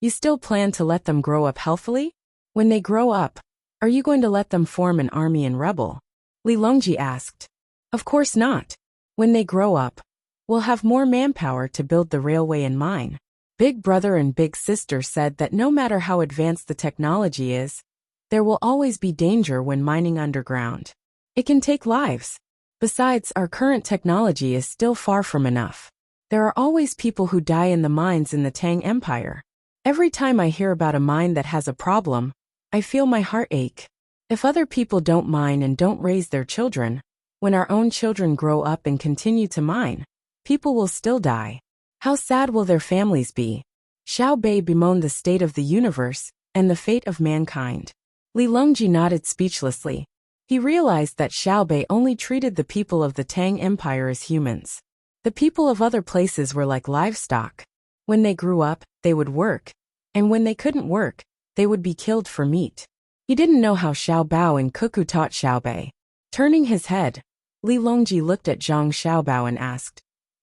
You still plan to let them grow up healthily? When they grow up, are you going to let them form an army and rebel? Li Longji asked. Of course not. When they grow up, we'll have more manpower to build the railway and mine. Big brother and big sister said that no matter how advanced the technology is, there will always be danger when mining underground. It can take lives. Besides, our current technology is still far from enough. There are always people who die in the mines in the Tang Empire. Every time I hear about a mine that has a problem, I feel my heart ache. If other people don't mine and don't raise their children, when our own children grow up and continue to mine, people will still die. How sad will their families be? Xiaobei bemoaned the state of the universe and the fate of mankind. Li Longji nodded speechlessly. He realized that Xiaobei only treated the people of the Tang Empire as humans. The people of other places were like livestock. When they grew up, they would work, and when they couldn't work, they would be killed for meat. He didn't know how Xiao Bao and Cuckoo taught Xiaobei. Turning his head, Li Longji looked at Zhang Xiaobao and asked,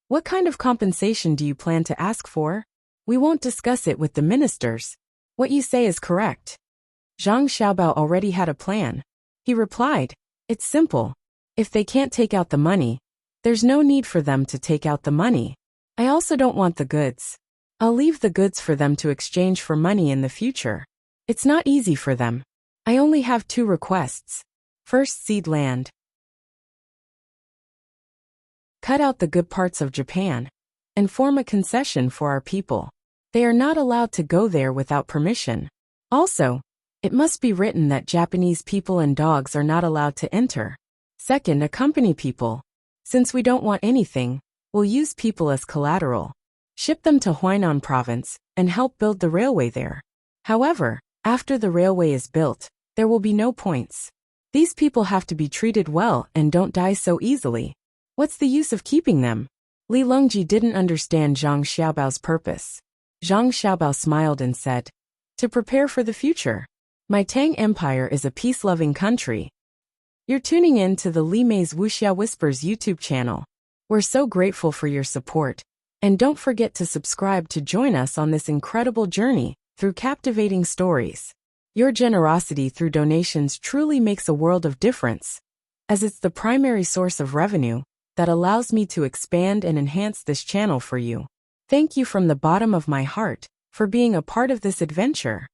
What kind of compensation do you plan to ask for? We won't discuss it with the ministers. What you say is correct. Zhang Xiaobao already had a plan. He replied, It's simple. If they can't take out the money, there's no need for them to take out the money. I also don't want the goods. I'll leave the goods for them to exchange for money in the future. It's not easy for them. I only have 2 requests. First, cede land. Cut out the good parts of Japan, and form a concession for our people. They are not allowed to go there without permission. Also, it must be written that Japanese people and dogs are not allowed to enter. Second, accompany people. Since we don't want anything, we'll use people as collateral. Ship them to Huainan province and help build the railway there. However, after the railway is built, there will be no points. These people have to be treated well and don't die so easily. What's the use of keeping them? Li Longji didn't understand Zhang Xiaobao's purpose. Zhang Xiaobao smiled and said, To prepare for the future. My Tang Empire is a peace-loving country. You're tuning in to the Li Mei's Wuxia Whispers YouTube channel. We're so grateful for your support, and don't forget to subscribe to join us on this incredible journey through captivating stories. Your generosity through donations truly makes a world of difference, as it's the primary source of revenue that allows me to expand and enhance this channel for you. Thank you from the bottom of my heart for being a part of this adventure.